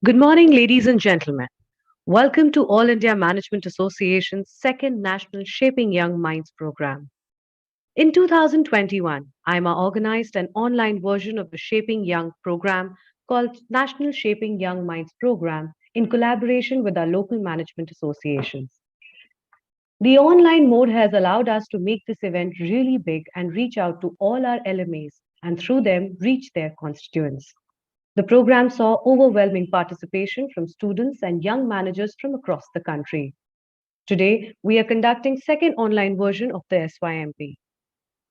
Good morning, ladies and gentlemen. Welcome to All India Management Association's second National Shaping Young Minds program. In 2021, IMA organized an online version of the Shaping Young program called National Shaping Young Minds program in collaboration with our local management associations. The online mode has allowed us to make this event really big and reach out to all our LMAs and through them reach their constituents. The program saw overwhelming participation from students and young managers from across the country. Today, we are conducting second online version of the SYMP.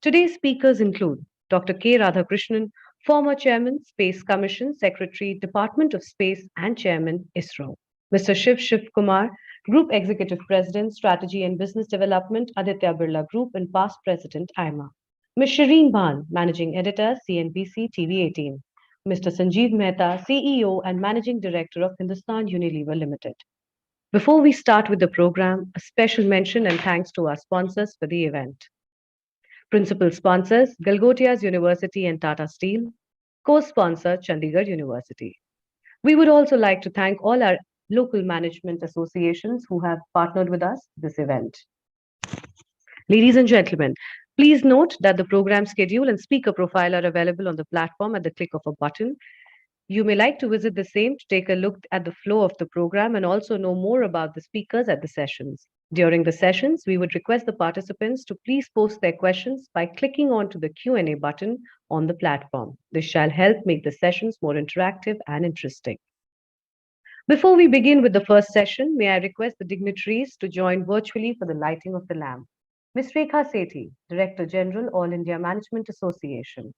Today's speakers include Dr. K. Radhakrishnan, former Chairman, Space Commission, Secretary, Department of Space and Chairman, ISRO. Mr. Shiv Shivakumar, Group Executive President, Strategy and Business Development, Aditya Birla Group and past President, AIMA. Ms. Shereen Bhan, Managing Editor, CNBC-TV18. Mr. Sanjiv Mehta, CEO and Managing Director of Hindustan Unilever Limited. Before we start with the program, a special mention and thanks to our sponsors for the event. Principal sponsors, Galgotias University and Tata Steel. Co-sponsor, Chandigarh University. We would also like to thank all our local management associations who have partnered with us this event. Ladies and gentlemen, please note that the program schedule and speaker profile are available on the platform at the click of a button. You may like to visit the same to take a look at the flow of the program and also know more about the speakers at the sessions. During the sessions, we would request the participants to please post their questions by clicking onto the Q&A button on the platform. This shall help make the sessions more interactive and interesting. Before we begin with the first session, may I request the dignitaries to join virtually for the lighting of the lamp. Ms. Rekha Sethi, Director General, All India Management Association.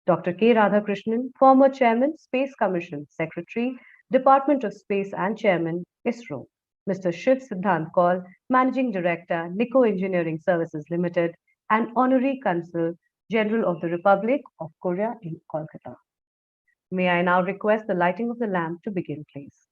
Dr. K. Radhakrishnan, former Chairman, Space Commission, Secretary, Department of Space and Chairman, ISRO. Mr. Shiv Siddhant Kaul, Managing Director, Nico Engineering Services Limited, and Honorary Consul General of the Republic of Korea in Kolkata. May I now request the lighting of the lamp to begin, please.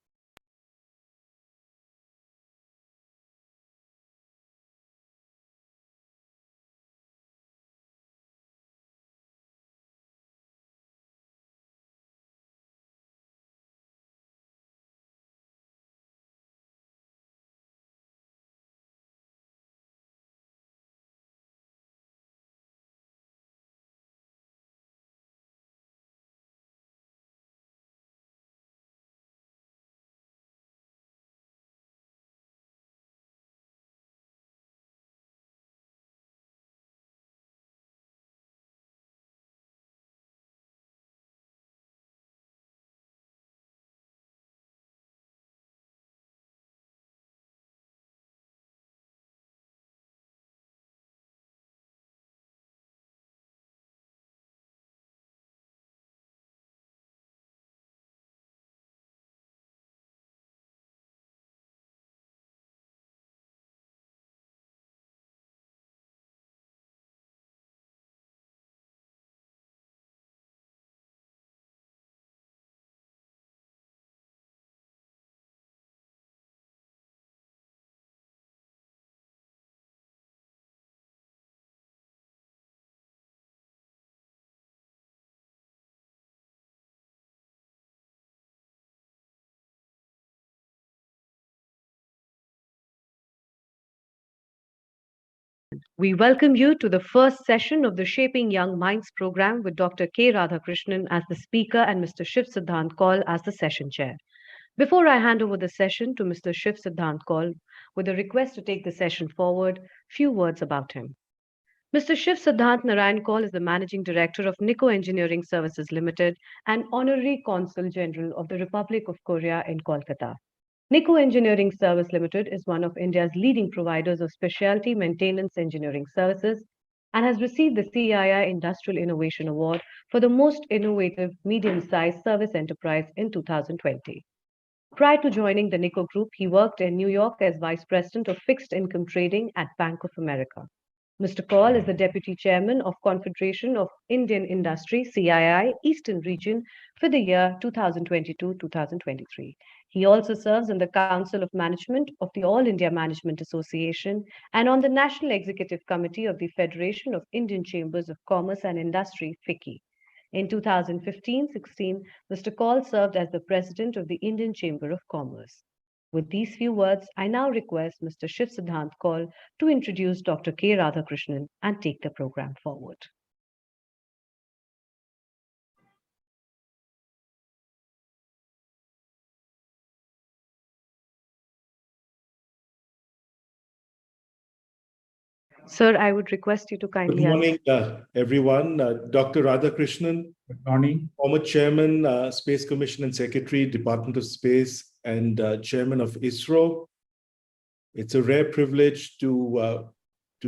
We welcome you to the first session of the Shaping Young Minds program with Dr. K. Radhakrishnan as the speaker and Mr. Shiv Siddhant Kaul as the session chair. Before I hand over the session to Mr. Shiv Siddhant Kaul with a request to take the session forward, few words about him. Mr. Shiv Siddhant Narayan Kaul is the Managing Director of Nico Engineering Services Limited and Honorary Consul General of the Republic of Korea in Kolkata. Nico Engineering Service Limited is one of India's leading providers of specialty maintenance engineering services and has received the CII Industrial Innovation Award for the most innovative medium-sized service enterprise in 2020. Prior to joining the Nico Group, he worked in New York as Vice President of Fixed Income Trading at Bank of America. Mr. Kaul is the Deputy Chairman of Confederation of Indian Industry, CII, Eastern Region for the year 2022-2023. He also serves on the Council of Management of the All India Management Association and on the National Executive Committee of the Federation of Indian Chambers of Commerce and Industry, FICCI. In 2015-16, Mr. Kaul served as the president of the Indian Chamber of Commerce. With these few words, I now request Mr. Shiv Kaul to introduce Dr. K. Radhakrishnan and take the program forward. Sir, I would request you to kindly... Good morning, everyone. Dr. Radhakrishnan. Good morning. Former Chairman, Space Commission and Secretary, Department of Space, and Chairman of ISRO. It's a rare privilege to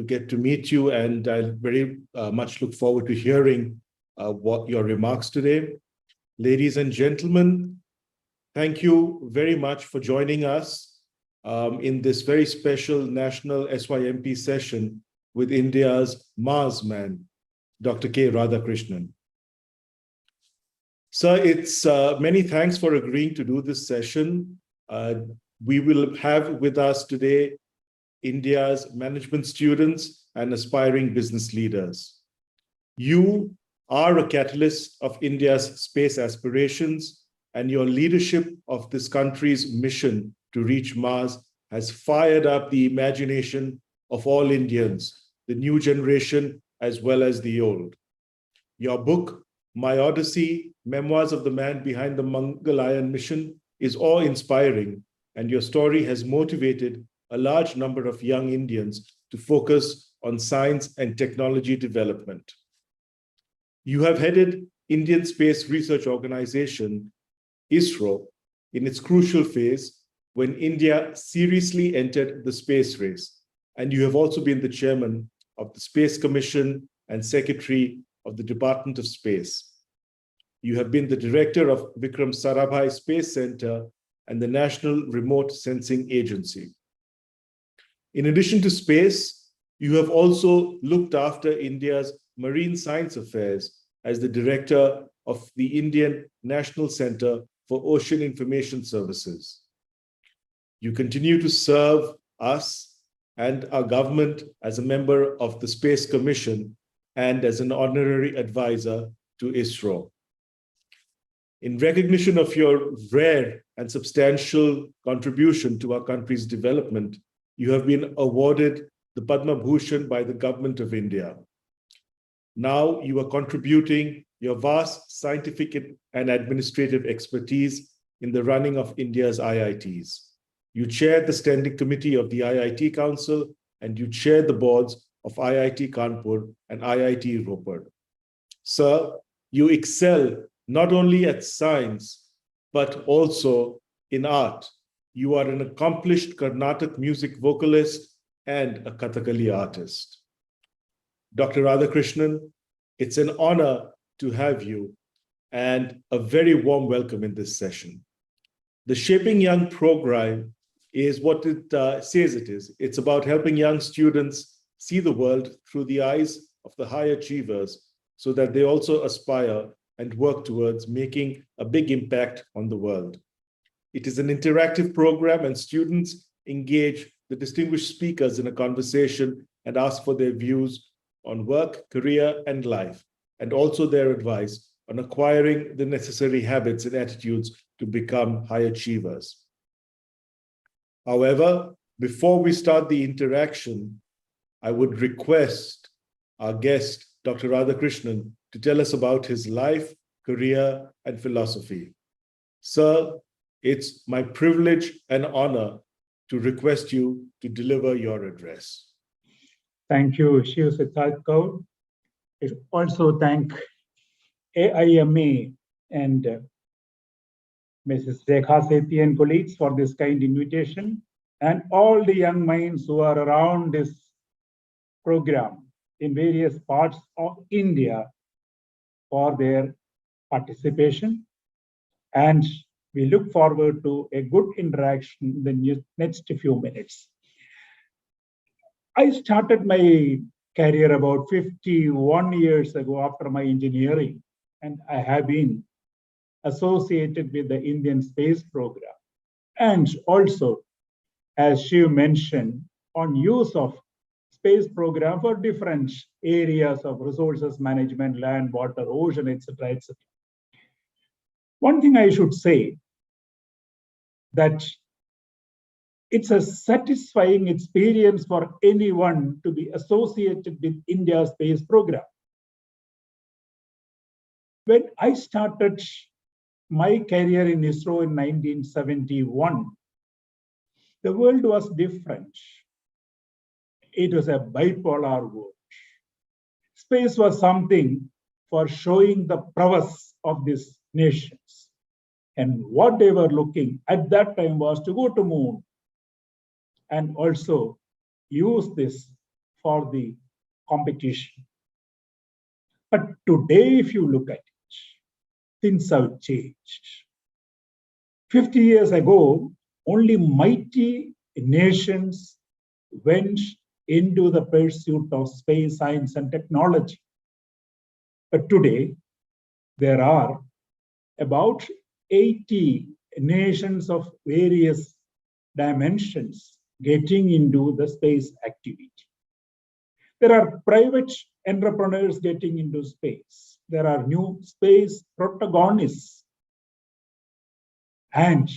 get to meet you, and I very much look forward to hearing what your remarks today. Ladies and gentlemen, thank you very much for joining us in this very special National SYMP session with India's Mars man, Dr. K. Radhakrishnan. Sir, it's many thanks for agreeing to do this session. We will have with us today India's management students and aspiring business leaders. You are a catalyst of India's space aspirations, and your leadership of this country's mission to reach Mars has fired up the imagination of all Indians, the new generation as well as the old. Your book, My Odyssey, Memoirs of the Man Behind the Mangalyaan Mission, is awe-inspiring, and your story has motivated a large number of young Indians to focus on science and technology development. You have headed Indian Space Research Organization, ISRO, in its crucial phase when India seriously entered the space race, and you have also been the chairman of the Space Commission and Secretary of the Department of Space. You have been the director of Vikram Sarabhai Space Center and the National Remote Sensing Agency. In addition to space, you have also looked after India's marine science affairs as the director of the Indian National Center for Ocean Information Services. You continue to serve us and our government as a member of the Space Commission and as an honorary advisor to ISRO. In recognition of your rare and substantial contribution to our country's development, you have been awarded the Padma Bhushan by the Government of India. Now you are contributing your vast scientific and administrative expertise in the running of India's IITs. You chaired the Standing Committee of the IIT Council, and you chaired the boards of IIT Kanpur and IIT Ropar. Sir, you excel not only at science, but also in art. You are an accomplished Carnatic music vocalist and a Kathakali artist. Dr. Radhakrishnan, it's an honor to have you and a very warm welcome in this session. The Shaping Young program is what it says it is. It's about helping young students see the world through the eyes of the high achievers so that they also aspire and work towards making a big impact on the world. It is an interactive program, and students engage the distinguished speakers in a conversation and ask for their views on work, career, and life, and also their advice on acquiring the necessary habits and attitudes to become high achievers. However, before we start the interaction, I would request our guest, Dr. Radhakrishnan, to tell us about his life, career, and philosophy. Sir, it's my privilege and honor to request you to deliver your address. Thank you, Shiv Shivakumar. I also thank AIMA and Mrs. Rekha Sethi and colleagues for this kind invitation, and all the young minds who are around this program in various parts of India for their participation. And we look forward to a good interaction in the next few minutes. I started my career about 51 years ago after my engineering, and I have been associated with the Indian space program. And also, as Shiv mentioned, on use of space program for different areas of resources management, land, water, ocean, etc., etc. One thing I should say that it's a satisfying experience for anyone to be associated with India's space program. When I started my career in ISRO in 1971, the world was different. It was a bipolar world. Space was something for showing the prowess of these nations. And what they were looking at that time was to go to moon and also use this for the competition. But today, if you look at it, things have changed. 50 years ago, only mighty nations went into the pursuit of space science and technology. But today, there are about 80 nations of various dimensions getting into the space activity. There are private entrepreneurs getting into space. There are new space protagonists. And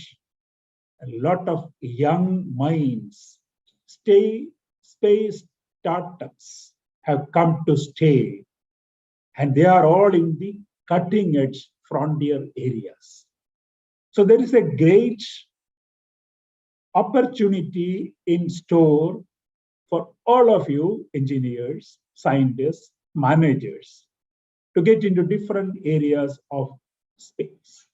a lot of young minds, space startups have come to stay. And they are all in the cutting edge frontier areas. So there is a great opportunity in store for all of you engineers, scientists, managers to get into different areas of space.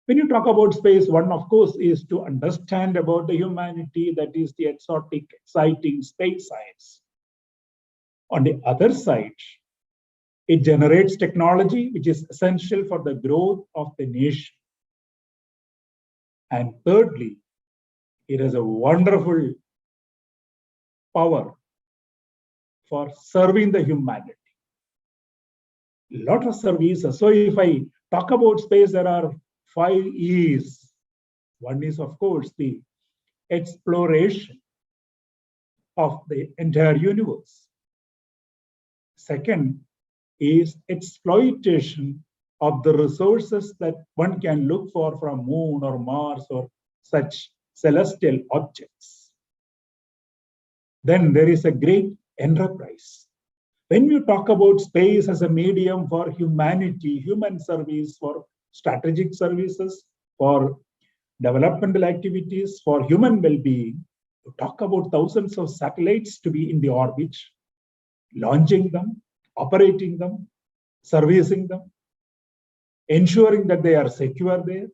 When you talk about space, one of course is to understand about the humanity, that is the exotic, exciting space science. On the other side, it generates technology which is essential for the growth of the nation. And thirdly, it has a wonderful power for serving the humanity. A lot of services. So if I talk about space, there are 5 E's. One is, of course, the exploration of the entire universe. Second is exploitation of the resources that one can look for from Moon or Mars or such celestial objects. Then there is a great enterprise. When you talk about space as a medium for humanity, human service, for strategic services, for developmental activities, for human well-being, you talk about thousands of satellites to be in the orbit, launching them, operating them, servicing them, ensuring that they are secure there.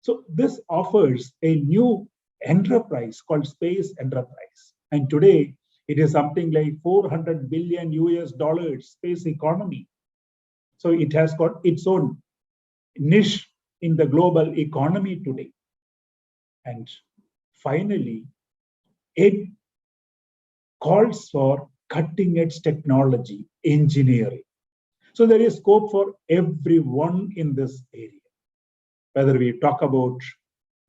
So this offers a new enterprise called space enterprise. And today, it is something like $400 billion space economy. So it has got its own niche in the global economy today. And finally, it calls for cutting-edge technology, engineering. So there is scope for everyone in this area. Whether we talk about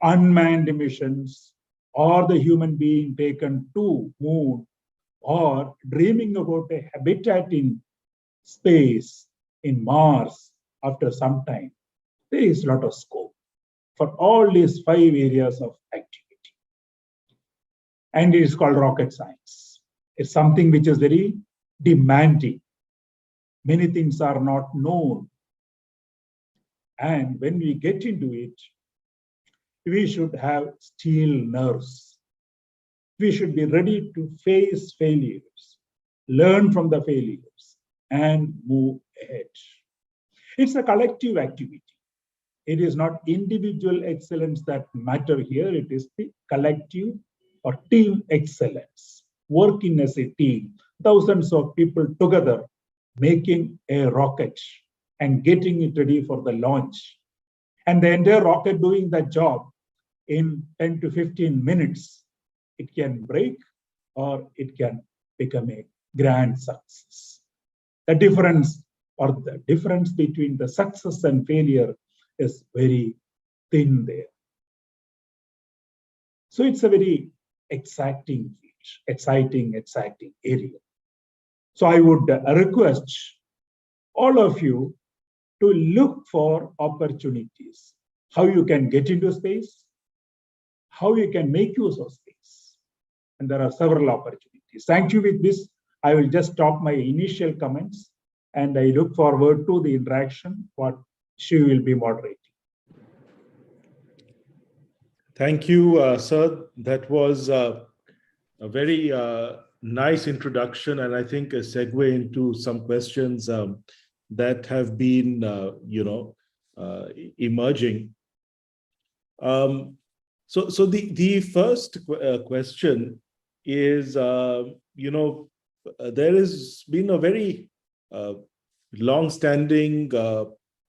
unmanned missions or the human being taken to moon or dreaming about a habitat in space, in Mars after some time, there is a lot of scope for all these 5 areas of activity. And it is called rocket science. It's something which is very demanding. Many things are not known. And when we get into it, we should have steel nerves. We should be ready to face failures, learn from the failures, and move ahead. It's a collective activity. It is not individual excellence that matter here. It is the collective or team excellence, working as a team, thousands of people together, making a rocket and getting it ready for the launch. And the entire rocket doing that job in 10 to 15 minutes, it can break or it can become a grand success. The difference between the success and failure is very thin there. So it's a very exacting field. exciting area. So I would request all of you to look for opportunities, how you can get into space, how you can make use of space. And there are several opportunities. Thank you. With this, I will just stop my initial comments and I look forward to the interaction, what she will be moderating. Thank you, sir. That was a very nice introduction, and I think a segue into some questions that have been, emerging. So the first question is, there has been a very long-standing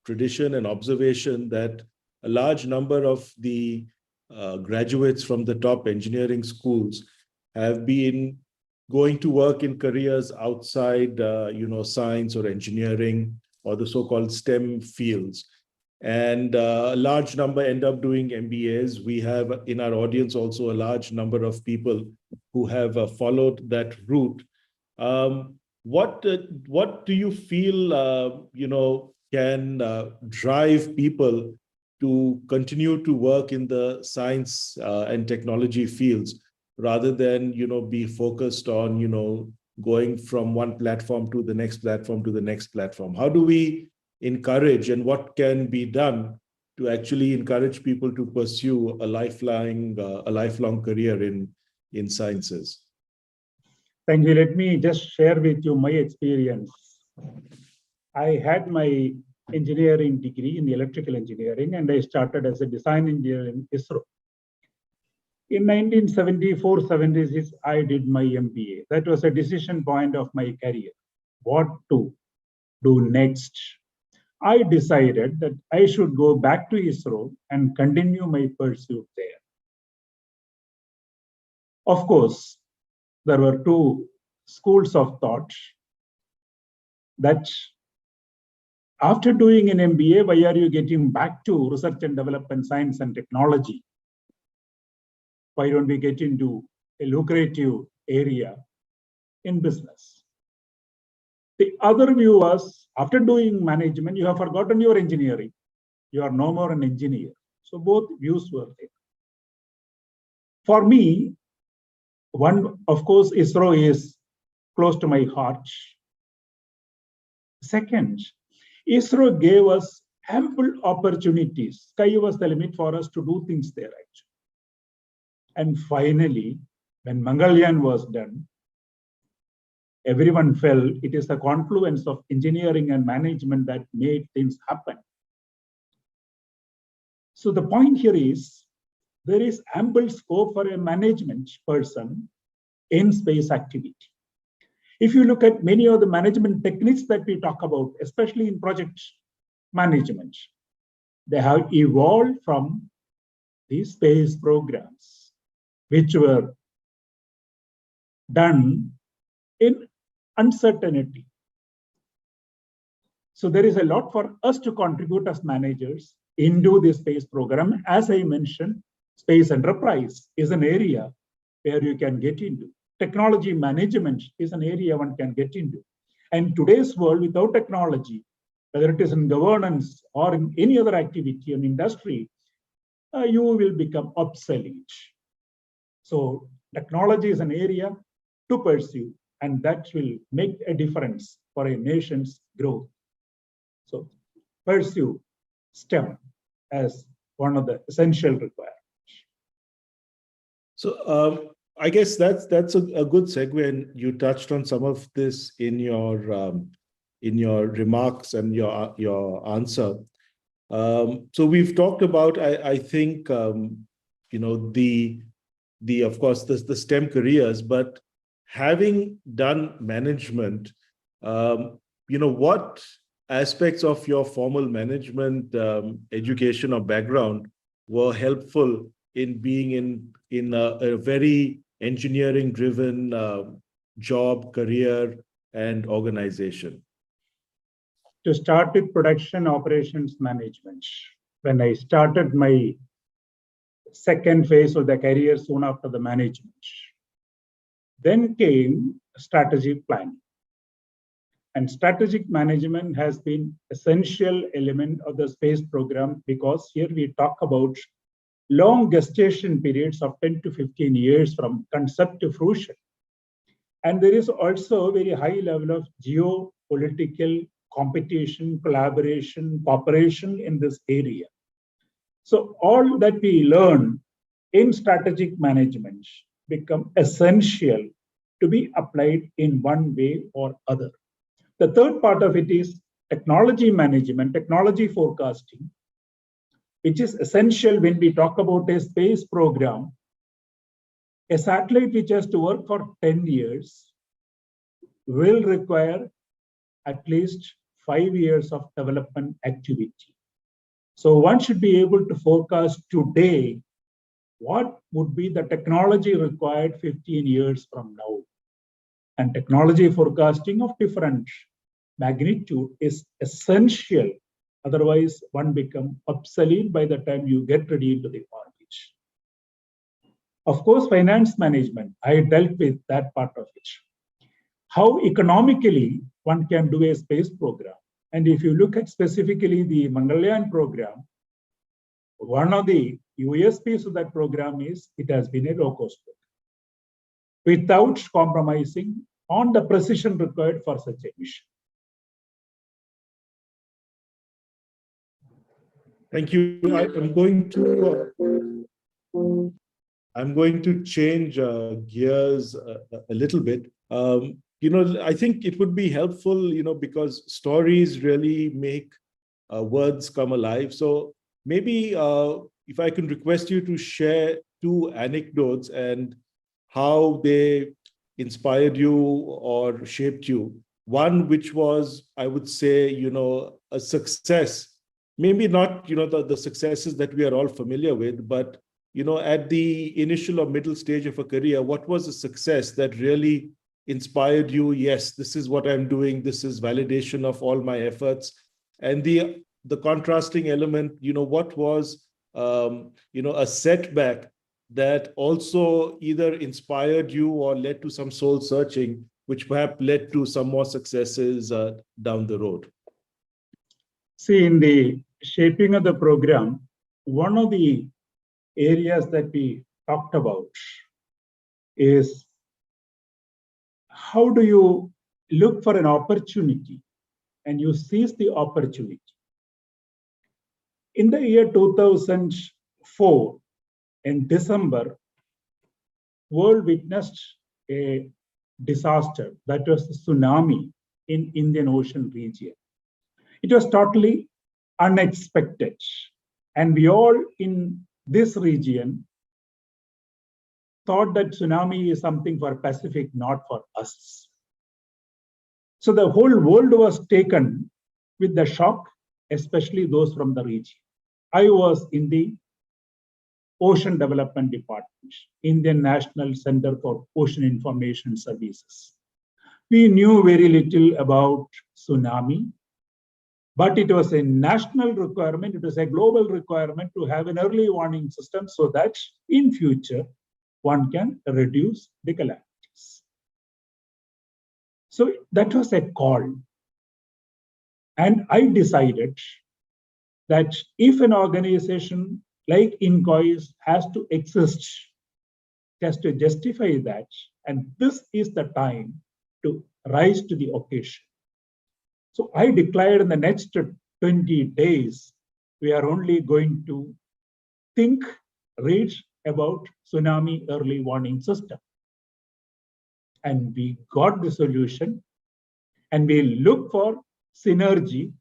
tradition and observation that a large number of the graduates from the top engineering schools have been going to work in careers outside, science or engineering or the so-called STEM fields. And a large number end up doing MBAs. We have in our audience also a large number of people who have followed that route. What do you feel, can drive people to continue to work in the science and technology fields rather than, be focused on, going from one platform to the next platform to the next platform? How do we encourage, and what can be done to actually encourage people to pursue a lifelong career in sciences? Thank you. Let me just share with you my experience. I had my engineering degree in electrical engineering, and I started as a design engineer in ISRO. In 1974-76, I did my MBA. That was a decision point of my career. What to do next? I decided that I should go back to ISRO and continue my pursuit there. Of course, there were two schools of thought that after doing an MBA, why are you getting back to research and development, science and technology? Why don't we get into a lucrative area in business? The other view was, after doing management, you have forgotten your engineering. You are no more an engineer. So both views were there. For me, one, of course, ISRO is close to my heart. Second, ISRO gave us ample opportunities. Sky was the limit for us to do things there, actually. And finally, when Mangalyaan was done, everyone felt it is the confluence of engineering and management that made things happen. So the point here is, there is ample scope for a management person in space activity. If you look at many of the management techniques that we talk about, especially in project management, they have evolved from these space programs, which were done in uncertainty. So there is a lot for us to contribute as managers into this space program. As I mentioned, space enterprise is an area where you can get into. Technology management is an area one can get into. And today's world, without technology, whether it is in governance or in any other activity in industry, you will become obsolete. So technology is an area to pursue, and that will make a difference for a nation's growth. So pursue STEM as one of the essential requirements. So I guess that's a good segue, and you touched on some of this in your remarks and your answer. So we've talked about, I think, of course the STEM careers, but having done management, what aspects of your formal management education or background were helpful in being in a very engineering-driven job, career, and organization? To start with production operations management, when I started my second phase of the career soon after the management, Then came strategic planning. And strategic management has been essential element of the space program, because here we talk about long gestation periods of 10 to 15 years from concept to fruition. And there is also a very high level of geopolitical competition, collaboration, cooperation in this area. So all that we learn in strategic management become essential to be applied in one way or other. The third part of it is technology management, technology forecasting, which is essential when we talk about a space program. A satellite which has to work for 10 years will require at least 5 years of development activity. So one should be able to forecast today what would be the technology required 15 years from now. And technology forecasting of different magnitude is essential. Otherwise, one becomes obsolete by the time you get ready into the orbit. Of course, finance management, I dealt with that part of it. How economically one can do a space program. And if you look at specifically the Mangalyaan program, one of the USPs of that program is it has been a low-cost program without compromising on the precision required for such a mission. Thank you. I'm going to change gears a little bit. I think it would be helpful, because stories really make words come alive. So maybe if I can request you to share 2 anecdotes and how they inspired you or shaped you. One, which was, I would say, a success. Maybe not, the successes that we are all familiar with, but, at the initial or middle stage of a career, what was a success that really inspired you? Yes, this is what I'm doing. This is validation of all my efforts. And the contrasting element, what was, a setback that also either inspired you or led to some soul searching, which perhaps led to some more successes down the road? See, in the shaping of the program, one of the areas that we talked about is how do you look for an opportunity and you seize the opportunity. In the year 2004, in December, world witnessed a disaster, that was the tsunami in Indian Ocean region. It was totally unexpected. And we all in this region thought that tsunami is something for Pacific, not for us. So the whole world was taken with the shock, especially those from the region. I was in the Ocean Development Department, Indian National Center for Ocean Information Services. We knew very little about tsunami, but it was a national requirement, it was a global requirement to have an early warning system so that in future, one can reduce the calamities. So that was a call. And I decided that if an organization like INCOIS has to exist, it has to justify that, and this is the time to rise to the occasion. So I declared in the next 20 days, we are only going to think, read about tsunami early warning system. And we got the solution, and we look for synergy.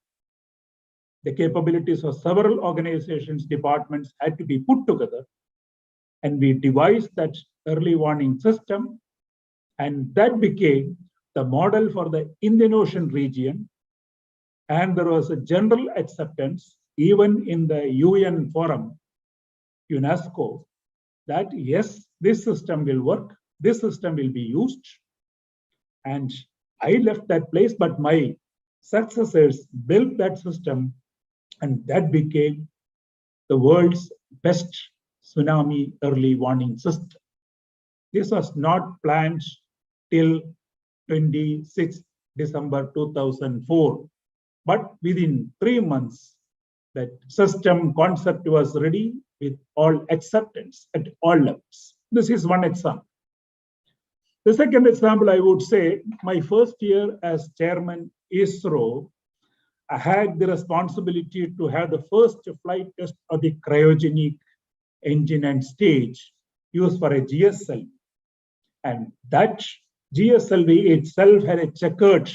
The capabilities of several organizations, departments had to be put together, and we devised that early warning system, and that became the model for the Indian Ocean region. And there was a general acceptance, even in the UN forum, UNESCO, that yes, this system will work, this system will be used. And I left that place, but my successors built that system, and that became the world's best tsunami early warning system. This was not planned till 26 December 2004. But within 3 months, that system concept was ready with all acceptance at all levels. This is one example. The second example, I would say, my first year as chairman ISRO, I had the responsibility to have the first flight test of the cryogenic engine and stage used for a GSLV. And that GSLV itself had a checkered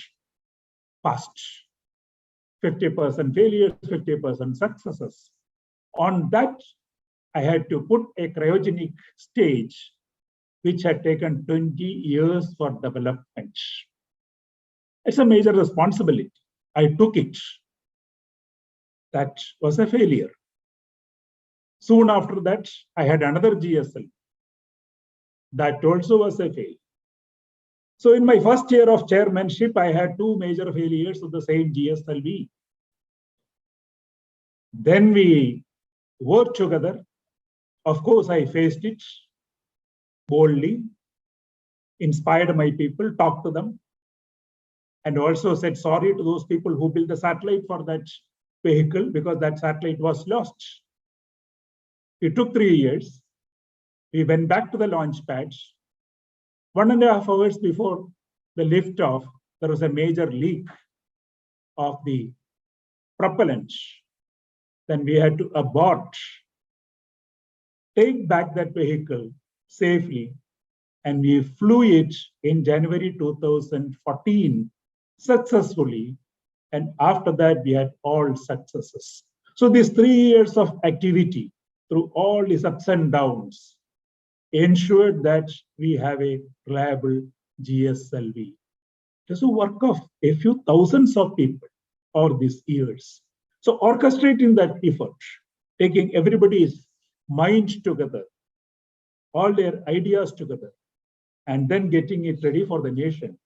past. 50% failures, 50% successes. On that, I had to put a cryogenic stage, which had taken 20 years for development. It's a major responsibility. I took it. That was a failure. Soon after that, I had another GSL. That also was a failure. So in my first year of chairmanship, I had 2 major failures of the same GSLV. Then we worked together. Of course, I faced it boldly, inspired my people, talked to them, and also said sorry to those people who built the satellite for that vehicle because that satellite was lost. It took 3 years. We went back to the launch pad. 1.5 hours before the liftoff, there was a major leak of the propellant. Then we had to abort, take back that vehicle safely, and we flew it in January 2014 successfully. And after that, we had all successes. So these 3 years of activity through all these ups and downs ensured that we have a reliable GSLV. It is a work of a few thousands of people over these years. So orchestrating that effort, taking everybody's mind together, all their ideas together, and then getting it ready for the nation,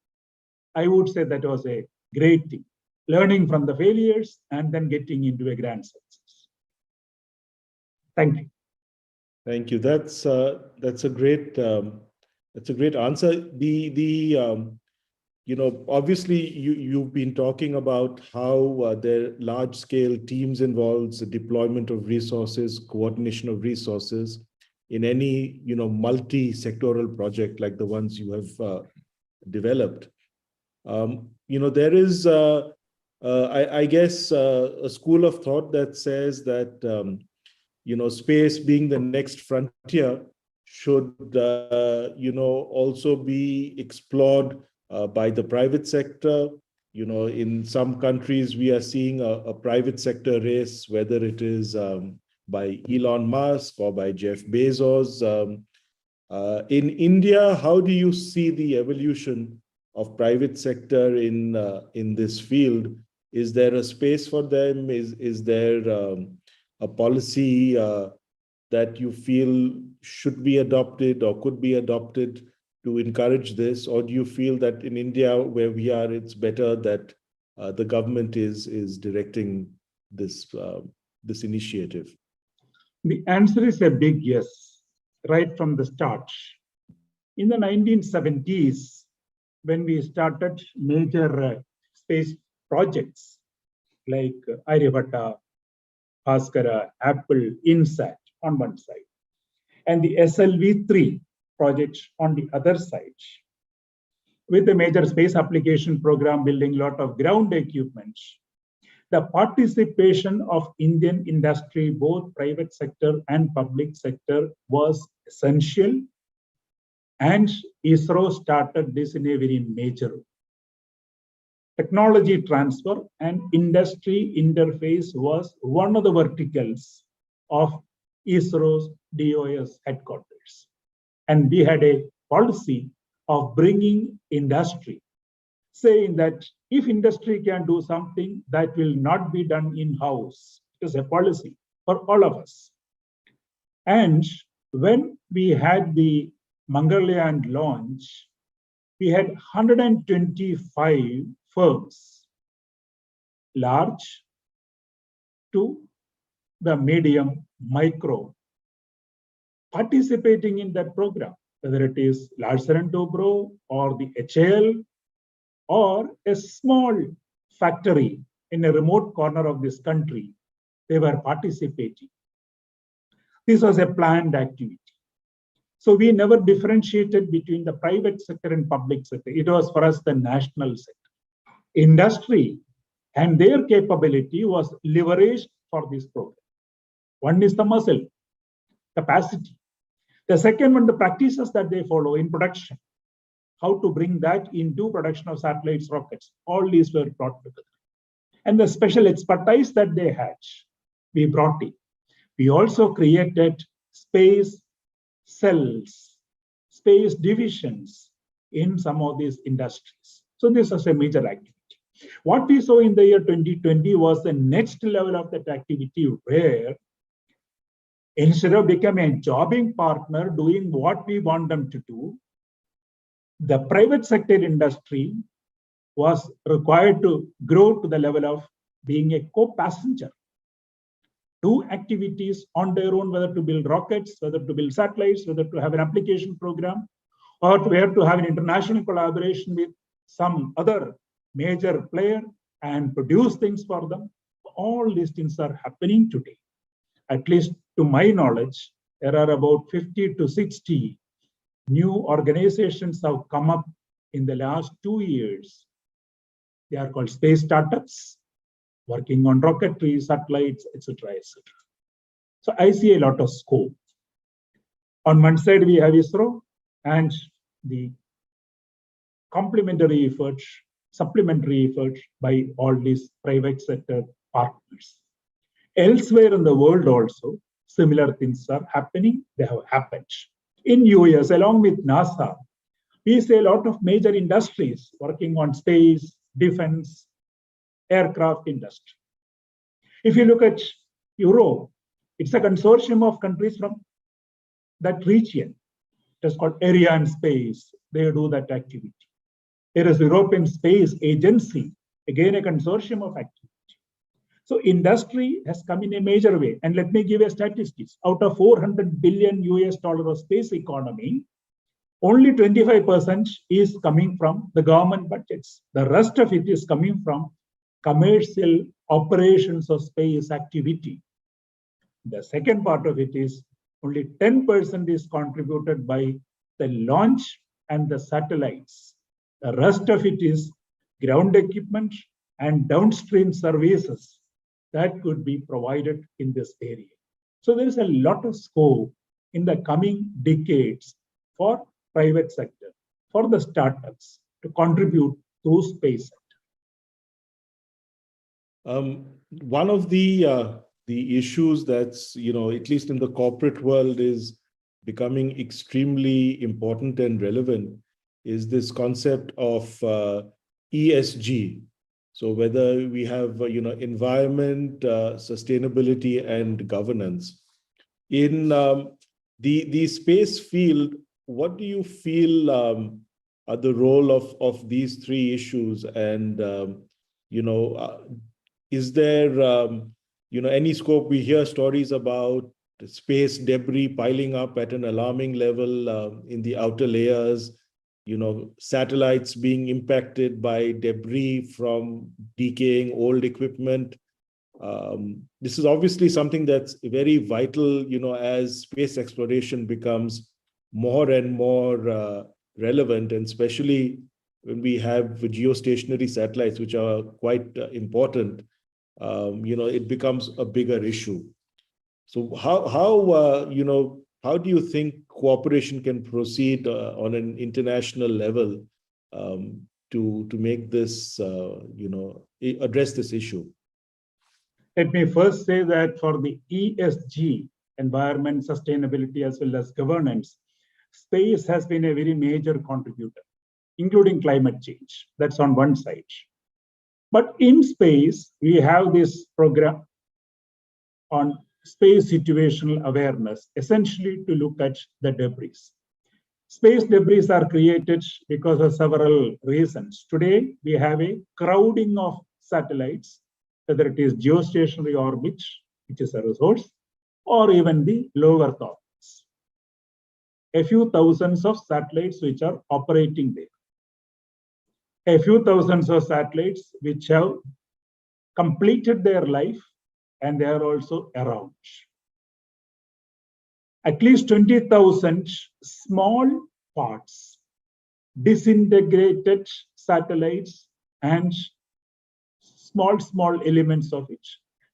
I would say that was a great thing. Learning from the failures and then getting into a grand success. Thank you. Thank you. That's a great answer. Obviously you've been talking about how there are large scale teams involved, the deployment of resources, coordination of resources in any multi-sectoral project like the ones you have developed. There is I guess a school of thought that says that space being the next frontier should also be explored by the private sector. In some countries, we are seeing a private sector race, whether it is by Elon Musk or by Jeff Bezos. In India, how do you see the evolution of private sector in this field? Is there a space for them? Is there a policy that you feel should be adopted or could be adopted to encourage this? Or do you feel that in India, where we are, it's better that the government is directing this initiative? The answer is a big yes, right from the start. In the 1970s, when we started major space projects like Aryabhatta, Bhaskara, Apple, INSAT on one side, and the SLV-3 project on the other side, with the major space application program building a lot of ground equipment, the participation of Indian industry, both private sector and public sector, was essential. And ISRO started this in a very major way. Technology transfer and industry interface was one of the verticals of ISRO's DOS headquarters. And we had a policy of bringing industry, saying that if industry can do something, that will not be done in-house. It is a policy for all of us. And when we had the Mangalyaan launch, we had 125 firms, large to the medium, micro, participating in that program. whether it is Larsen & Toubro or the HAL or a small factory in a remote corner of this country, they were participating. This was a planned activity. So we never differentiated between the private sector and public sector. It was for us the national sector. Industry and their capability was leveraged for this program. One is the muscle, capacity. The second one, the practices that they follow in production, how to bring that into production of satellites, rockets. All these were brought together. And the special expertise that they had, we brought in. We also created space cells, space divisions in some of these industries. So this was a major activity. What we saw in the year 2020 was the next level of that activity where instead of becoming a jobbing partner doing what we want them to do, the private sector industry was required to grow to the level of being a co-passenger. Do activities on their own, whether to build rockets, whether to build satellites, whether to have an application program, or whether to have an international collaboration with some other major player and produce things for them. All these things are happening today. At least to my knowledge, there are about 50 to 60 new organizations have come up in the last 2 years. They are called space startups, working on rocketry, satellites, etc., etc. So I see a lot of scope. On one side, we have ISRO and the complementary efforts, supplementary efforts by all these private sector partners. Elsewhere in the world also, similar things are happening. They have happened. In US, along with NASA, we see a lot of major industries working on space, defense, aircraft industry. If you look at Europe, it's a consortium of countries from that region. It is called Area and Space. They do that activity. There is European Space Agency, again a consortium of activity. So industry has come in a major way. And let me give you statistics. Out of $400 billion of space economy, only 25% is coming from the government budgets. The rest of it is coming from commercial operations of space activity. The second part of it is only 10% is contributed by the launch and the satellites. The rest of it is ground equipment and downstream services that could be provided in this area. So there is a lot of scope in the coming decades for private sector, for the startups to contribute to space sector. One of the issues that's, at least in the corporate world is becoming extremely important and relevant is this concept of ESG. So whether we have, environment, sustainability, and governance. In the space field, what do you feel are the role of these three issues? And, is there, any scope? We hear stories about space debris piling up at an alarming level in the outer layers, satellites being impacted by debris from decaying old equipment. This is obviously something that's very vital, as space exploration becomes more and more relevant, and especially when we have geostationary satellites, which are quite important, it becomes a bigger issue. So how do you think cooperation can proceed on an international level to make this, address this issue? Let me first say that for the ESG, environment, sustainability, as well as governance, space has been a very major contributor, including climate change. That's on one side. But in space, we have this program on space situational awareness, essentially to look at the debris. Space debris are created because of several reasons. Today, we have a crowding of satellites, whether it is geostationary orbit, which is a resource, or even the low Earth orbits. a few thousands of satellites which are operating there. A few thousands of satellites which have completed their life and they are also around. At least 20,000 small parts, disintegrated satellites and small elements of it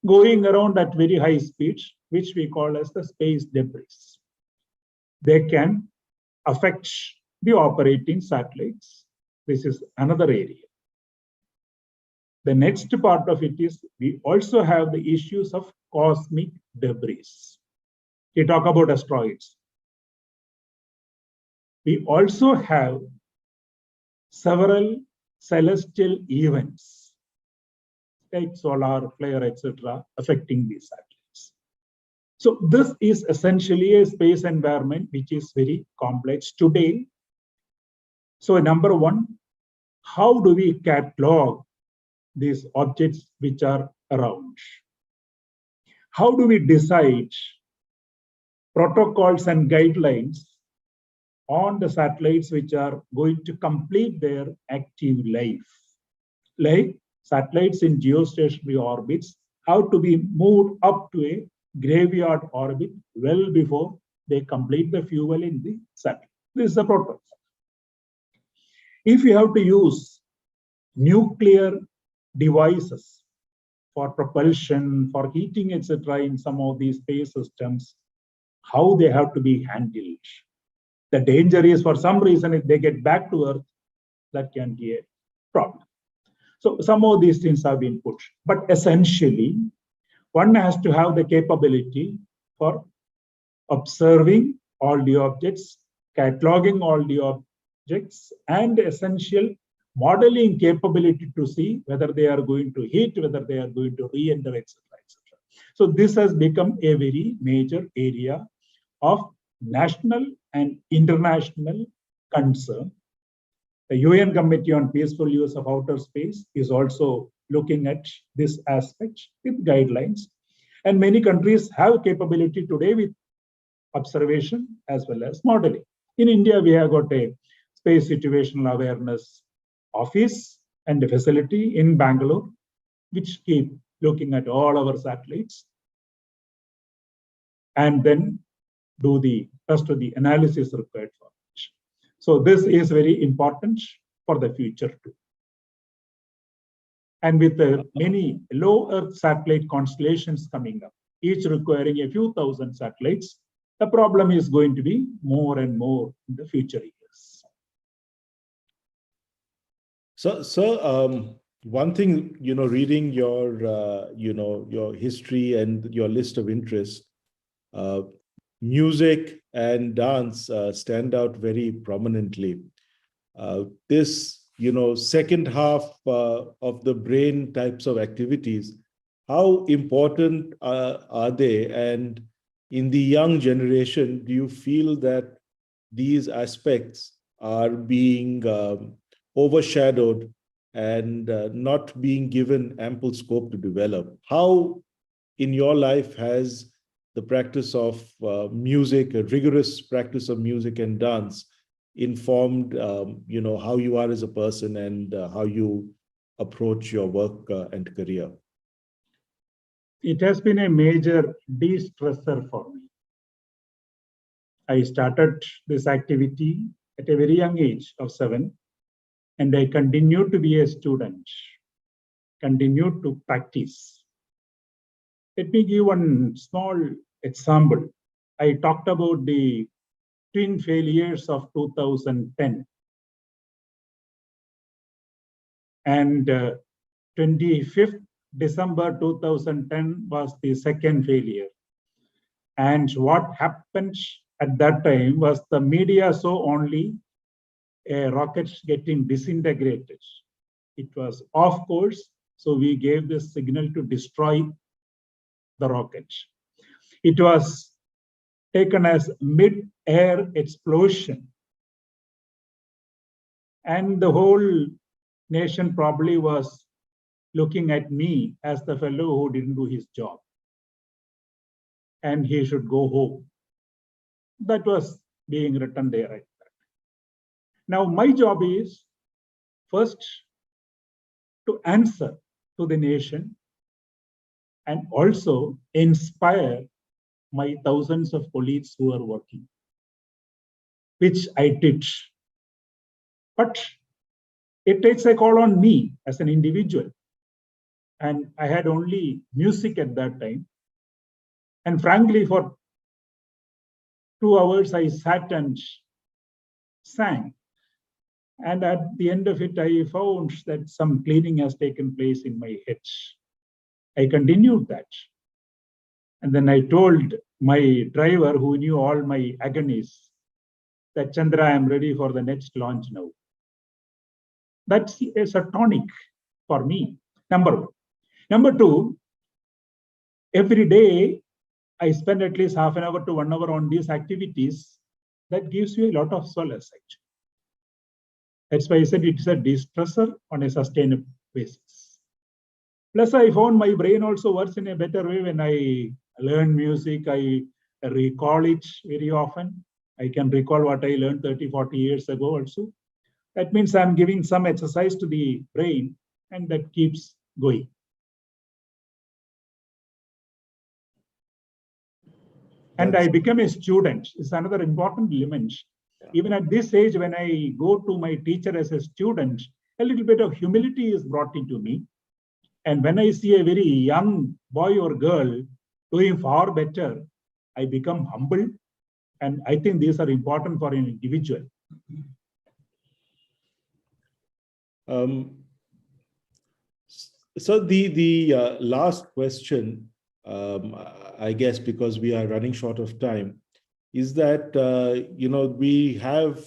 going around at very high speed, which we call as the space debris. They can affect the operating satellites. This is another area. The next part of it is we also have the issues of cosmic debris. We talk about asteroids. We also have several celestial events like solar flare, etc., affecting these satellites. So this is essentially a space environment which is very complex today. So number one, how do we catalog these objects which are around? How do we decide protocols and guidelines on the satellites which are going to complete their active life? Like satellites in geostationary orbits have to be moved up to a graveyard orbit well before they complete the fuel in the satellite. This is the protocol. If you have to use nuclear devices for propulsion, for heating, etc., in some of these space systems, how they have to be handled. The danger is, for some reason, if they get back to Earth, that can be a problem. So some of these things have been put. But essentially, one has to have the capability for observing all the objects, cataloging all the objects, and essential modeling capability to see whether they are going to hit, whether they are going to re-enter, etc., etc. So this has become a very major area of national and international concern. The UN Committee on Peaceful Use of Outer Space is also looking at this aspect with guidelines. And many countries have capability today with observation as well as modeling. In India, we have got a space situational awareness office and a facility in Bangalore, which keep looking at all our satellites and then do the rest of the analysis required for it. So this is very important for the future too. And with many low Earth satellite constellations coming up, each requiring a few thousand satellites, the problem is going to be more and more in the future years. So, one thing, reading your, your history and your list of interests, music and dance stand out very prominently. This, second half of the brain types of activities, how important are they? And in the young generation, do you feel that these aspects are being overshadowed and not being given ample scope to develop? How in your life has the practice of music, a rigorous practice of music and dance, informed, how you are as a person and how you approach your work and career? It has been a major de-stressor for me. I started this activity at a very young age of 7, and I continued to be a student, continued to practice. Let me give one small example. I talked about the twin failures of 2010. And 25th December 2010 was the second failure. And what happened at that time was the media saw only a rocket getting disintegrated. It was off course, so we gave the signal to destroy the rocket. It was taken as mid-air explosion. And the whole nation probably was looking at me as the fellow who didn't do his job. And he should go home. That was being written there. Now, my job is first to answer to the nation and also inspire my thousands of colleagues who are working, which I did. But it takes a call on me as an individual. And I had only music at that time. And frankly, for 2 hours, I sat and sang. And at the end of it, I found that some cleaning has taken place in my head. I continued that. And then I told my driver, who knew all my agonies, that Chandra, I am ready for the next launch now. That's a tonic for me, number one. Number two, every day I spend at least half an hour to 1 hour on these activities. That gives you a lot of solace, actually. That's why I said it's a de-stressor on a sustainable basis. Plus, I found my brain also works in a better way when I learn music. I recall it very often. I can recall what I learned 30, 40 years ago also. That means I'm giving some exercise to the brain, and that keeps going. And I become a student. It's another important element. Yeah. Even at this age, when I go to my teacher as a student, a little bit of humility is brought into me. And when I see a very young boy or girl doing far better, I become humble. And I think these are important for an individual. So the last question, I guess, because we are running short of time, is that, we have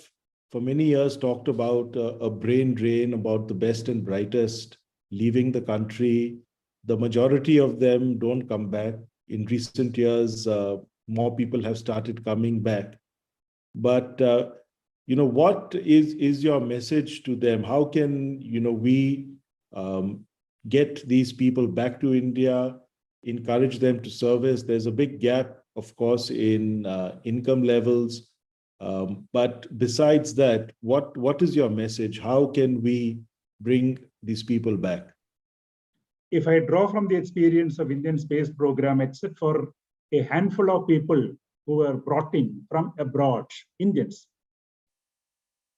for many years talked about a brain drain, about the best and brightest leaving the country. The majority of them don't come back. In recent years, more people have started coming back. But, what is your message to them? How can, we get these people back to India, encourage them to service? There's a big gap, of course, in income levels. But besides that, what is your message? How can we bring these people back? If I draw from the experience of Indian space program, except for a handful of people who were brought in from abroad, Indians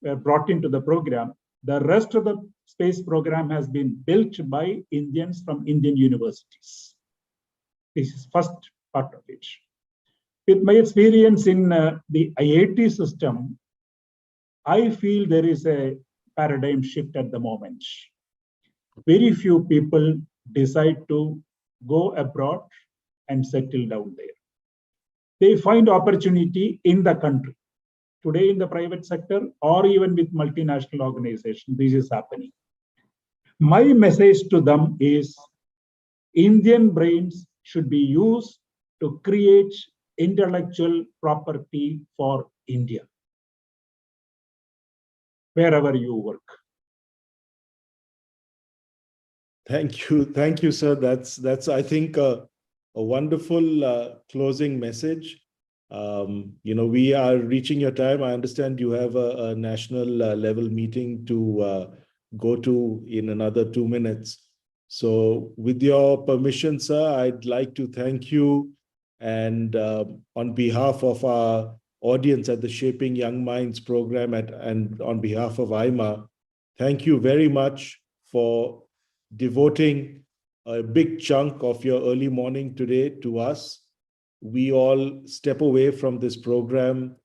were brought into the program, the rest of the space program has been built by Indians from Indian universities. This is first part of it. With my experience in the IIT system, I feel there is a paradigm shift at the moment. Very few people decide to go abroad and settle down there. They find opportunity in the country. Today in the private sector or even with multinational organizations, this is happening. My message to them is Indian brains should be used to create intellectual property for India, wherever you work. Thank you, sir. That's I think a wonderful closing message. We are reaching your time. I understand you have a national level meeting to go to in another 2 minutes. So with your permission, sir, I'd like to thank you. And on behalf of our audience at the Shaping Young Minds program and on behalf of AIMA, thank you very much for devoting a big chunk of your early morning today to us. We all step away from this program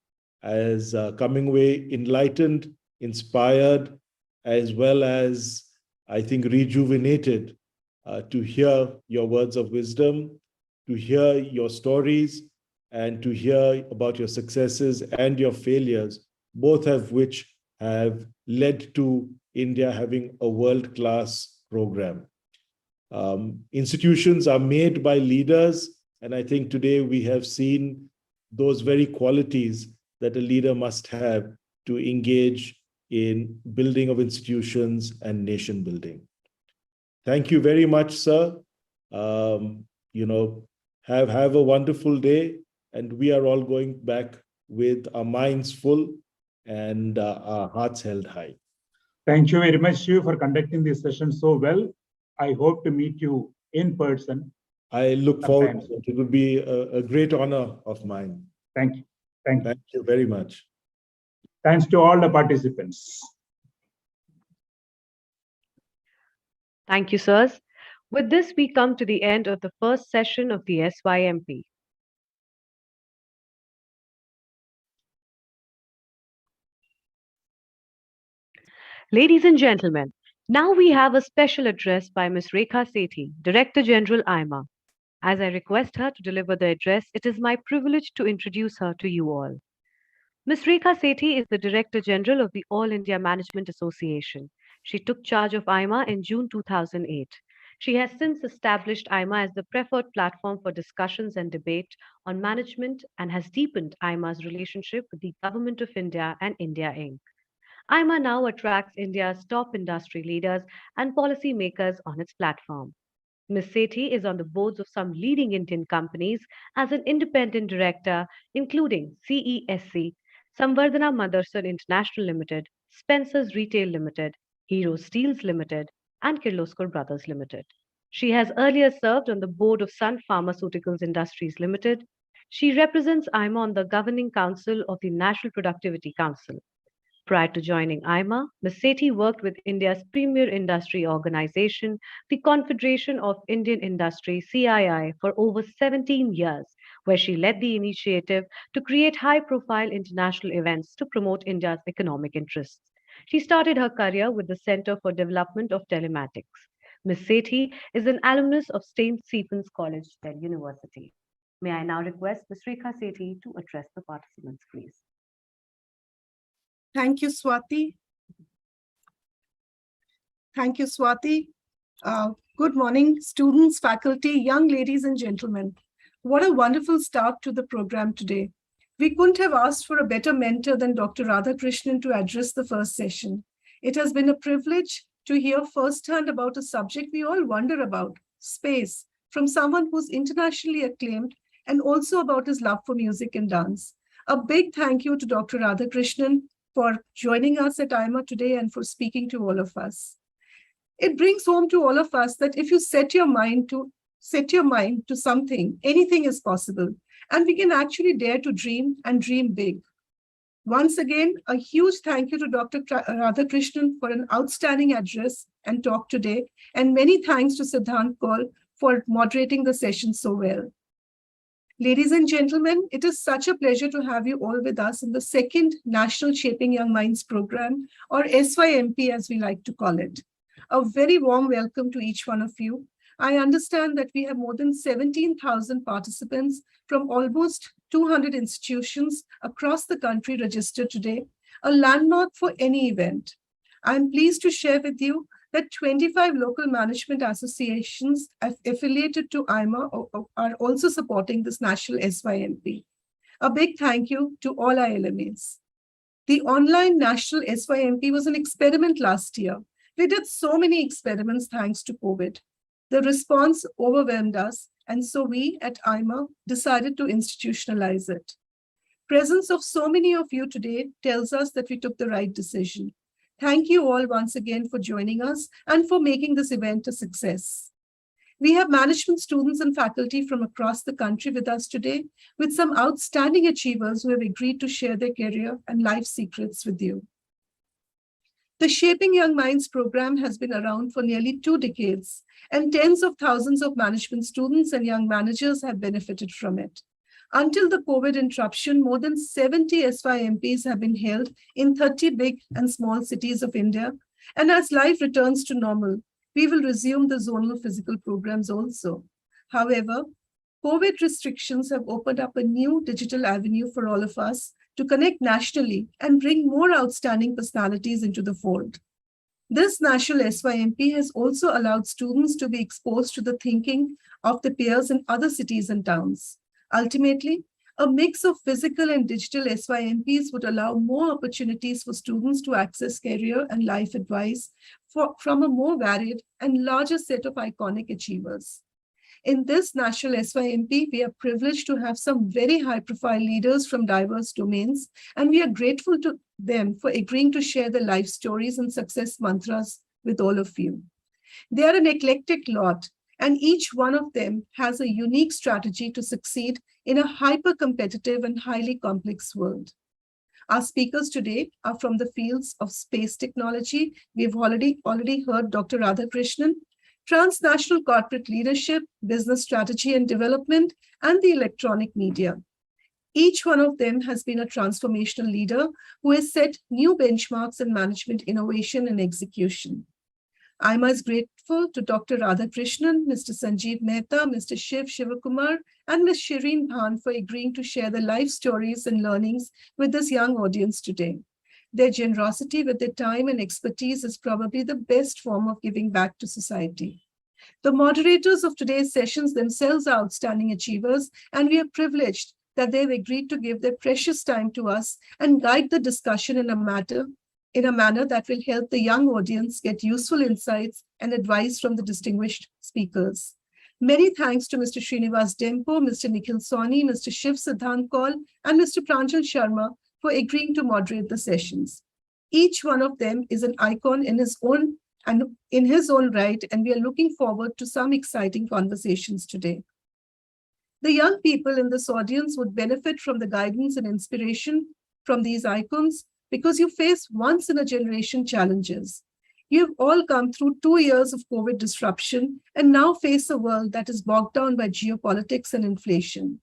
as coming away enlightened, inspired, as well as, I think, rejuvenated to hear your words of wisdom, to hear your stories, and to hear about your successes and your failures, both of which have led to India having a world-class program. Institutions are made by leaders, and I think today we have seen those very qualities that a leader must have to engage in building of institutions and nation building. Thank you very much, sir. Have a wonderful day, and we are all going back with our minds full and our hearts held high. Thank you very much, Shiv, for conducting this session so well. I hope to meet you in person. I look forward Sometimes. to it. It would be a great honor of mine. Thank you. Thank you. Thank you very much. Thanks to all the participants. Thank you, sirs. With this, we come to the end of the first session of the SYMP. Ladies and gentlemen, now we have a special address by Ms. Rekha Sethi, Director General AIMA. As I request her to deliver the address, it is my privilege to introduce her to you all. Ms. Rekha Sethi is the Director General of the All India Management Association. She took charge of AIMA in June 2008. She has since established AIMA as the preferred platform for discussions and debate on management and has deepened AIMA's relationship with the Government of India and India Inc. AIMA now attracts India's top industry leaders and policy makers on its platform. Ms. Sethi is on the boards of some leading Indian companies as an independent director, including CESC, Samvardhana Motherson International Limited, Spencer's Retail Limited, Hero Steels Limited, and Kirloskar Brothers Limited. She has earlier served on the board of Sun Pharmaceuticals Industries Limited. She represents AIMA on the Governing Council of the National Productivity Council. Prior to joining AIMA, Ms. Sethi worked with India's premier industry organization, the Confederation of Indian Industry (CII), for over 17 years, where she led the initiative to create high-profile international events to promote India's economic interests. She started her career with the Center for Development of Telematics. Ms. Sethi is an alumnus of St. Stephen's College, Delhi University. May I now request Ms. Rekha Sethi to address the participants, please. Thank you, Swati. Thank you, Swati. Good morning, students, faculty, young ladies and gentlemen. What a wonderful start to the program today. We couldn't have asked for a better mentor than Dr. Radhakrishnan to address the first session. It has been a privilege to hear firsthand about a subject we all wonder about, space, from someone who's internationally acclaimed, and also about his love for music and dance. A big thank you to Dr. Radhakrishnan for joining us at AIMA today and for speaking to all of us. It brings home to all of us that if you set your mind to something, anything is possible, and we can actually dare to dream and dream big. Once again, a huge thank you to Dr. Radhakrishnan for an outstanding address and talk today, and many thanks to Siddhant Kaul for moderating the session so well. Ladies and gentlemen, it is such a pleasure to have you all with us in the second National Shaping Young Minds program, or SYMP as we like to call it. A very warm welcome to each one of you. I understand that we have more than 17,000 participants from almost 200 institutions across the country registered today, a landmark for any event. I'm pleased to share with you that 25 local management associations affiliated to AIMA are also supporting this national SYMP. A big thank you to all our LMAs. The online national SYMP was an experiment last year. We did so many experiments thanks to COVID. The response overwhelmed us, and so we at AIMA decided to institutionalize it. Presence of so many of you today tells us that we took the right decision. Thank you all once again for joining us and for making this event a success. We have management students and faculty from across the country with us today, with some outstanding achievers who have agreed to share their career and life secrets with you. The Shaping Young Minds program has been around for nearly 2 decades, and tens of thousands of management students and young managers have benefited from it. Until the COVID interruption, more than 70 SYMPs have been held in 30 big and small cities of India. And as life returns to normal, we will resume the zonal physical programs also. However, COVID restrictions have opened up a new digital avenue for all of us to connect nationally and bring more outstanding personalities into the fold. This national SYMP has also allowed students to be exposed to the thinking of the peers in other cities and towns. Ultimately, a mix of physical and digital SYMPs would allow more opportunities for students to access career and life advice from a more varied and larger set of iconic achievers. In this National SYMP, we are privileged to have some very high-profile leaders from diverse domains, and we are grateful to them for agreeing to share their life stories and success mantras with all of you. They are an eclectic lot, and each one of them has a unique strategy to succeed in a hyper-competitive and highly complex world. Our speakers today are from the fields of space technology. We've already heard Dr. Radhakrishnan, transnational corporate leadership, business strategy and development, and the electronic media. Each one of them has been a transformational leader who has set new benchmarks in management innovation and execution. AIMA is grateful to Dr. Radhakrishnan, Mr. Sanjiv Mehta, Mr. Shiv Shivakumar, and Ms. Shereen Bhan for agreeing to share their life stories and learnings with this young audience today. Their generosity with their time and expertise is probably the best form of giving back to society. The moderators of today's sessions themselves are outstanding achievers, and we are privileged that they've agreed to give their precious time to us and guide the discussion in a manner that will help the young audience get useful insights and advice from the distinguished speakers. Many thanks to Mr. Srinivas Dempo, Mr. Nikhil Sawhney, Mr. Shiv Siddhant Kaul, and Mr. Pranjal Sharma for agreeing to moderate the sessions. Each one of them is an icon in his own right, and we are looking forward to some exciting conversations today. The young people in this audience would benefit from the guidance and inspiration from these icons because you face once-in-a-generation challenges. You've all come through 2 years of COVID disruption and now face a world that is bogged down by geopolitics and inflation.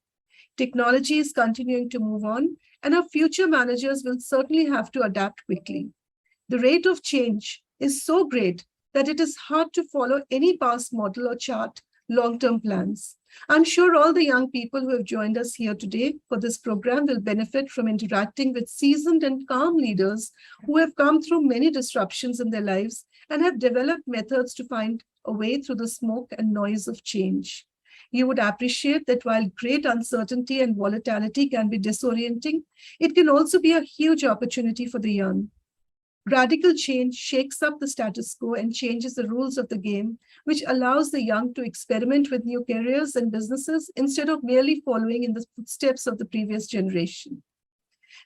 Technology is continuing to move on, and our future managers will certainly have to adapt quickly. The rate of change is so great that it is hard to follow any past model or chart long-term plans. I'm sure all the young people who have joined us here today for this program will benefit from interacting with seasoned and calm leaders who have come through many disruptions in their lives and have developed methods to find a way through the smoke and noise of change. You would appreciate that while great uncertainty and volatility can be disorienting, it can also be a huge opportunity for the young. Radical change shakes up the status quo and changes the rules of the game, which allows the young to experiment with new careers and businesses instead of merely following in the footsteps of the previous generation.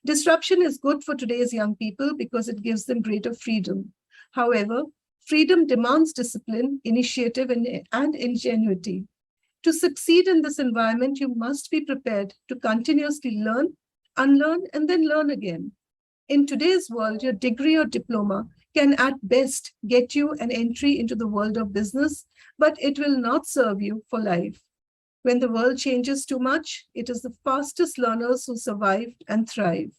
Disruption is good for today's young people because it gives them greater freedom. However, freedom demands discipline, initiative, and ingenuity. To succeed in this environment, you must be prepared to continuously learn, unlearn, and then learn again. In today's world, your degree or diploma can at best get you an entry into the world of business, but it will not serve you for life. When the world changes too much, it is the fastest learners who survive and thrive.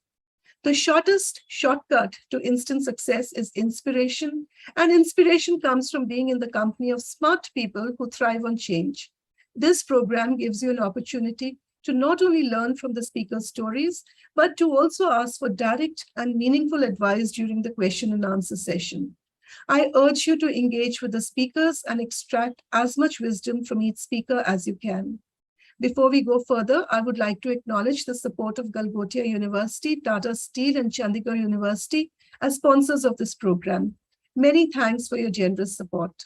The shortest shortcut to instant success is inspiration, and inspiration comes from being in the company of smart people who thrive on change. This program gives you an opportunity to not only learn from the speaker's stories, but to also ask for direct and meaningful advice during the question and answer session. I urge you to engage with the speakers and extract as much wisdom from each speaker as you can. Before we go further, I would like to acknowledge the support of Galgotia University, Tata Steel, and Chandigarh University as sponsors of this program. Many thanks for your generous support.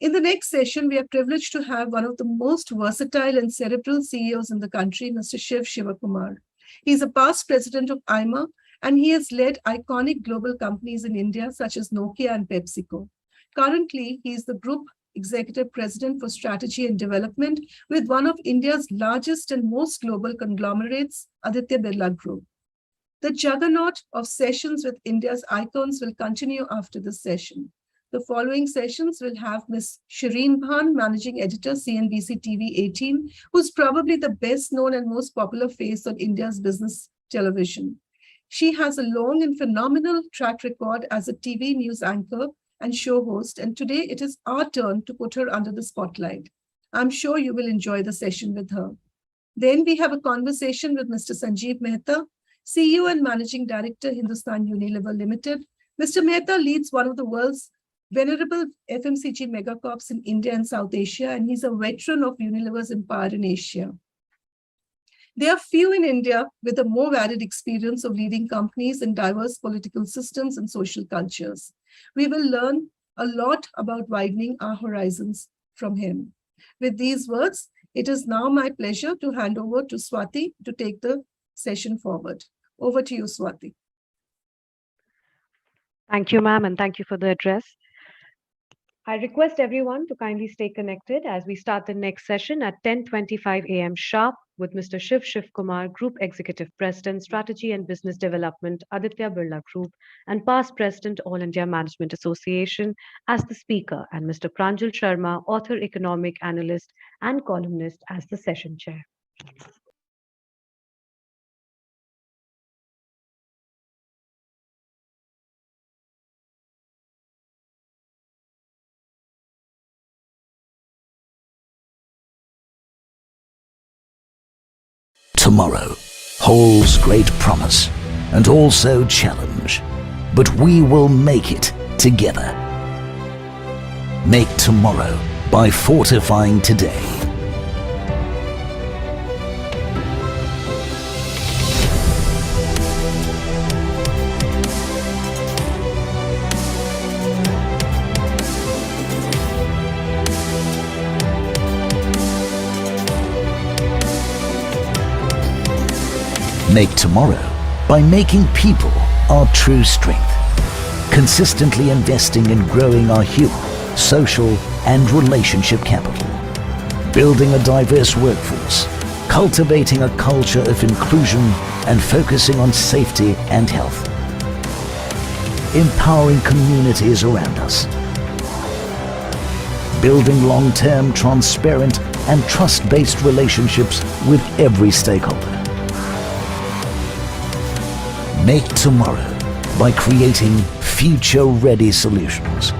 In the next session, we are privileged to have one of the most versatile and cerebral CEOs in the country, Mr. Shiv Shivakumar. He is a past president of AIMA, and he has led iconic global companies in India, such as Nokia and PepsiCo. Currently, he is the Group Executive President for Strategy and Development with one of India's largest and most global conglomerates, Aditya Birla Group. The juggernaut of sessions with India's icons will continue after this session. The following sessions will have Ms. Shereen Bhan, Managing Editor CNBC-TV18, who's probably the best known and most popular face on India's business television. She has a long and phenomenal track record as a TV news anchor and show host, and today it is our turn to put her under the spotlight. I'm sure you will enjoy the session with her. Then we have a conversation with Mr. Sanjiv Mehta, CEO and Managing Director, Hindustan Unilever Limited. Mr. Mehta leads one of the world's venerable FMCG megacorps in India and South Asia, and he's a veteran of Unilever's empire in Asia. There are few in India with a more varied experience of leading companies in diverse political systems and social cultures. We will learn a lot about widening our horizons from him. With these words, it is now my pleasure to hand over to Swati to take the session forward. Over to you, Swati. Thank you, ma'am, and thank you for the address. I request everyone to kindly stay connected as we start the next session at 10:25 a.m. sharp with Mr. Shiv Shivakumar, Group Executive President, Strategy and Business Development, Aditya Birla Group, and past President, All India Management Association, as the speaker, and Mr. Pranjal Sharma, author, economic analyst, and columnist, as the session chair. Tomorrow holds great promise and also challenge, but we will make it together. Make tomorrow by fortifying today. Make tomorrow by making people our true strength, consistently investing in growing our human, social, and relationship capital, building a diverse workforce, cultivating a culture of inclusion, and focusing on safety and health, empowering communities around us, building long-term, transparent, and trust-based relationships with every stakeholder. Make tomorrow by creating future-ready solutions.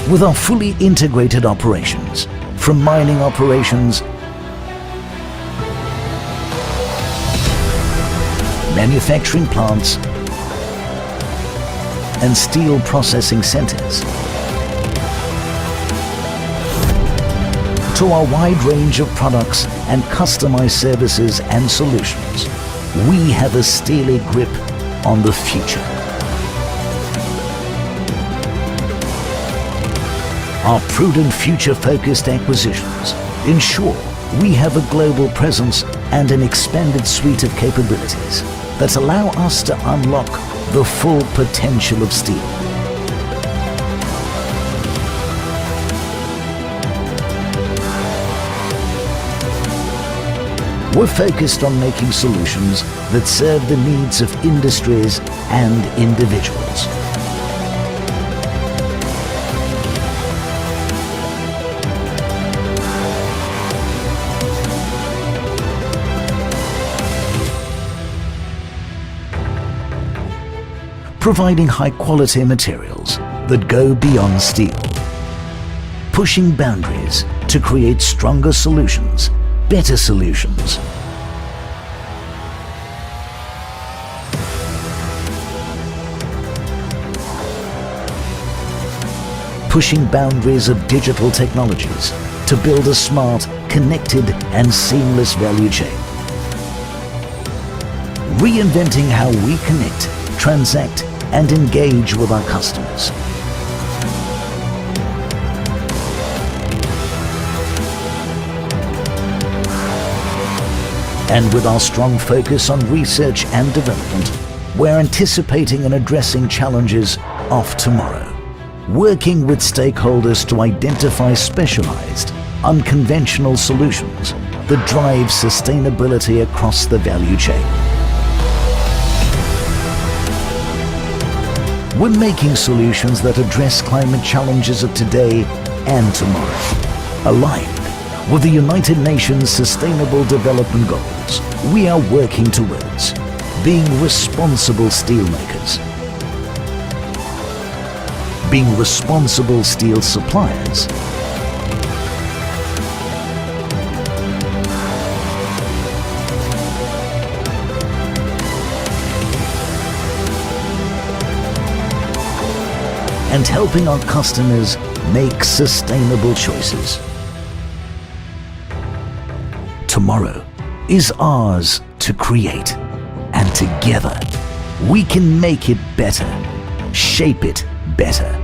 With our fully integrated operations, from mining operations, manufacturing plants, and steel processing centers, to our wide range of products and customized services and solutions, we have a steely grip on the future. Our prudent future-focused acquisitions ensure we have a global presence and an expanded suite of capabilities that allow us to unlock the full potential of steel. We're focused on making solutions that serve the needs of industries and individuals. Providing high-quality materials that go beyond steel. Pushing boundaries to create stronger solutions, better solutions. Pushing boundaries of digital technologies to build a smart, connected, and seamless value chain. Reinventing how we connect, transact, and engage with our customers. And with our strong focus on research and development, we're anticipating and addressing challenges of tomorrow, working with stakeholders to identify specialized, unconventional solutions that drive sustainability across the value chain. We're making solutions that address climate challenges of today and tomorrow, aligned with the United Nations Sustainable Development Goals. We are working towards being responsible steelmakers, being responsible steel suppliers, and helping our customers make sustainable choices. Tomorrow is ours to create, and together we can make it better, shape it better.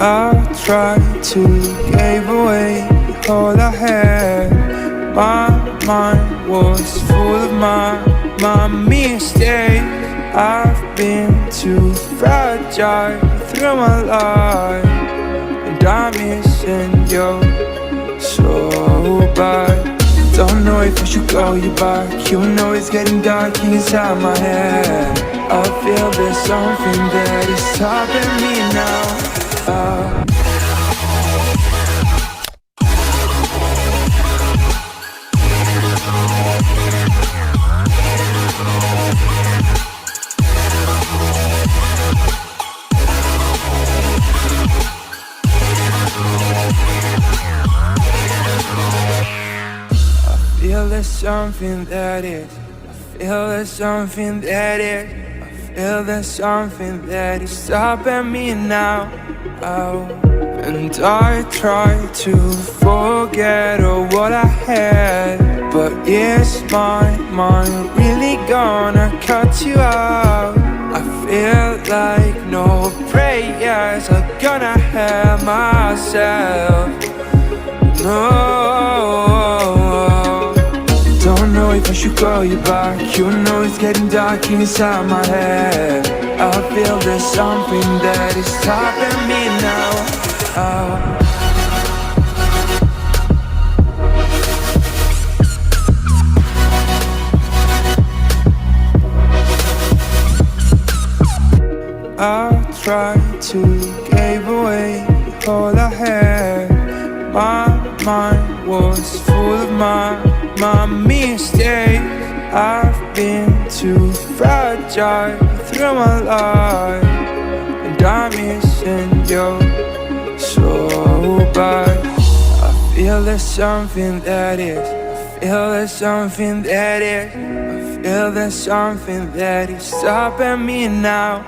I tried to give away all I had. My mind was full of my mistakes. I've been too fragile through my life, and I'm missing you so bad. Don't know if I should call you back. You know it's getting dark inside my head. I feel there's something that is stopping me now. I feel there's something that is. I feel there's something that is. I feel there's something that is stopping me now. And I try to forget all what I had, but is my mind really gonna cut you out? I feel like no prayers are gonna help myself. No, don't know if I should call you back. You know it's getting dark inside my head. I feel there's something that is stopping me now. I tried to give away all I had. My mind was full of my mistakes. I've been too fragile through my life, and I'm missing you so bad. I feel there's something that is. I feel there's something that is. I feel there's something that is stopping me now.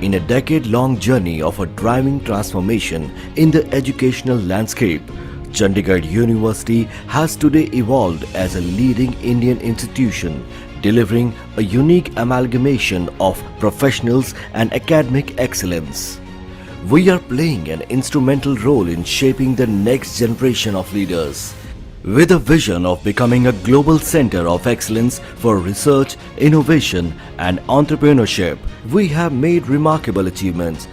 In a decade-long journey of a driving transformation in the educational landscape, Chandigarh University has today evolved as a leading Indian institution, delivering a unique amalgamation of professionals and academic excellence. We are playing an instrumental role in shaping the next generation of leaders. With a vision of becoming a global center of excellence for research, innovation and entrepreneurship, we have made remarkable achievements.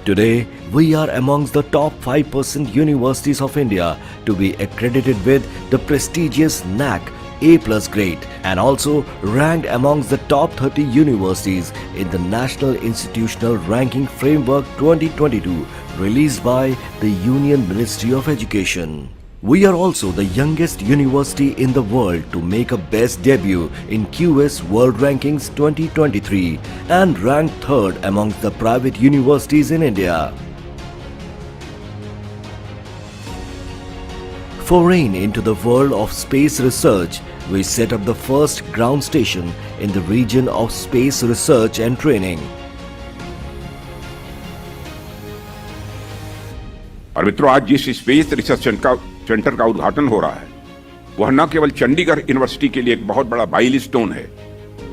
Today, we are amongst the top 5% universities of India to be accredited with the prestigious NAC A+ grade and also ranked amongst the top 30 universities in the National Institutional Ranking Framework 2022 released by the Union Ministry of Education. We are also the youngest university in the world to make a best debut in QS World Rankings 2023 and ranked third amongst the private universities in India. Foraying into the world of space research, we set up the first ground station in the region of space research and training. और मित्रों, आज जिस space research centre का उद्घाटन हो रहा है वह न केवल चंडीगढ़ यूनिवर्सिटी के लिए एक बहुत बड़ा माइलस्टोन है,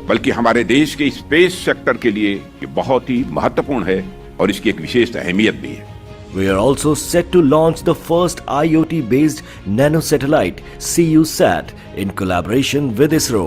बल्कि हमारे देश के स्पेस सेक्टर के लिए ये बहुत ही महत्वपूर्ण है और इसकी एक विशेष अहमियत भी है. We are also set to launch the first IoT-based nanosatellite CuSat in collaboration with ISRO.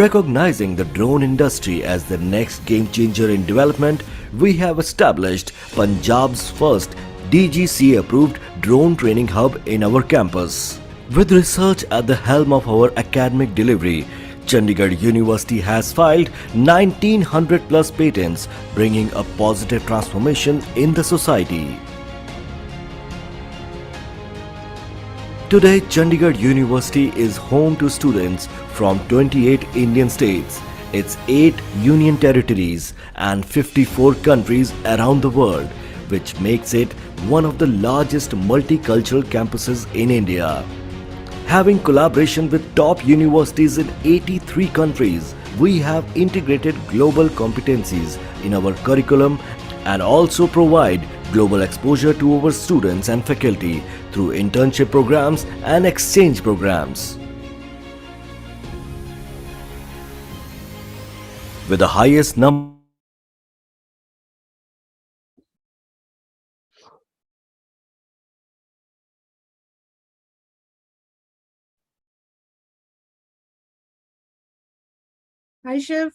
Recognizing the drone industry as the next game changer in development, we have established Punjab's first DGCA-approved drone training hub in our campus. With research at the helm of our academic delivery, Chandigarh University has filed 1900 plus patents, bringing a positive transformation in the society. Today, Chandigarh University is home to students from 28 Indian states, its 8 union territories and 54 countries around the world, which makes it one of the largest multicultural campuses in India. Having collaboration with top universities in 83 countries, we have integrated global competencies in our curriculum and also provide global exposure to our students and faculty through internship programs and exchange programs. With the highest number Hi, Shiv.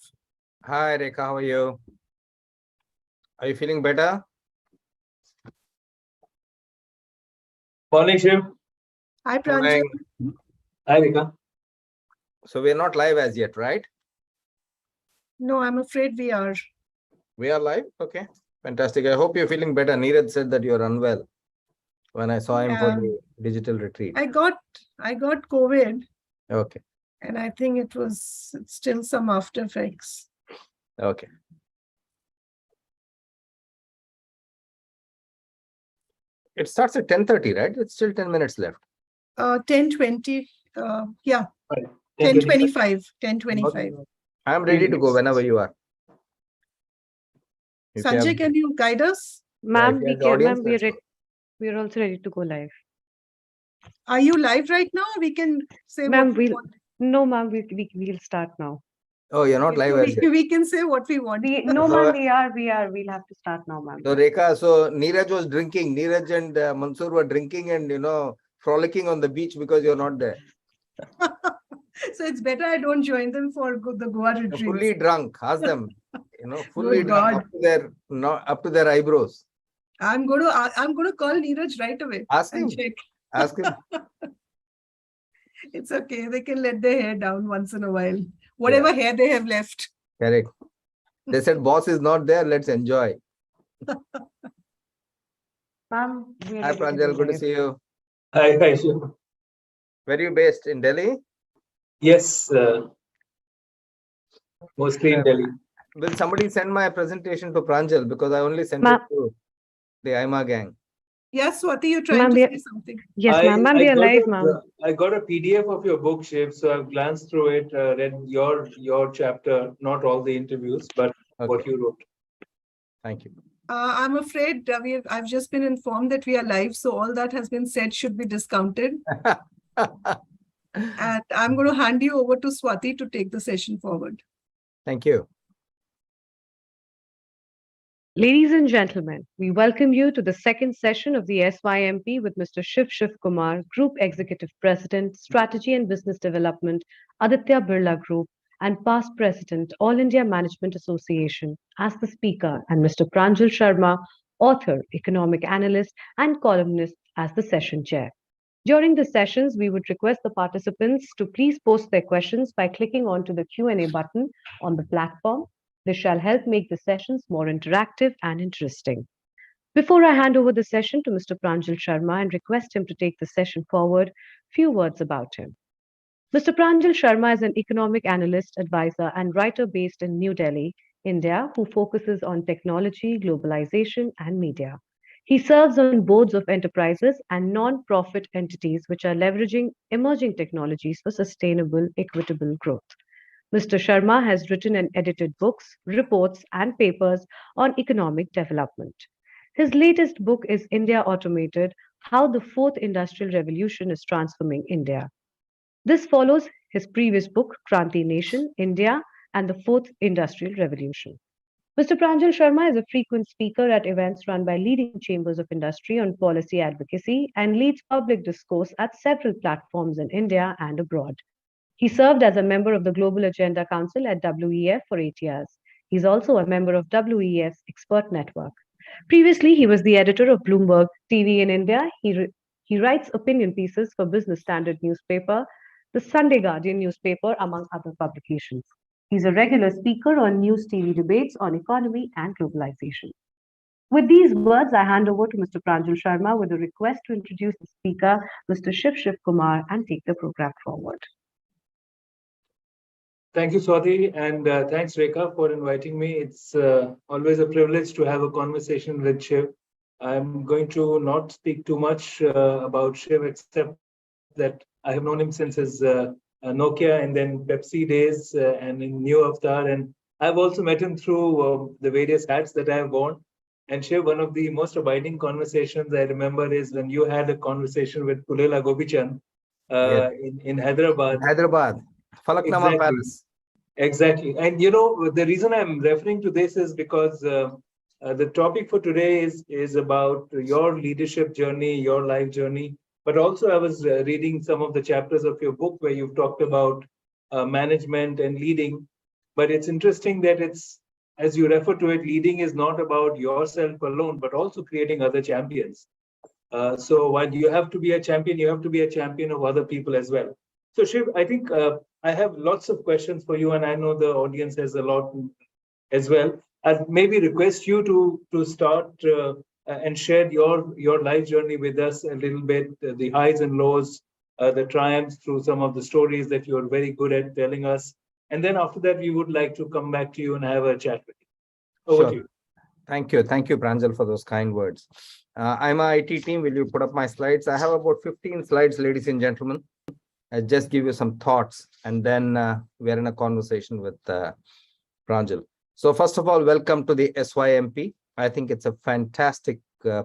Hi, Rekha. How are you? Are you feeling better? Morning, Shiv. Hi, Pranjal. Hi, Rekha. So we're not live as yet, right? No, I'm afraid we are. We are live? Okay. Fantastic. I hope you're feeling better. Neeraj said that you're unwell when I saw him for the digital retreat. I got COVID. Okay. And I think it was still some after effects. Okay. It starts at 10:30, right? It's still 10 minutes left. 10:20. Yeah. Right. 10:25. 10:25. I'm ready to go whenever you are. If you Sanjay, have- can you guide us? Ma'am, if you we have the can, audience, ma'am, let's go. we are also ready to go live. Are you live right now? We can say Ma'am, what we we'll, want. no, ma'am, we'll start now. Oh, you're not live as yet. We can say what we want. No, So- ma'am, we'll have to start now, ma'am. So Rekha, so Neeraj was drinking. Neeraj and Mansoor were drinking and, frolicking on the beach because you're not there. So it's better I don't join them for the Goa They're retreat. fully drunk. Ask them. Fully Good drunk up to their eyebrows. I'm going to call Neeraj right away. Ask And him. check. Ask him. It's okay. They can let their hair down once in a while. Whatever hair they have left. Correct. They said boss is not there. Let's enjoy. Ma'am, we are Hi ready to Pranjal, go good to live. see you. Hi, Shiv. Where are you based? In Delhi? Yes, mostly in Delhi. Will somebody send my presentation to Pranjal because I only sent Ma- it to the AIMA gang. Yes, Swati, you're trying Ma'am, to we say something. yes, ma'am. Ma'am, we are live, ma'am. I got a PDF of your book, Shiv, so I've glanced through it, read your chapter, not all the interviews, but what you wrote. Thank you. I'm afraid I've just been informed that we are live, so all that has been said should be discounted. And I'm going to hand you over to Swati to take the session forward. Thank you. Ladies and gentlemen, we welcome you to the second session of the SYMP with Mr. Shiv Shivakumar, Group Executive President, Strategy and Business Development, Aditya Birla Group, and past President, All India Management Association, as the speaker, and Mr. Pranjal Sharma, author, economic analyst, and columnist, as the session chair. During the sessions, we would request the participants to please post their questions by clicking onto the Q&A button on the platform. This shall help make the sessions more interactive and interesting. Before I hand over the session to Mr. Pranjal Sharma and request him to take the session forward, few words about him. Mr. Pranjal Sharma is an economic analyst, advisor, and writer based in New Delhi, India, who focuses on technology, globalization, and media. He serves on boards of enterprises and non-profit entities which are leveraging emerging technologies for sustainable, equitable growth. Mr. Sharma has written and edited books, reports, and papers on economic development. His latest book is India Automated: How the Fourth Industrial Revolution is Transforming India. This follows his previous book, Kranti Nation, India and the Fourth Industrial Revolution. Mr. Pranjal Sharma is a frequent speaker at events run by leading chambers of industry on policy advocacy and leads public discourse at several platforms in India and abroad. He served as a member of the Global Agenda Council at WEF for 8 years. He's also a member of WEF's Expert Network. Previously, he was the editor of Bloomberg TV in India. He writes opinion pieces for Business Standard newspaper, the Sunday Guardian newspaper, among other publications. He's a regular speaker on news TV debates on economy and globalization. With these words, I hand over to Mr. Pranjal Sharma with a request to introduce the speaker, Mr. Shiv Shivakumar, and take the program forward. Thank you, Swati, and thanks, Rekha, for inviting me. It's always a privilege to have a conversation with Shiv. I'm going to not speak too much about Shiv, except that I have known him since his Nokia and then Pepsi days and in New Avatar. And I've also met him through the various hats that I have worn. And Shiv, one of the most abiding conversations I remember is when you had a conversation with Pulela Gopichan in Hyderabad. Hyderabad. Falaknama Palace. Exactly. And you know, the reason I'm referring to this is because the topic for today is about your leadership journey, your life journey. But also I was reading some of the chapters of your book where you've talked about management and leading. But it's interesting that it's, as you refer to it, leading is not about yourself alone, but also creating other champions. So while you have to be a champion, you have to be a champion of other people as well. So Shiv, I think I have lots of questions for you, and I know the audience has a lot as well. I'd maybe request you to start and share your life journey with us a little bit, the highs and lows, the triumphs through some of the stories that you're very good at telling us. And then after that, we would like to come back to you and have a chat with you. Over to you. Thank you, Pranjal, for those kind words. AIMA IT team, will you put up my slides? I have about 15 slides, ladies and gentlemen. I'll just give you some thoughts, and then we're in a conversation with Pranjal. So first of all, welcome to the SYMP. I think it's a fantastic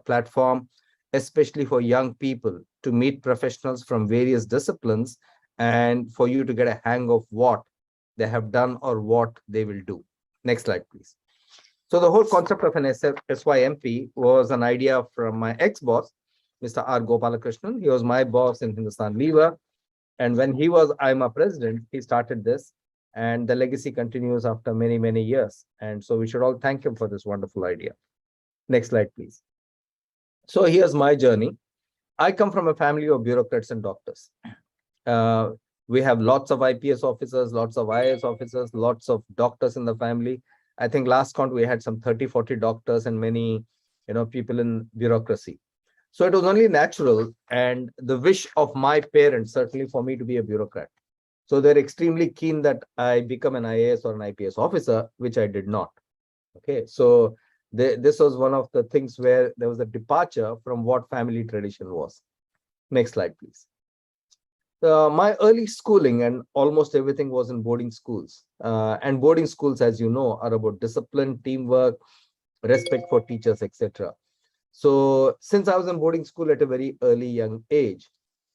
platform, especially for young people to meet professionals from various disciplines and for you to get a hang of what they have done or what they will do. Next slide, please. So the whole concept of an SYMP was an idea from my ex-boss, Mr. R. Gopalakrishnan. He was my boss in Hindustan Unilever. And when he was AIMA president, he started this, and the legacy continues after many, many years. And so we should all thank him for this wonderful idea. Next slide, please. So here's my journey. I come from a family of bureaucrats and doctors. We have lots of IPS officers, lots of IAS officers, lots of doctors in the family. I think last count we had some 30, 40 doctors and many, people in bureaucracy. So it was only natural and the wish of my parents, certainly, for me to be a bureaucrat. So they're extremely keen that I become an IAS or an IPS officer, which I did not. Okay, so This was one of the things where there was a departure from what family tradition was. Next slide, please. My early schooling and almost everything was in boarding schools. And boarding schools, as you know, are about discipline, teamwork, respect for teachers, etc. So since I was in boarding school at a very early young age,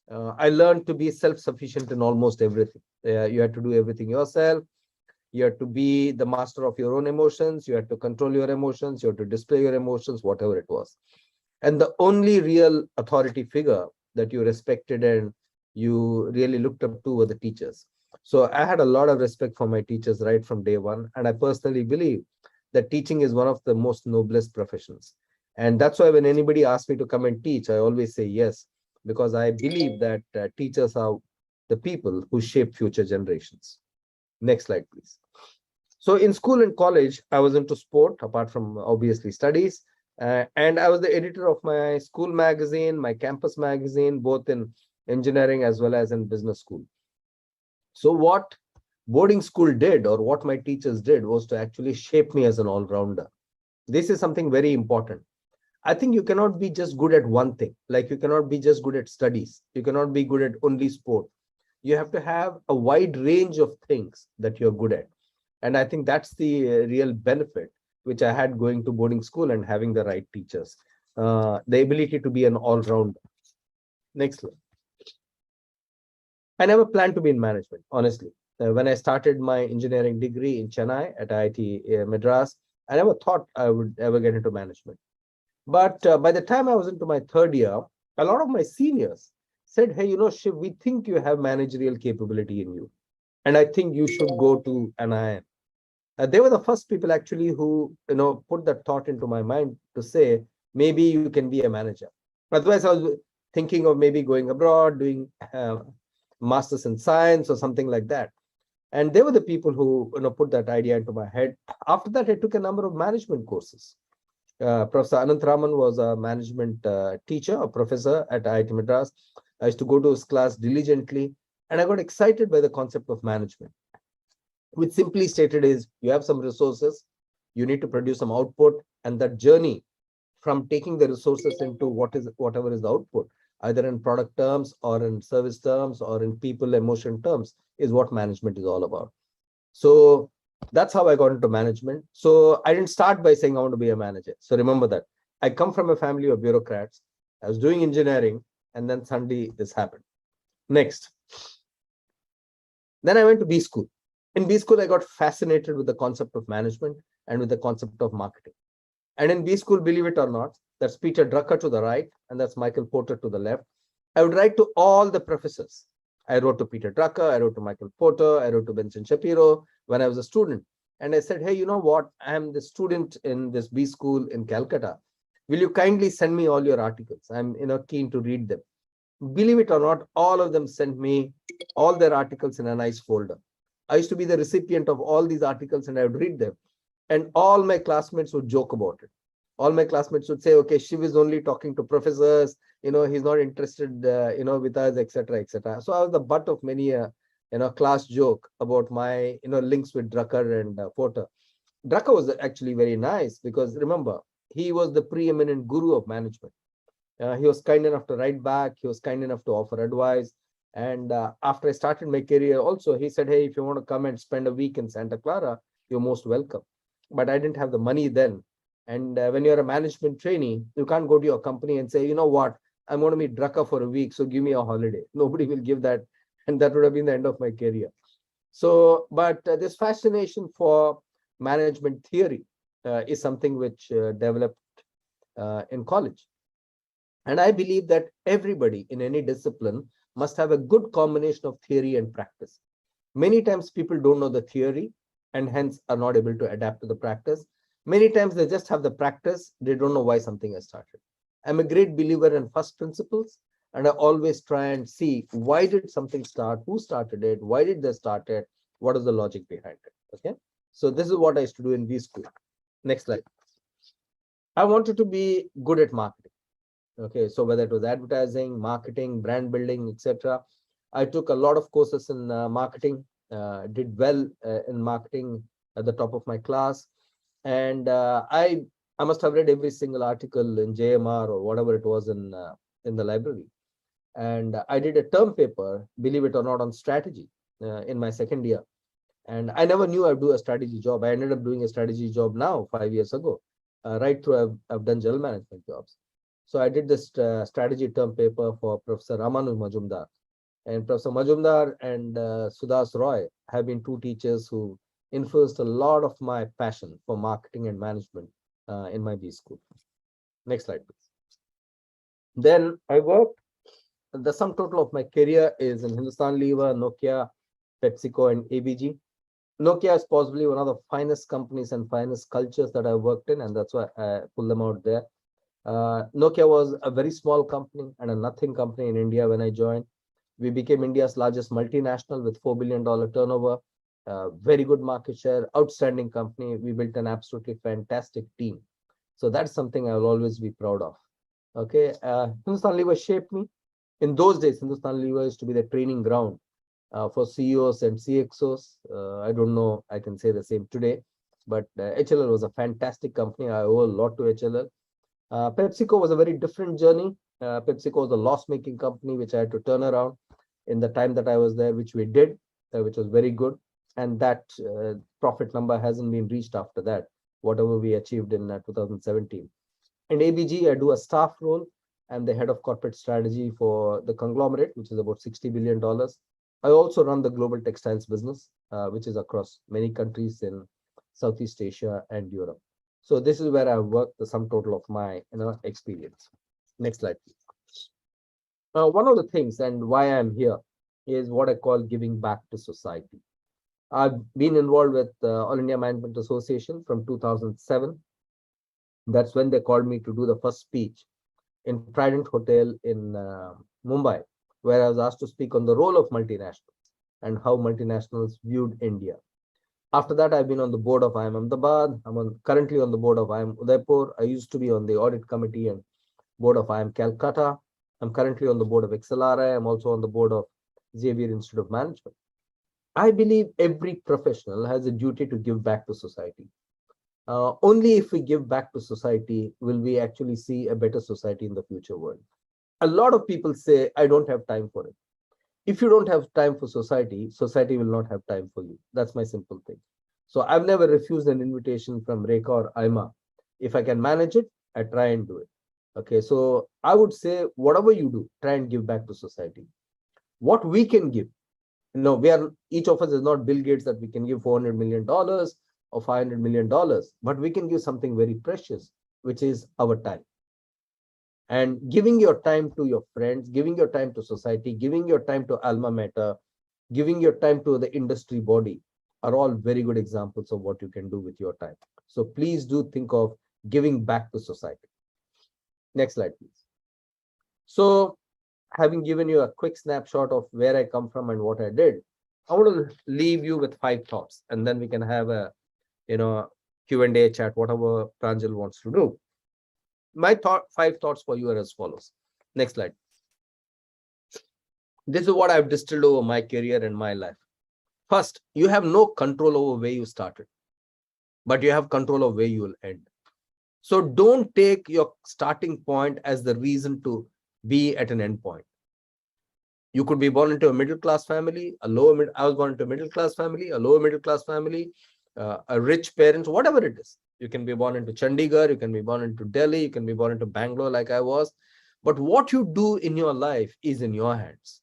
I learned to be self-sufficient in almost everything. You had to do everything yourself. You had to be the master of your own emotions. You had to control your emotions. You had to display your emotions, whatever it was. And the only real authority figure that you respected and you really looked up to were the teachers. So I had a lot of respect for my teachers right from day one. And I personally believe that teaching is one of the most noblest professions. And that's why when anybody asks me to come and teach, I always say yes, because I believe that teachers are the people who shape future generations. Next slide, please. So in school and college, I was into sport, apart from obviously studies. And I was the editor of my school magazine, my campus magazine, both in engineering as well as in business school. So what boarding school did, or what my teachers did, was to actually shape me as an all-rounder. This is something very important. I think you cannot be just good at one thing. Like you cannot be just good at studies. You cannot be good at only sport. You have to have a wide range of things that you're good at. And I think that's the real benefit which I had going to boarding school and having the right teachers. The ability to be an all-rounder. Next slide. I never planned to be in management, honestly. When I started my engineering degree in Chennai at IIT Madras, I never thought I would ever get into management. But by the time I was into my third year, a lot of my seniors said, hey, you know, Shiv, we think you have managerial capability in you. And I think you should go to an IIM. They were the first people actually who, put that thought into my mind to say, maybe you can be a manager. Otherwise, I was thinking of maybe going abroad, doing masters in science or something like that. And they were the people who, put that idea into my head. After that, I took a number of management courses. Professor Anant Raman was a management teacher, a professor at IIT Madras. I used to go to his class diligently, and I got excited by the concept of management, which simply stated is you have some resources, you need to produce some output, and that journey from taking the resources into whatever is the output, either in product terms or in service terms or in people emotion terms, is what management is all about. So that's how I got into management. So I didn't start by saying I want to be a manager. So remember that. I come from a family of bureaucrats. I was doing engineering, and then suddenly this happened. Next. Then I went to B school. In B school, I got fascinated with the concept of management and with the concept of marketing. And in B school, believe it or not, that's Peter Drucker to the right, and that's Michael Porter to the left. I would write to all the professors. I wrote to Peter Drucker, I wrote to Michael Porter, I wrote to Benson Shapiro when I was a student. And I said, hey, you know what? I am the student in this B school in Calcutta. Will you kindly send me all your articles? I'm keen to read them. Believe it or not, all of them sent me all their articles in a nice folder. I used to be the recipient of all these articles, and I would read them. And all my classmates would joke about it. All my classmates would say, okay, Shiv is only talking to professors, he's not interested, with us, etc., etc. So I was the butt of many, class joke about my, links with Drucker and Porter. Drucker was actually very nice because remember, he was the preeminent guru of management. He was kind enough to write back. He was kind enough to offer advice. And after I started my career also, he said, hey, if you want to come and spend a week in Santa Clara, you're most welcome. But I didn't have the money then. And when you're a management trainee, you can't go to your company and say, you know what, I'm going to meet Drucker for a week, so give me a holiday. Nobody will give that. And that would have been the end of my career. So, but this fascination for management theory is something which developed in college. And I believe that everybody in any discipline must have a good combination of theory and practice. Many times people don't know the theory and hence are not able to adapt to the practice. Many times they just have the practice, they don't know why something has started. I'm a great believer in first principles, and I always try and see why did something start, who started it, why did they start it, what is the logic behind it. Okay, so this is what I used to do in B school. Next slide. I wanted to be good at marketing. Okay, so whether it was advertising, marketing, brand building, etc. I took a lot of courses in marketing, did well in marketing at the top of my class. And I I must have read every single article in JMR or whatever it was in the library. And I did a term paper, believe it or not, on strategy in my second year. And I never knew I'd do a strategy job. I ended up doing a strategy job now, 5 years ago. Right through, I've done general management jobs. So I did this strategy term paper for Professor Ramanu Majumdar. And Professor Majumdar and Sudas Roy have been two teachers who influenced a lot of my passion for marketing and management in my B school. Next slide, please. Then I worked, the sum total of my career is in Hindustan Unilever, Nokia, PepsiCo, and ABG. Nokia is possibly one of the finest companies and finest cultures that I worked in, and that's why I pull them out there. Nokia was a very small company and a nothing company in India when I joined. We became India's largest multinational with $4 billion turnover, very good market share, outstanding company. We built an absolutely fantastic team. So that's something I will always be proud of. Okay, Hindustan Unilever shaped me. In those days, Hindustan Unilever used to be the training ground for CEOs and CXOs. I don't know, I can say the same today, but HLL was a fantastic company. I owe a lot to HLL. PepsiCo was a very different journey. PepsiCo was a loss-making company, which I had to turn around in the time that I was there, which we did, which was very good. And that profit number hasn't been reached after that, whatever we achieved in 2017. In ABG, I do a staff role. I'm the head of corporate strategy for the conglomerate, which is about $60 billion. I also run the global textiles business, which is across many countries in Southeast Asia and Europe. So this is where I've worked, the sum total of my experience. Next slide, please. One of the things and why I'm here is what I call giving back to society. I've been involved with All India Management Association from 2007. That's when they called me to do the first speech in Trident Hotel in Mumbai, where I was asked to speak on the role of multinationals and how multinationals viewed India. After that, I've been on the board of IIM Ahmedabad. I'm currently on the board of IIM Udaipur. I used to be on the audit committee and board of IIM Calcutta. I'm currently on the board of XLRI. I'm also on the board of Xavier Institute of Management. I believe every professional has a duty to give back to society. Only if we give back to society will we actually see a better society in the future world. A lot of people say, I don't have time for it. If you don't have time for society, society will not have time for you. That's my simple thing. So I've never refused an invitation from Rekha or AIMA. If I can manage it, I try and do it. Okay, so I would say whatever you do, try and give back to society. What we can give, each of us is not Bill Gates that we can give $400 million or $500 million, but we can give something very precious, which is our time. And giving your time to your friends, giving your time to society, giving your time to alma mater, giving your time to the industry body are all very good examples of what you can do with your time. So please do think of giving back to society. Next slide, please. So having given you a quick snapshot of where I come from and what I did, I want to leave you with 5 thoughts, and then we can have a Q&A chat, whatever Pranjal wants to do. My 5 thoughts for you are as follows. Next slide. This is what I've distilled over my career and my life. First, you have no control over where you started, but you have control of where you will end. So don't take your starting point as the reason to be at an end point. You could be born into a middle-class family, I was born into a middle-class family, a lower middle-class family, a rich parents, whatever it is. You can be born into Chandigarh, you can be born into Delhi, you can be born into Bangalore like I was. But what you do in your life is in your hands.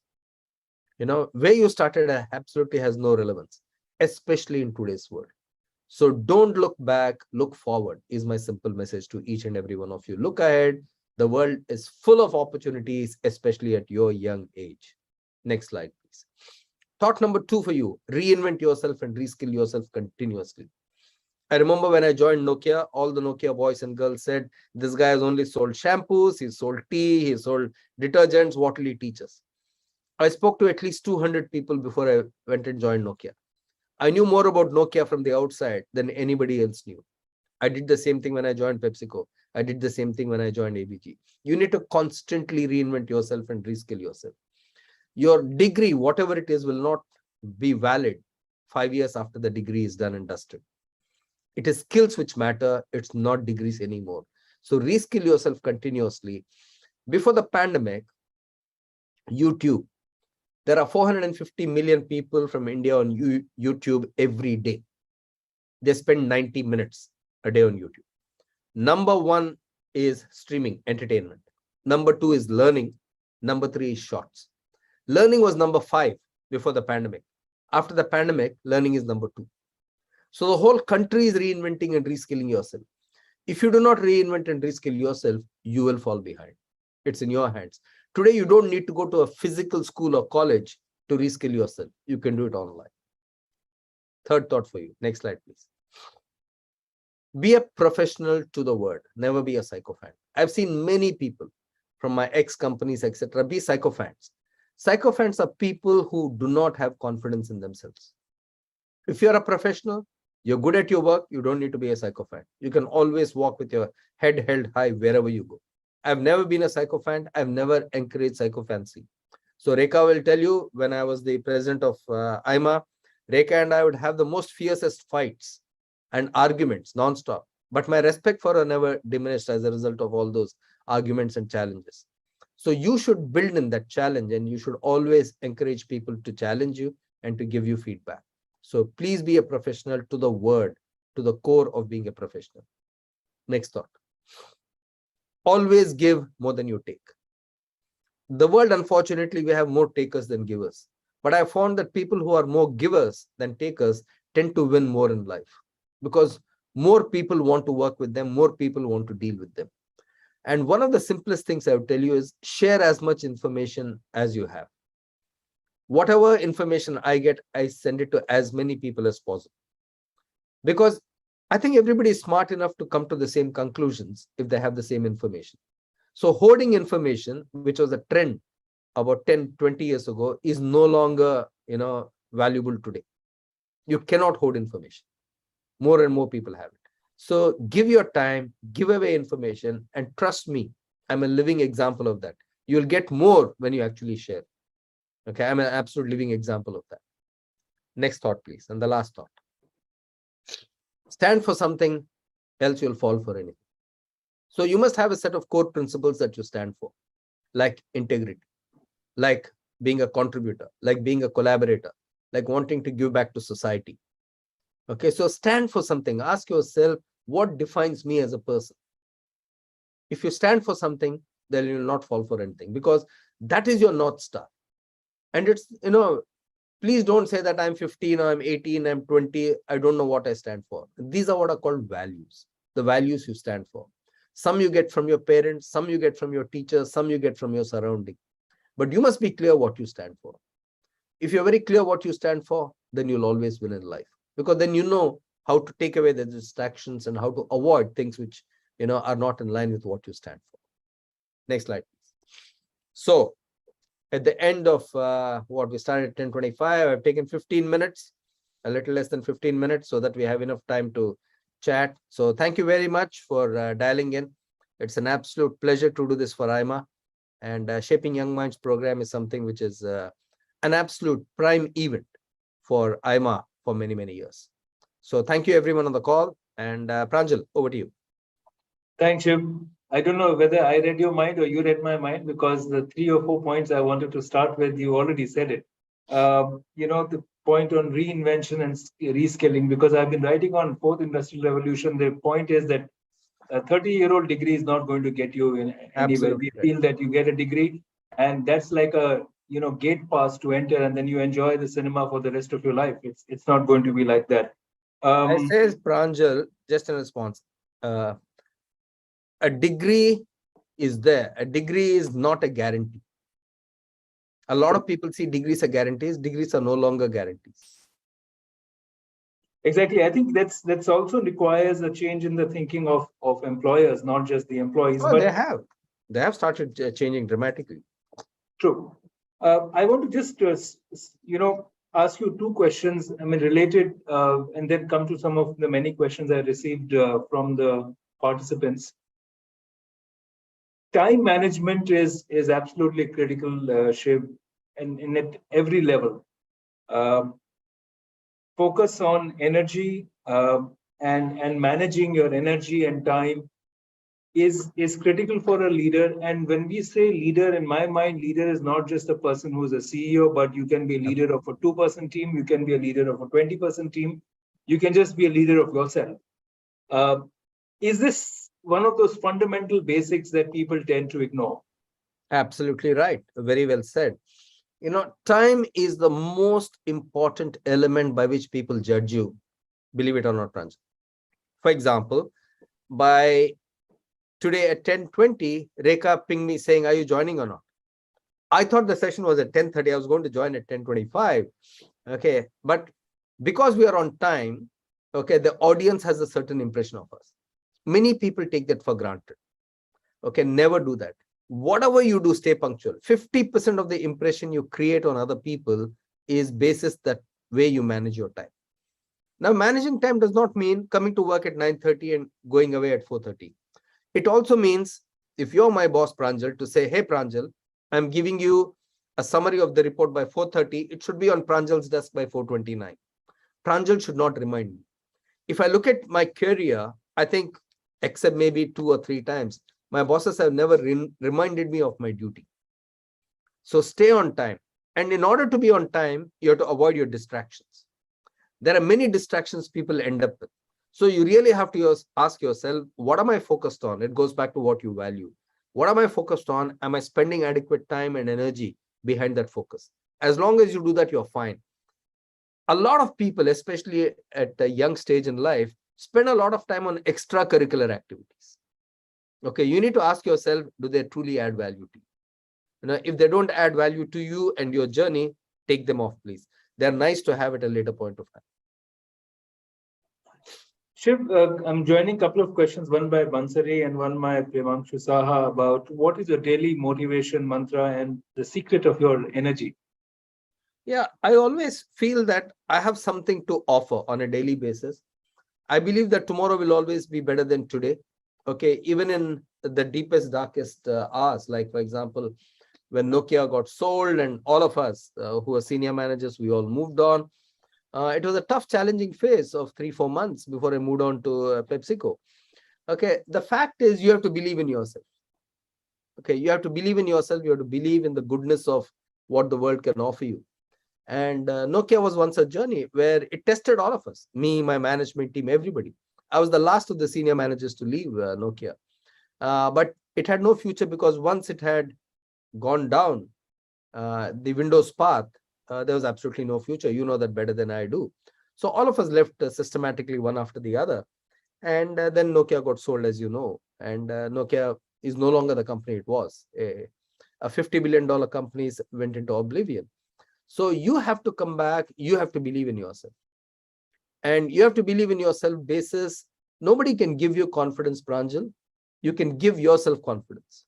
Where you started absolutely has no relevance, especially in today's world. So don't look back, look forward is my simple message to each and every one of you. Look ahead. The world is full of opportunities, especially at your young age. Next slide, please. Thought number 2 for you, reinvent yourself and reskill yourself continuously. I remember when I joined Nokia, all the Nokia boys and girls said, this guy has only sold shampoos, he sold tea, he sold detergents, what will he teach us? I spoke to at least 200 people before I went and joined Nokia. I knew more about Nokia from the outside than anybody else knew. I did the same thing when I joined PepsiCo. I did the same thing when I joined ABG. You need to constantly reinvent yourself and reskill yourself. Your degree, whatever it is, will not be valid 5 years after the degree is done and dusted. It is skills which matter. It's not degrees anymore. So reskill yourself continuously. Before the pandemic, YouTube, there are 450 million people from India on YouTube every day. They spend 90 minutes a day on YouTube. Number one is streaming, entertainment. Number two is learning. Number three is shorts. Learning was number 5 before the pandemic. After the pandemic, learning is number 2. So the whole country is reinventing and reskilling yourself. If you do not reinvent and reskill yourself, you will fall behind. It's in your hands. Today, you don't need to go to a physical school or college to reskill yourself. You can do it online. Third thought for you. Next slide, please. Be a professional to the word. Never be a sycophant. I've seen many people from my ex-companies, etc., be sycophants. Sycophants are people who do not have confidence in themselves. If you're a professional, you're good at your work, you don't need to be a sycophant. You can always walk with your head held high wherever you go. I've never been a sycophant. I've never encouraged sycophancy. So Rekha will tell you, when I was the president of AIMA, Rekha and I would have the most fiercest fights and arguments non-stop. But my respect for her never diminished as a result of all those arguments and challenges. So you should build in that challenge, and you should always encourage people to challenge you and to give you feedback. So please be a professional to the word, to the core of being a professional. Next thought. Always give more than you take. The world, unfortunately, we have more takers than givers. But I found that people who are more givers than takers tend to win more in life, because more people want to work with them, more people want to deal with them. And one of the simplest things I would tell you is share as much information as you have. Whatever information I get, I send it to as many people as possible. Because I think everybody is smart enough to come to the same conclusions if they have the same information. So hoarding information, which was a trend about 10, 20 years ago, is no longer, valuable today. You cannot hoard information. More and more people have it. So give your time, give away information, and trust me, I'm a living example of that. You'll get more when you actually share. Okay, I'm an absolute living example of that. Next thought, please. And the last thought. Stand for something, else you'll fall for anything. So you must have a set of core principles that you stand for, like integrity, like being a contributor, like being a collaborator, like wanting to give back to society. Okay, so stand for something. Ask yourself, what defines me as a person? If you stand for something, then you will not fall for anything, because that is your North Star. And it's, please don't say that I'm 15 or I'm 18, I'm 20, I don't know what I stand for. These are what are called values, the values you stand for. Some you get from your parents, some you get from your teachers, some you get from your surrounding. But you must be clear what you stand for. If you're very clear what you stand for, then you'll always win in life, because then you know how to take away the distractions and how to avoid things which, are not in line with what you stand for. Next slide, please. So at the end of what we started at 10:25, I've taken 15 minutes, a little less than 15 minutes, so that we have enough time to chat. So thank you very much for dialing in. It's an absolute pleasure to do this for AIMA. And Shaping Young Minds program is something which is an absolute prime event for AIMA for many, many years. So thank you everyone on the call. And Pranjal, over to you. Thanks, Shiv. I don't know whether I read your mind or you read my mind, because the 3 or 4 points I wanted to start with, you already said it. The point on reinvention and reskilling, because I've been writing on fourth industrial revolution. The point is that a 30-year-old degree is not going to get you in anywhere. We feel that you get a degree, and that's like a gate pass to enter, and then you enjoy the cinema for the rest of your life. It's not going to be like that. I says Pranjal, just in response. A degree is there. A degree is not a guarantee. A lot of people see degrees as guarantees. Degrees are no longer guarantees. Exactly. I think that's also requires a change in the thinking of employers, not just the employees. Oh, but they have started changing dramatically. True. I want to just ask you 2 questions. Related, and then come to some of the many questions I received from the participants. Time management is absolutely critical, Shiv, and at every level. Focus on energy, and managing your energy and time is critical for a leader. And when we say leader, in my mind, leader is not just a person who's a CEO, but you can be a leader of a 2-person team, you can be a leader of a 20-person team, you can just be a leader of yourself. Is this one of those fundamental basics that people tend to ignore? Absolutely right. Very well said. You know, time is the most important element by which people judge you, believe it or not, Pranjal. For example, by today at 10:20, Rekha pinged me saying, are you joining or not? I thought the session was at 10:30. I was going to join at 10:25. Okay. But because we are on time, okay, the audience has a certain impression of us. Many people take that for granted. Okay. Never do that. Whatever you do, stay punctual. 50% of the impression you create on other people is basis that way you manage your time. Now, managing time does not mean coming to work at 9:30 and going away at 4:30. It also means, if you're my boss, Pranjal, to say, hey, Pranjal, I'm giving you a summary of the report by 4:30. It should be on Pranjal's desk by 4:29. Pranjal should not remind me. If I look at my career, I think, except maybe 2 or 3 times, my bosses have never reminded me of my duty. So stay on time. And in order to be on time, you have to avoid your distractions. There are many distractions people end up with. So you really have to ask yourself, what am I focused on? It goes back to what you value. What am I focused on? Am I spending adequate time and energy behind that focus? As long as you do that, you're fine. A lot of people, especially at a young stage in life, spend a lot of time on extracurricular activities. Okay, you need to ask yourself, do they truly add value to you? You know, if they don't add value to you and your journey, take them off, please. They're nice to have at a later point of time. Shiv, I'm joining a couple of questions, one by Bansari and one by Priyanshu Saha, about what is your daily motivation mantra and the secret of your energy? Yeah, I always feel that I have something to offer on a daily basis. I believe that tomorrow will always be better than today. Okay, even in the deepest, darkest hours, like, for example, when Nokia got sold and all of us who are senior managers, we all moved on. It was a tough, challenging phase of 3-4 months before I moved on to PepsiCo. Okay, the fact is you have to believe in yourself. Okay, you have to believe in yourself. You have to believe in the goodness of what the world can offer you. And Nokia was once a journey where it tested all of us, me, my management team, everybody. I was the last of the senior managers to leave Nokia. But it had no future because once it had gone down the Windows path, there was absolutely no future. You know that better than I do. So all of us left systematically one after the other. And then Nokia got sold, as you know. And Nokia is no longer the company it was. A $50 billion company went into oblivion. So you have to come back. You have to believe in yourself. And you have to believe in yourself basis. Nobody can give you confidence, Pranjal. You can give yourself confidence.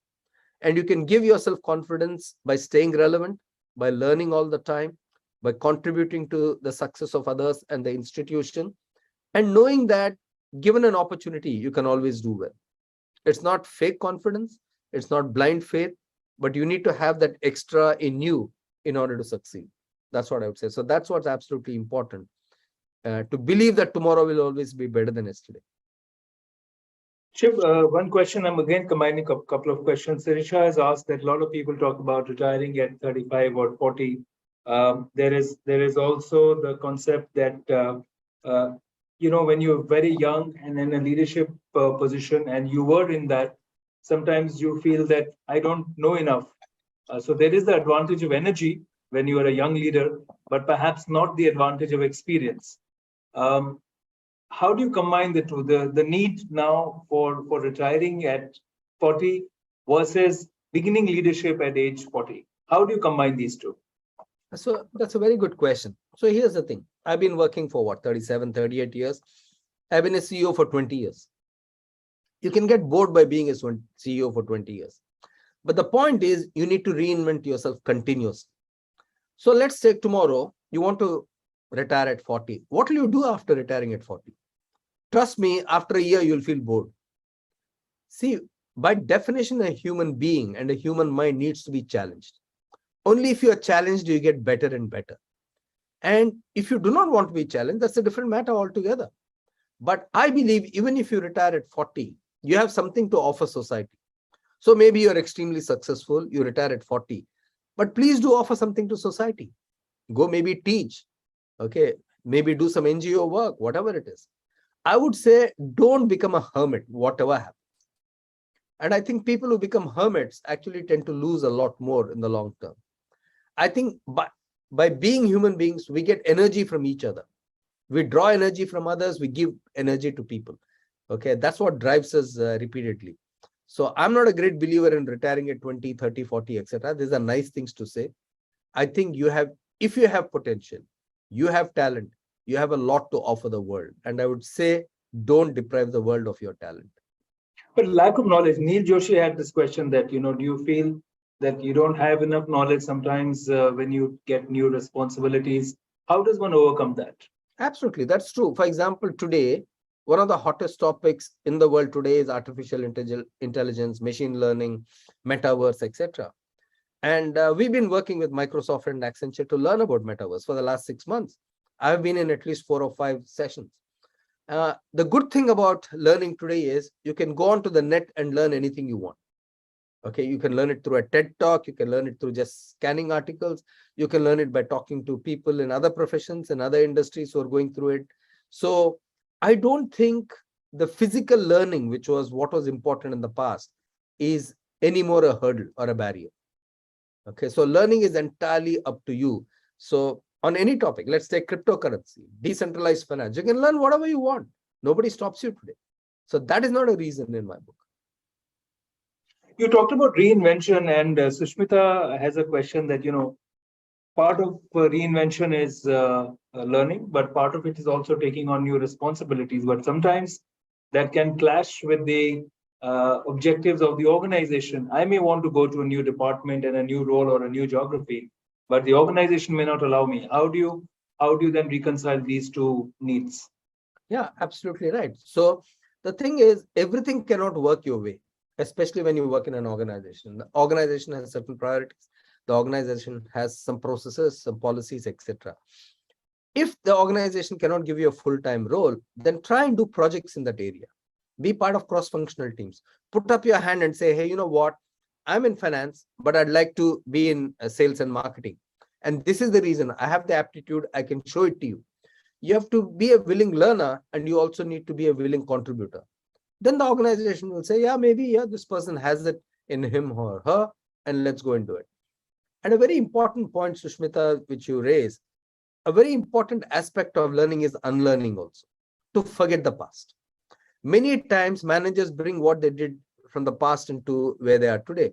And you can give yourself confidence by staying relevant, by learning all the time, by contributing to the success of others and the institution, and knowing that given an opportunity, you can always do well. It's not fake confidence. It's not blind faith, but you need to have that extra in you in order to succeed. That's what I would say. So that's what's absolutely important. To believe that tomorrow will always be better than yesterday. Shiv, one question, I'm again combining a couple of questions. Sirisha has asked that a lot of people talk about retiring at 35 or 40. There is also the concept that, you know, when you're very young and in a leadership position and you were in that, sometimes you feel that I don't know enough. So there is the advantage of energy when you are a young leader, but perhaps not the advantage of experience. How do you combine the two, the need now for retiring at 40 versus beginning leadership at age 40? How do you combine these two? So that's a very good question. So here's the thing. I've been working for what, 37, 38 years. I've been a CEO for 20 years. You can get bored by being a CEO for 20 years. But the point is you need to reinvent yourself continuously. So let's say tomorrow you want to retire at 40. What will you do after retiring at 40? Trust me, after a year, you'll feel bored. See, by definition, a human being and a human mind needs to be challenged. Only if you are challenged, do you get better and better. And if you do not want to be challenged, that's a different matter altogether. But I believe even if you retire at 40, you have something to offer society. So maybe you're extremely successful, you retire at 40, but please do offer something to society. Go maybe teach, okay, maybe do some NGO work, whatever it is. I would say don't become a hermit, whatever happens. And I think people who become hermits actually tend to lose a lot more in the long term. I think by being human beings, we get energy from each other. We draw energy from others, we give energy to people. Okay, that's what drives us repeatedly. So I'm not a great believer in retiring at 20, 30, 40, etc. These are nice things to say. I think if you have potential, you have talent, you have a lot to offer the world. And I would say, don't deprive the world of your talent. But lack of knowledge, Neil Joshi had this question that, do you feel that you don't have enough knowledge sometimes when you get new responsibilities? How does one overcome that? Absolutely, that's true. For example, today, one of the hottest topics in the world today is artificial intelligence, machine learning, metaverse, etc. And we've been working with Microsoft and Accenture to learn about metaverse for the last 6 months. I've been in at least 4 or 5 sessions. The good thing about learning today is you can go onto the net and learn anything you want. Okay, you can learn it through a TED talk, you can learn it through just scanning articles, you can learn it by talking to people in other professions and other industries who are going through it. So I don't think the physical learning, which was what was important in the past, is anymore a hurdle or a barrier. Okay, so learning is entirely up to you. So on any topic, let's take cryptocurrency, decentralized finance, you can learn whatever you want. Nobody stops you today. So that is not a reason in my book. You talked about reinvention, and Sushmita has a question that, part of reinvention is learning, but part of it is also taking on new responsibilities. But sometimes that can clash with the objectives of the organization. I may want to go to a new department and a new role or a new geography, but the organization may not allow me. How do you then reconcile these two needs? Yeah, absolutely right. So the thing is, everything cannot work your way, especially when you work in an organization. The organization has certain priorities. The organization has some processes, some policies, etc. If the organization cannot give you a full-time role, then try and do projects in that area. Be part of cross-functional teams. Put up your hand and say, hey, you know what? I'm in finance, but I'd like to be in sales and marketing. And this is the reason. I have the aptitude. I can show it to you. You have to be a willing learner, and you also need to be a willing contributor. Then the organization will say, yeah, maybe, yeah, this person has it in him or her, and let's go and do it. And a very important point, Sushmita, which you raise, a very important aspect of learning is unlearning also, to forget the past. Many times managers bring what they did from the past into where they are today.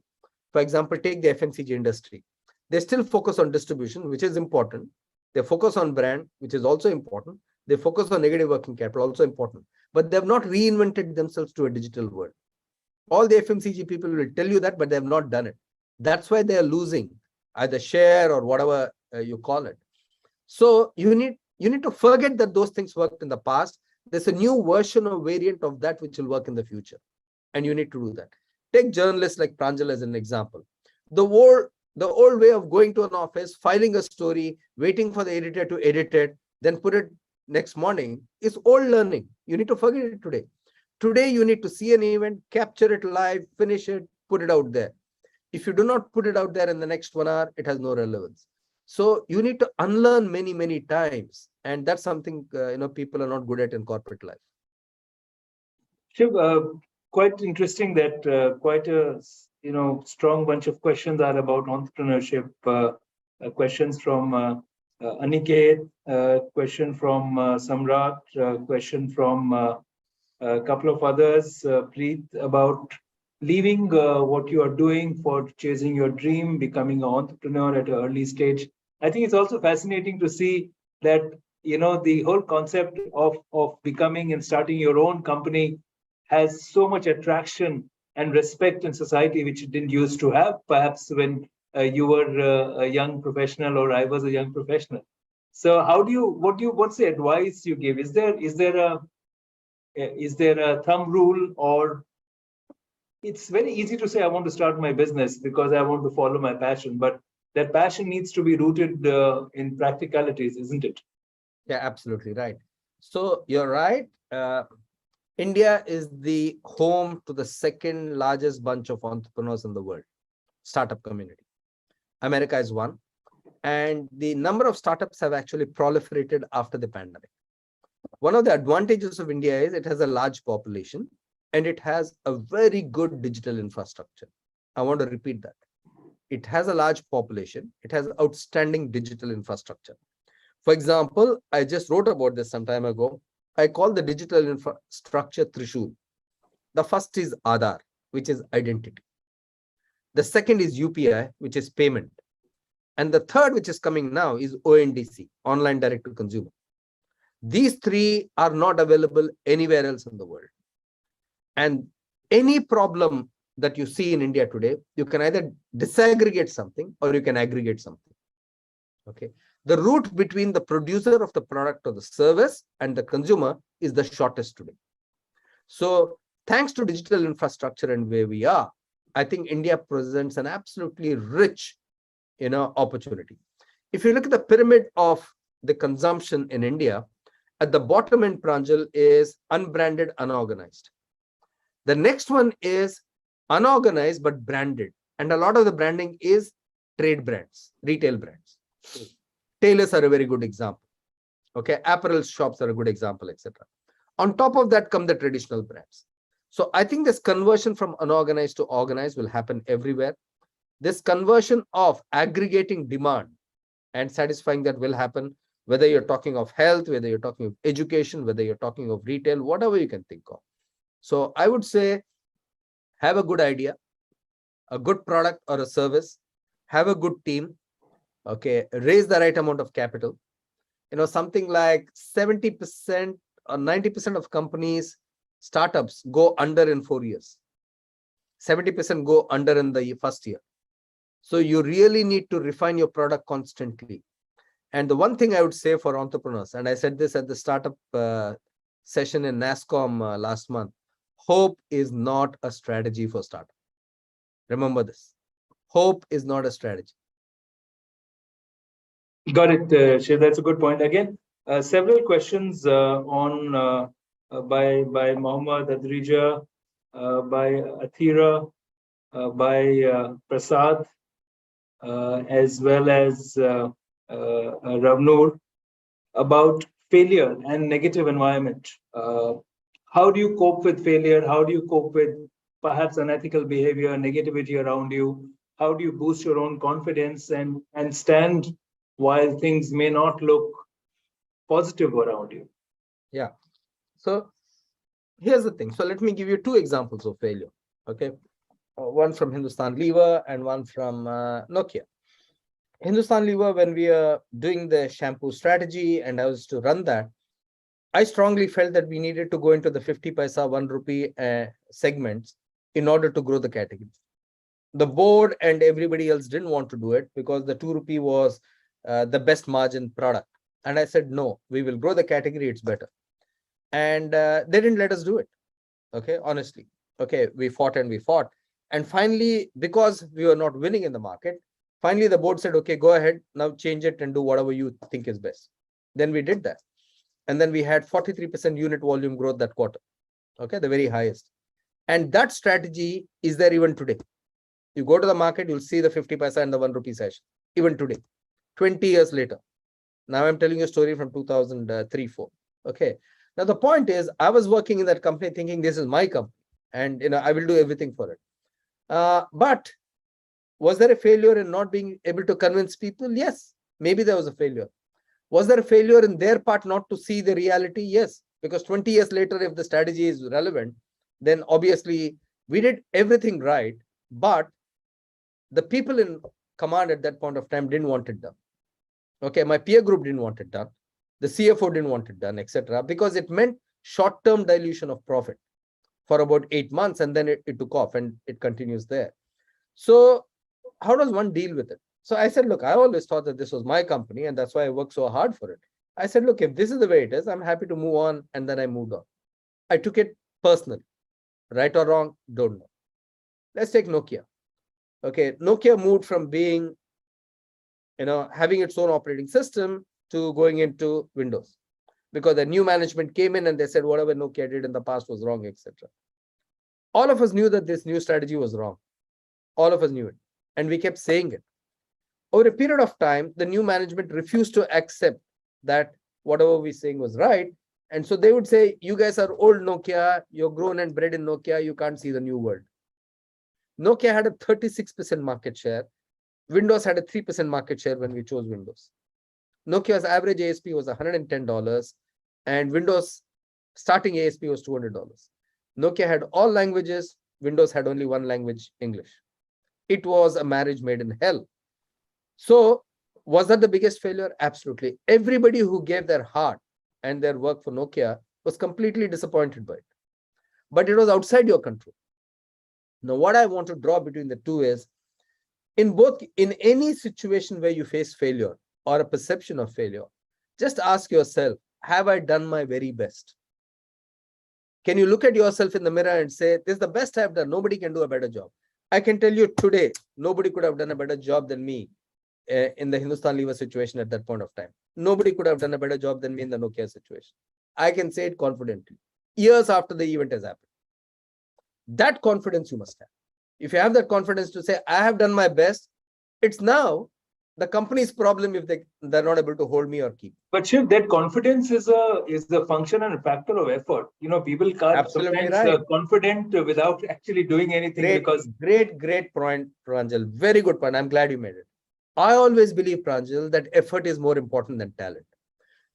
For example, take the FMCG industry. They still focus on distribution, which is important. They focus on brand, which is also important. They focus on negative working capital, also important. But they have not reinvented themselves to a digital world. All the FMCG people will tell you that, but they have not done it. That's why they are losing either share or whatever you call it. So you need to forget that those things worked in the past. There's a new version or variant of that which will work in the future. And you need to do that. Take journalists like Pranjal as an example. The old way of going to an office, filing a story, waiting for the editor to edit it, then put it next morning is old learning. You need to forget it today. Today, you need to see an event, capture it live, finish it, put it out there. If you do not put it out there in the next 1 hour, it has no relevance. So you need to unlearn many, many times. And that's something people are not good at in corporate life. Shiv, quite interesting that quite a strong bunch of questions are about entrepreneurship. Questions from Aniket, question from Samrat, question from a couple of others, Preet, about leaving what you are doing for chasing your dream, becoming an entrepreneur at an early stage. I think it's also fascinating to see that, the whole concept of becoming and starting your own company has so much attraction and respect in society, which it didn't used to have, perhaps when you were a young professional or I was a young professional. So what's the advice you give? Is there a thumb rule, or it's very easy to say I want to start my business because I want to follow my passion, but that passion needs to be rooted in practicalities, isn't it? Yeah, absolutely right. So you're right. India is the home to the second largest bunch of entrepreneurs in the world, startup community. America is one. And the number of startups have actually proliferated after the pandemic. One of the advantages of India is it has a large population and it has a very good digital infrastructure. I want to repeat that. It has a large population. It has outstanding digital infrastructure. For example, I just wrote about this some time ago. I call the digital infrastructure Trishul. The first is Aadhaar, which is identity. The second is UPI, which is payment. And the third, which is coming now, is ONDC, online direct to consumer. These three are not available anywhere else in the world. And any problem that you see in India today, you can either disaggregate something or you can aggregate something. Okay. The route between the producer of the product or the service and the consumer is the shortest today. So thanks to digital infrastructure and where we are, I think India presents an absolutely rich opportunity. If you look at the pyramid of the consumption in India, at the bottom end, Pranjal, is unbranded, unorganized. The next one is unorganized but branded. And a lot of the branding is trade brands, retail brands. Tailors are a very good example. Okay, apparel shops are a good example, etc. On top of that come the traditional brands. So I think this conversion from unorganized to organized will happen everywhere. This conversion of aggregating demand and satisfying that will happen, whether you're talking of health, whether you're talking of education, whether you're talking of retail, whatever you can think of. So I would say, have a good idea, a good product or a service, have a good team, okay, raise the right amount of capital. Something like 70% or 90% of companies, startups go under in 4 years. 70% go under in the first year. So you really need to refine your product constantly. And the one thing I would say for entrepreneurs, and I said this at the startup session in NASCOM last month, hope is not a strategy for startup. Remember this. Hope is not a strategy. Got it, Shiv. That's a good point. Again, several questions by Mohammad Adrija, by Athira, by Prasad, as well as Ravnoor, about failure and negative environment. How do you cope with failure? How do you cope with perhaps unethical behavior, negativity around you? How do you boost your own confidence and stand while things may not look positive around you? Yeah. So here's the thing. So let me give you two examples of failure. Okay. One from Hindustan Lever and one from Nokia. Hindustan Lever, when we are doing the shampoo strategy and I was to run that, I strongly felt that we needed to go into the 50 paisa, 1 rupee segments in order to grow the category. The board and everybody else didn't want to do it because the 2 rupee was the best margin product. And I said, no, we will grow the category, it's better. And they didn't let us do it. Okay, honestly. Okay, we fought and we fought. And finally, because we were not winning in the market, finally the board said, okay, go ahead, now change it and do whatever you think is best. Then we did that. And then we had 43% unit volume growth that quarter. Okay, the very highest. And that strategy is there even today. You go to the market, you'll see the 50 paisa and the 1 rupee session, even today, 20 years later. Now I'm telling you a story from 2003-4. Okay. Now the point is, I was working in that company thinking this is my company and I will do everything for it. But was there a failure in not being able to convince people? Yes, maybe there was a failure. Was there a failure in their part not to see the reality? Yes, because 20 years later, if the strategy is relevant, then obviously we did everything right, but the people in command at that point of time didn't want it done. Okay, my peer group didn't want it done. The CFO didn't want it done, etc., because it meant short-term dilution of profit for about 8 months, and then it took off and it continues there. So how does one deal with it? So I said, look, I always thought that this was my company and that's why I worked so hard for it. I said, look, if this is the way it is, I'm happy to move on. And then I moved on. I took it personally. Right or wrong, don't know. Let's take Nokia. Okay, Nokia moved from being, having its own operating system to going into Windows. because the new management came in and they said whatever Nokia did in the past was wrong, etc. All of us knew that this new strategy was wrong. All of us knew it. And we kept saying it. Over a period of time, the new management refused to accept that whatever we're saying was right. And so they would say, you guys are old Nokia, you're grown and bred in Nokia, you can't see the new world. Nokia had a 36% market share. Windows had a 3% market share when we chose Windows. Nokia's average ASP was $110 and Windows starting ASP was $200. Nokia had all languages, Windows had only one language, English. It was a marriage made in hell. So was that the biggest failure? Absolutely. Everybody who gave their heart and their work for Nokia was completely disappointed by it. But it was outside your control. Now, what I want to draw between the two is, in any situation where you face failure or a perception of failure, just ask yourself, have I done my very best? Can you look at yourself in the mirror and say, this is the best I've done, nobody can do a better job? I can tell you today, nobody could have done a better job than me in the Hindustan Unilever situation at that point of time. Nobody could have done a better job than me in the Nokia situation. I can say it confidently, years after the event has happened. That confidence you must have. If you have that confidence to say, I have done my best, it's now the company's problem if they're not able to hold me or keep. But Shiv, that confidence is the function and a factor of effort. You know, people can't sometimes confident without actually doing anything. Great point, Pranjal. Very good point. I'm glad you made it. I always believe, Pranjal, that effort is more important than talent.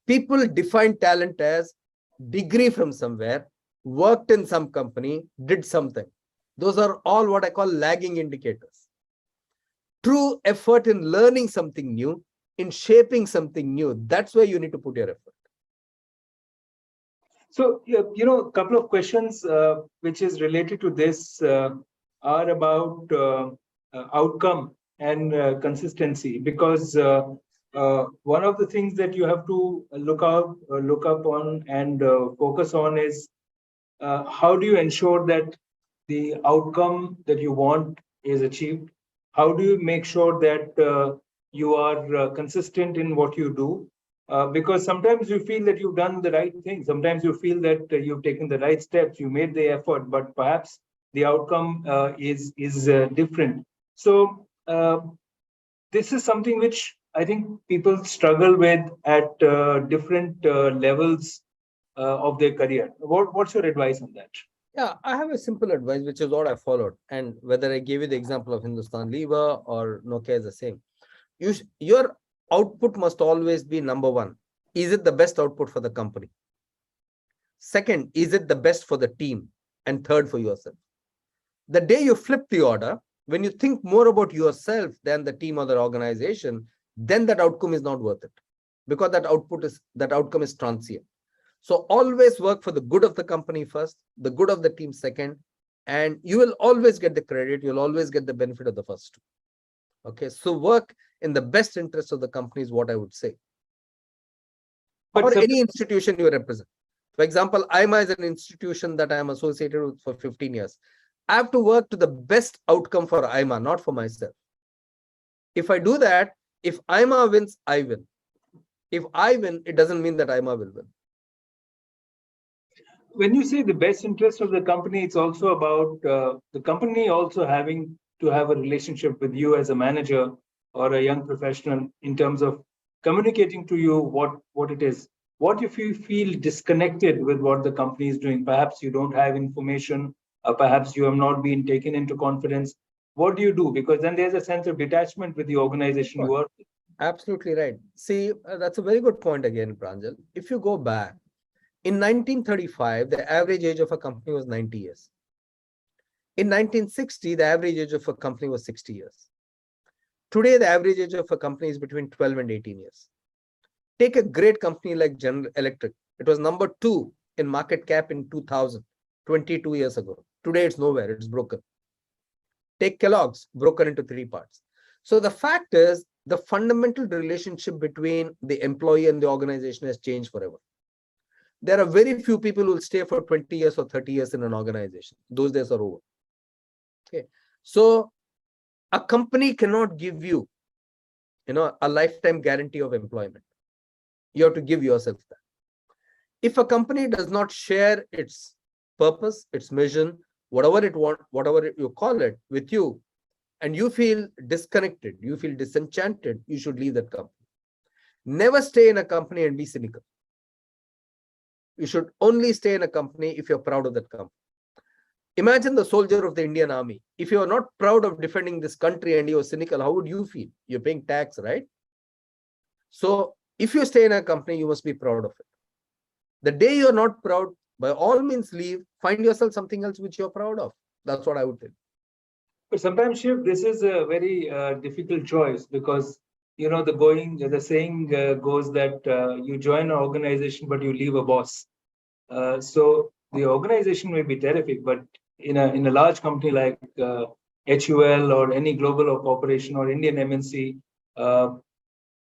People define talent as degree from somewhere, worked in some company, did something. Those are all what I call lagging indicators. True effort in learning something new, in shaping something new, that's where you need to put your effort. So, you know, a couple of questions which is related to this are about outcome and consistency, because one of the things that you have to look up on and focus on is how do you ensure that the outcome that you want is achieved? How do you make sure that you are consistent in what you do? Because sometimes you feel that you've done the right thing. Sometimes you feel that you've taken the right steps, you made the effort, but perhaps the outcome is different. So this is something which I think people struggle with at different levels of their career. What's your advice on that? Yeah, I have a simple advice, which is what I followed. And whether I gave you the example of Hindustan Unilever or Nokia is the same. Your output must always be number one. Is it the best output for the company? Second, is it the best for the team? And third, for yourself. The day you flip the order, when you think more about yourself than the team or the organization, then that outcome is not worth it, because that outcome is transient. So always work for the good of the company first, the good of the team second, and you will always get the credit. You'll always get the benefit of the first two. Okay, so work in the best interest of the company is what I would say. But or any institution you represent. For example, AIMA is an institution that I am associated with for 15 years. I have to work to the best outcome for AIMA, not for myself. If I do that, if AIMA wins, I win. If I win, it doesn't mean that AIMA will win. When you say the best interest of the company, it's also about the company also having to have a relationship with you as a manager or a young professional in terms of communicating to you what it is. What if you feel disconnected with what the company is doing? Perhaps you don't have information, or perhaps you have not been taken into confidence. What do you do? Because then there's a sense of detachment with the organization you work with. Absolutely right. See, that's a very good point again, Pranjal. If you go back, in 1935, the average age of a company was 90 years. In 1960, the average age of a company was 60 years. Today, the average age of a company is between 12 and 18 years. Take a great company like General Electric. It was number 2 in market cap in 2000, 22 years ago. Today, it's nowhere. It's broken. Take Kellogg's, broken into 3 parts. So the fact is, the fundamental relationship between the employee and the organization has changed forever. There are very few people who will stay for 20 years or 30 years in an organization. Those days are over. Okay. So a company cannot give you, a lifetime guarantee of employment. You have to give yourself that. If a company does not share its purpose, its mission, whatever it wants, whatever you call it, with you, and you feel disconnected, you feel disenchanted, you should leave that company. Never stay in a company and be cynical. You should only stay in a company if you're proud of that company. Imagine the soldier of the Indian Army. If you are not proud of defending this country and you're cynical, how would you feel? You're paying tax, right? So if you stay in a company, you must be proud of it. The day you're not proud, by all means leave, find yourself something else which you're proud of. That's what I would tell. But sometimes, Shiv, this is a very difficult choice because, you know, the saying goes that you join an organization, but you leave a boss. So the organization may be terrific, but in a large company like HUL or any global corporation or Indian MNC,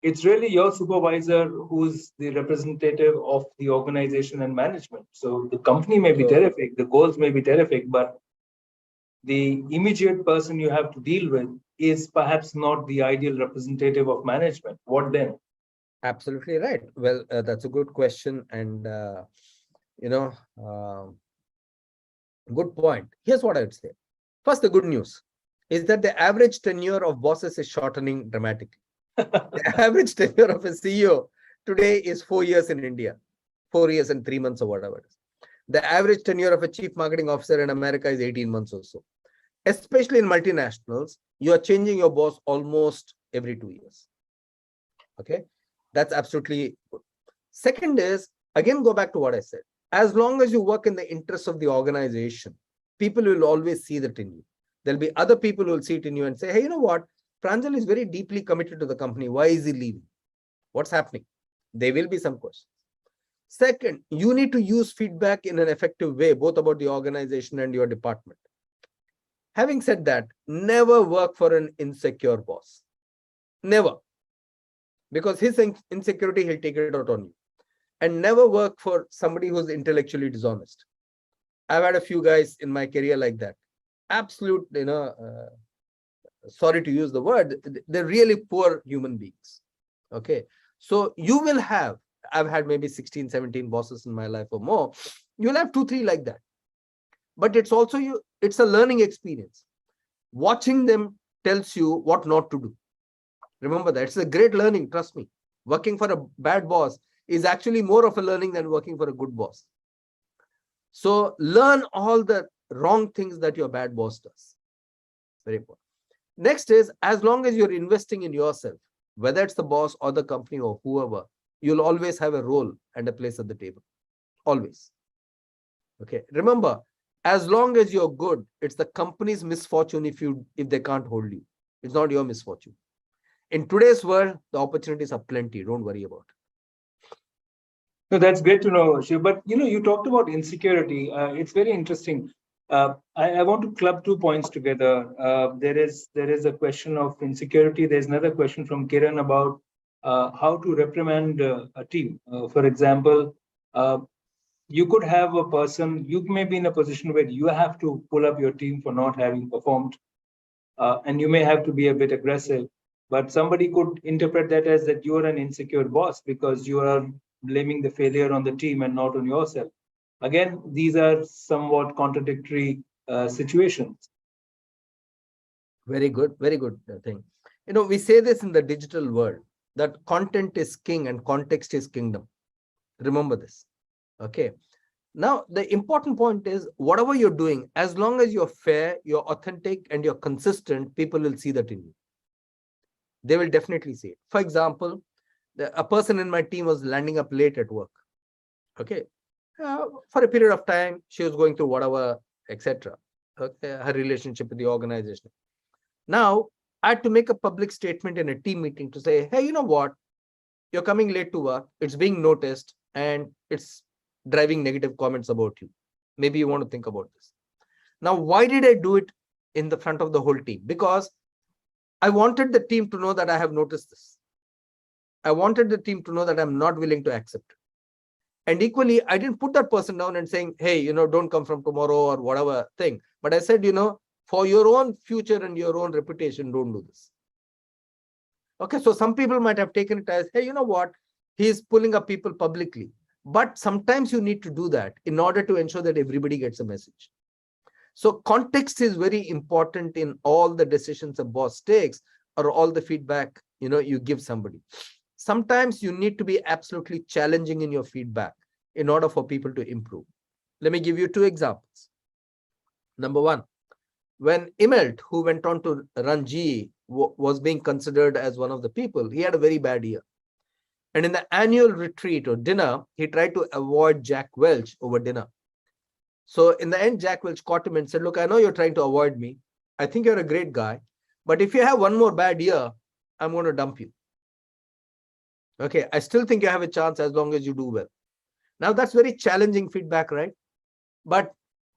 it's really your supervisor who's the representative of the organization and management. So the company may be terrific, the goals may be terrific, but the immediate person you have to deal with is perhaps not the ideal representative of management. What then? Absolutely right. Well, that's a good question. And, good point. Here's what I would say. First, the good news is that the average tenure of bosses is shortening dramatically. The average tenure of a CEO today is 4 years in India, 4 years and 3 months or whatever it is. The average tenure of a chief marketing officer in America is 18 months or so. Especially in multinationals, you are changing your boss almost every 2 years. Okay, that's absolutely good. Second is, again, go back to what I said. As long as you work in the interest of the organization, people will always see that in you. There'll be other people who will see it in you and say, hey, you know what? Pranjal is very deeply committed to the company. Why is he leaving? What's happening? There will be some questions. Second, you need to use feedback in an effective way, both about the organization and your department. Having said that, never work for an insecure boss. Never. Because his insecurity, he'll take it out on you. And never work for somebody who's intellectually dishonest. I've had a few guys in my career like that. Absolute, sorry to use the word, they're really poor human beings. Okay. So you will have, I've had maybe 16, 17 bosses in my life or more. You'll have 2, 3 like that. But it's also it's a learning experience. Watching them tells you what not to do. Remember that. It's a great learning, trust me. Working for a bad boss is actually more of a learning than working for a good boss. So learn all the wrong things that your bad boss does. Very important. Next is, as long as you're investing in yourself, whether it's the boss or the company or whoever, you'll always have a role and a place at the table. Always. Okay. Remember, as long as you're good, it's the company's misfortune if they can't hold you. It's not your misfortune. In today's world, the opportunities are plenty. Don't worry about it. No, that's great to know, Shiv. But you talked about insecurity. It's very interesting. I want to club 2 points together. There is a question of insecurity. There's another question from Kiran about how to reprimand a team. For example, you could have a person, you may be in a position where you have to pull up your team for not having performed, and you may have to be a bit aggressive, but somebody could interpret that as that you're an insecure boss because you are blaming the failure on the team and not on yourself. Again, these are somewhat contradictory situations. Very good thing. We say this in the digital world, that content is king and context is kingdom. Remember this. Okay. Now, the important point is, whatever you're doing, as long as you're fair, you're authentic, and you're consistent, people will see that in you. They will definitely see it. For example, a person in my team was landing up late at work. Okay. For a period of time, she was going through whatever, etc. Okay, her relationship with the organization. Now, I had to make a public statement in a team meeting to say, hey, you know what? You're coming late to work. It's being noticed and it's driving negative comments about you. Maybe you want to think about this. Now, why did I do it in the front of the whole team? Because I wanted the team to know that I have noticed this. I wanted the team to know that I'm not willing to accept it. And equally, I didn't put that person down and saying, hey, don't come from tomorrow or whatever thing. But I said, for your own future and your own reputation, don't do this. Okay, so some people might have taken it as, hey, you know what? He's pulling up people publicly. But sometimes you need to do that in order to ensure that everybody gets a message. So context is very important in all the decisions a boss takes or all the feedback you give somebody. Sometimes you need to be absolutely challenging in your feedback in order for people to improve. Let me give you 2 examples. Number 1, when Immelt, who went on to run GE, was being considered as one of the people, he had a very bad year. And in the annual retreat or dinner, he tried to avoid Jack Welch over dinner. So in the end, Jack Welch caught him and said, look, I know you're trying to avoid me. I think you're a great guy. But if you have one more bad year, I'm going to dump you. Okay, I still think you have a chance as long as you do well. Now, that's very challenging feedback, right? But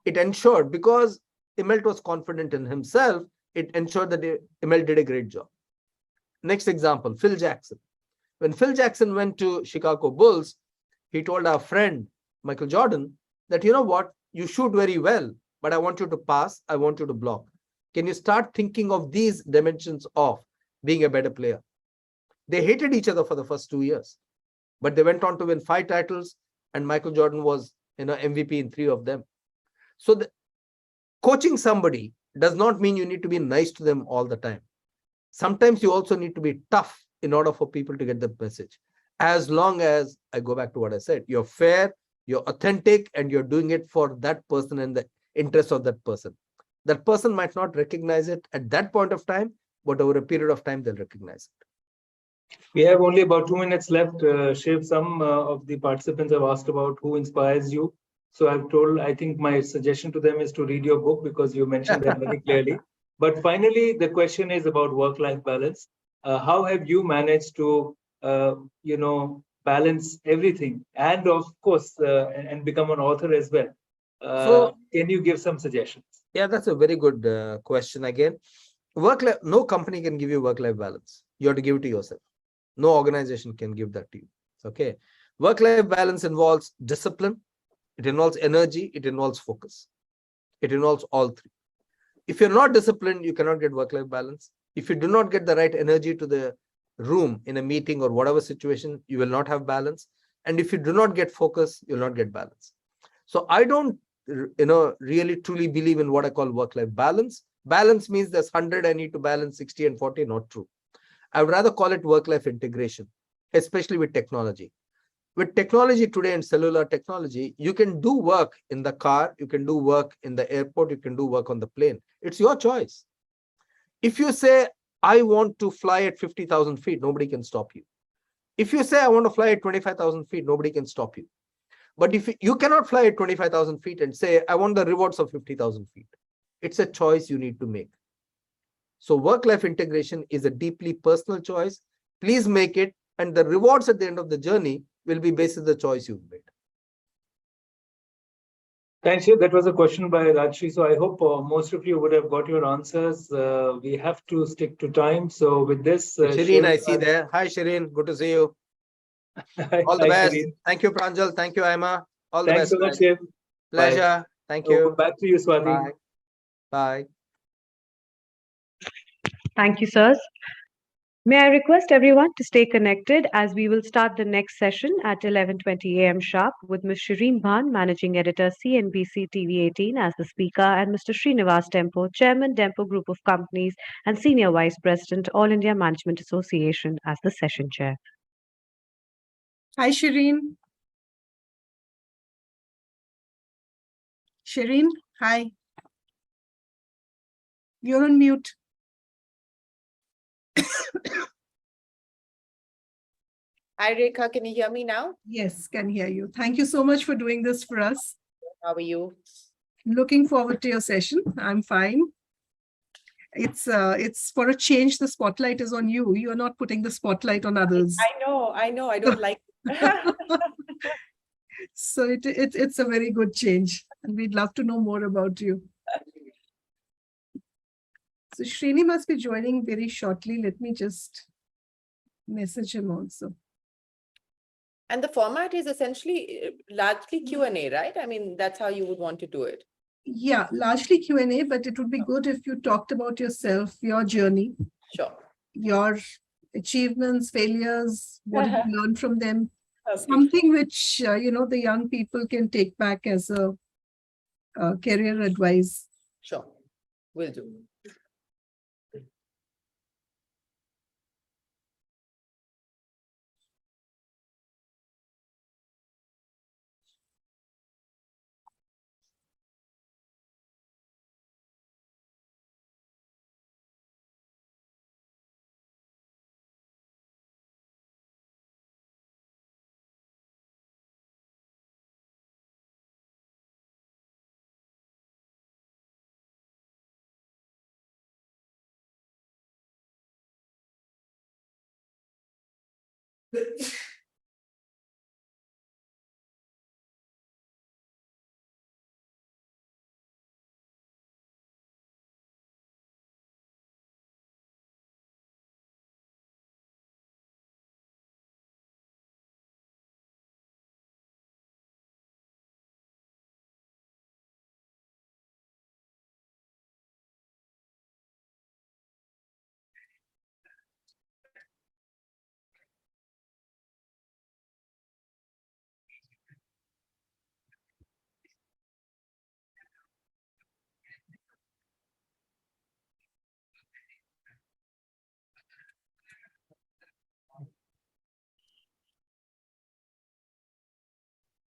it ensured, because Immelt was confident in himself, it ensured that Immelt did a great job. Next example, Phil Jackson. When Phil Jackson went to Chicago Bulls, he told our friend, Michael Jordan, that, you know what, you shoot very well, but I want you to pass, I want you to block. Can you start thinking of these dimensions of being a better player? They hated each other for the first 2 years, but they went on to win 5 titles, and Michael Jordan was MVP in 3 of them. So coaching somebody does not mean you need to be nice to them all the time. Sometimes you also need to be tough in order for people to get the message. As long as, I go back to what I said, you're fair, you're authentic, and you're doing it for that person and the interest of that person. That person might not recognize it at that point of time, but over a period of time, they'll recognize it. We have only about 2 minutes left. Shiv, some of the participants have asked about who inspires you. So I think my suggestion to them is to read your book, because you mentioned that very clearly. But finally, the question is about work-life balance. How have you managed to, balance everything, and of course, and become an author as well? So, can you give some suggestions? Yeah, that's a very good question again. Work-life, no company can give you work-life balance. You have to give it to yourself. No organization can give that to you. Okay. Work-life balance involves discipline. It involves energy. It involves focus. It involves all 3. If you're not disciplined, you cannot get work-life balance. If you do not get the right energy to the room in a meeting or whatever situation, you will not have balance. And if you do not get focus, you'll not get balance. So I don't, really truly believe in what I call work-life balance. Balance means there's 100, I need to balance 60 and 40, not true. I would rather call it work-life integration, especially with technology. With technology today and cellular technology, you can do work in the car, you can do work in the airport, you can do work on the plane. It's your choice. If you say, I want to fly at 50,000 feet, nobody can stop you. If you say, I want to fly at 25,000 feet, nobody can stop you. But if you cannot fly at 25,000 feet and say, I want the rewards of 50,000 feet, it's a choice you need to make. So work-life integration is a deeply personal choice. Please make it, and the rewards at the end of the journey will be based on the choice you've made. Thanks, Shiv. That was a question by Rajshri. So I hope most of you would have got your answers. We have to stick to time. So with this, Shereen, Shiv, I see there. Hi, Shereen. Good to see you. All the best. Shereen. Thank you, Pranjal. Thank you, AIMA. All the best. Thanks so much, Shiv. Pleasure. Bye. Thank you. Back to you, Swati. Bye. Bye. Thank you, sirs. May I request everyone to stay connected, as we will start the next session at 11:20 a.m. sharp with Ms. Shereen Bhan, Managing Editor CNBC-TV18 as the speaker, and Mr. Srinivas Tempo, Chairman, Tempo Group of Companies and Senior Vice President, All India Management Association as the session chair. Hi, Shereen. Shereen, hi. You're on mute. Hi, Rekha. Can you hear me now? Yes, can hear you. Thank you so much for doing this for us. How are you? Looking forward to your session. I'm fine. It's for a change. The spotlight is on you. You're not putting the spotlight on others. I know. I don't like it. So it's a very good change, and we'd love to know more about you. So Srini must be joining very shortly. Let me just message him also. And the format is essentially largely Q&A, right? I mean, that's how you would want to do it. Yeah, largely Q&A, but it would be good if you talked about yourself, your journey, Sure. your achievements, failures, what did you learn from them, something which, the young people can take back as a career advice. Sure, will do.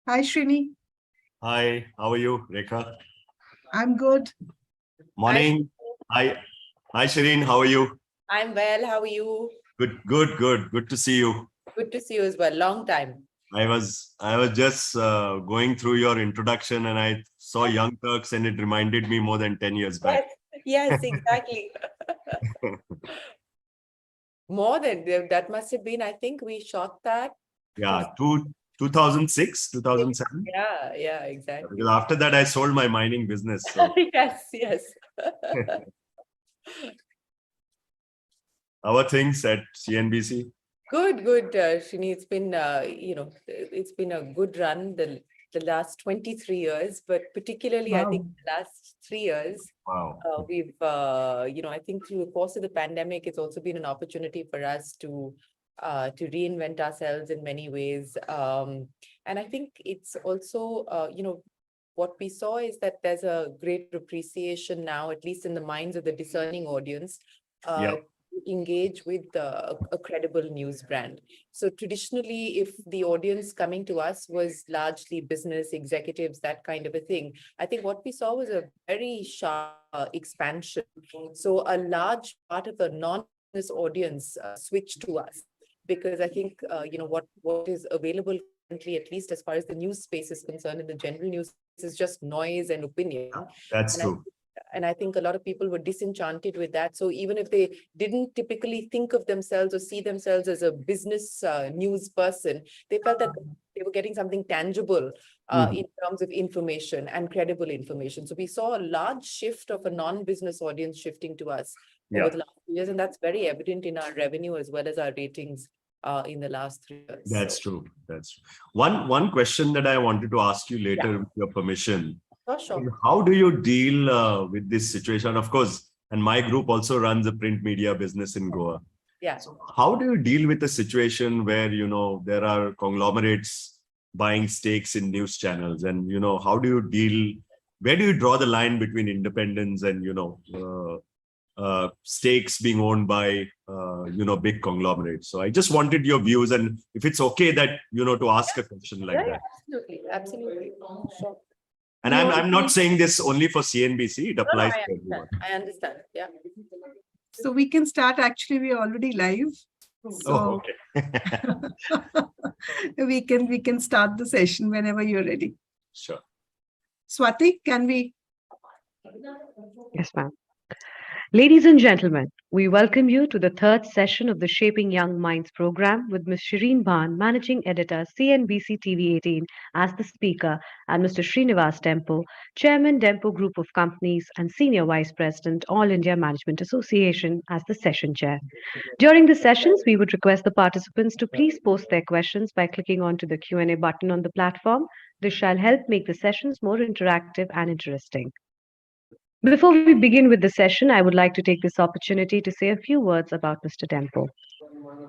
Hi, Srini. Hi, how are you, Rekha? I'm good. Morning. Hi, Shereen, how are you? I'm well. How are you? Good to see you. Good to see you as well. Long time. I was just going through your introduction and I saw Young Turks and it reminded me more than 10 years back. Yes, exactly. More than that must have been, I think we shot that. Yeah, 2006, 2007. Yeah, exactly. Because after that, I sold my mining business. So. Yes. How are things at CNBC? Good, Shini. It's been, it's been a good run the last 23 years, but particularly I think the last 3 years, we've, I think through the course of the pandemic, it's also been an opportunity for us to reinvent ourselves in many ways. And I think it's also, what we saw is that there's a great appreciation now, at least in the minds of the discerning audience, engage with a credible news brand. So traditionally, if the audience coming to us was largely business executives, that kind of a thing, I think what we saw was a very sharp expansion. So a large part of the non-business audience switched to us because I think, what is available currently, at least as far as the news space is concerned, in the general news is just noise and opinion. That's true. And I think a lot of people were disenchanted with that. So even if they didn't typically think of themselves or see themselves as a business news person, they felt that they were getting something tangible in terms of information and credible information. So we saw a large shift of a non-business audience shifting to us over the last few years. And that's very evident in our revenue as well as our ratings in the last 3 years. That's true. One question that I wanted to ask you later, with your permission. Sure. How do you deal with this situation? Of course, and my group also runs a print media business in Goa. Yeah. So how do you deal with a situation where, there are conglomerates buying stakes in news channels? And, how do you deal, where do you draw the line between independence and, stakes being owned by, big conglomerates? So I just wanted your views, and if it's okay that, to ask a question like that. Absolutely. Sure. And I'm not saying this only for CNBC, it applies to everyone. I understand. Yeah. So we can start. Actually, we're already live. So we can start the session whenever you're ready. Sure. Swati, can we? Yes, ma'am. Ladies and gentlemen, we welcome you to the third session of the Shaping Young Minds program with Ms. Shereen Bhan, Managing Editor, CNBC-TV18 as the speaker, and Mr. Srinivas Dempo, Chairman, Dempo Group of Companies and Senior Vice President, All India Management Association as the session chair. During the sessions, we would request the participants to please post their questions by clicking onto the Q&A button on the platform. This shall help make the sessions more interactive and interesting. Before we begin with the session, I would like to take this opportunity to say a few words about Mr. Dempo.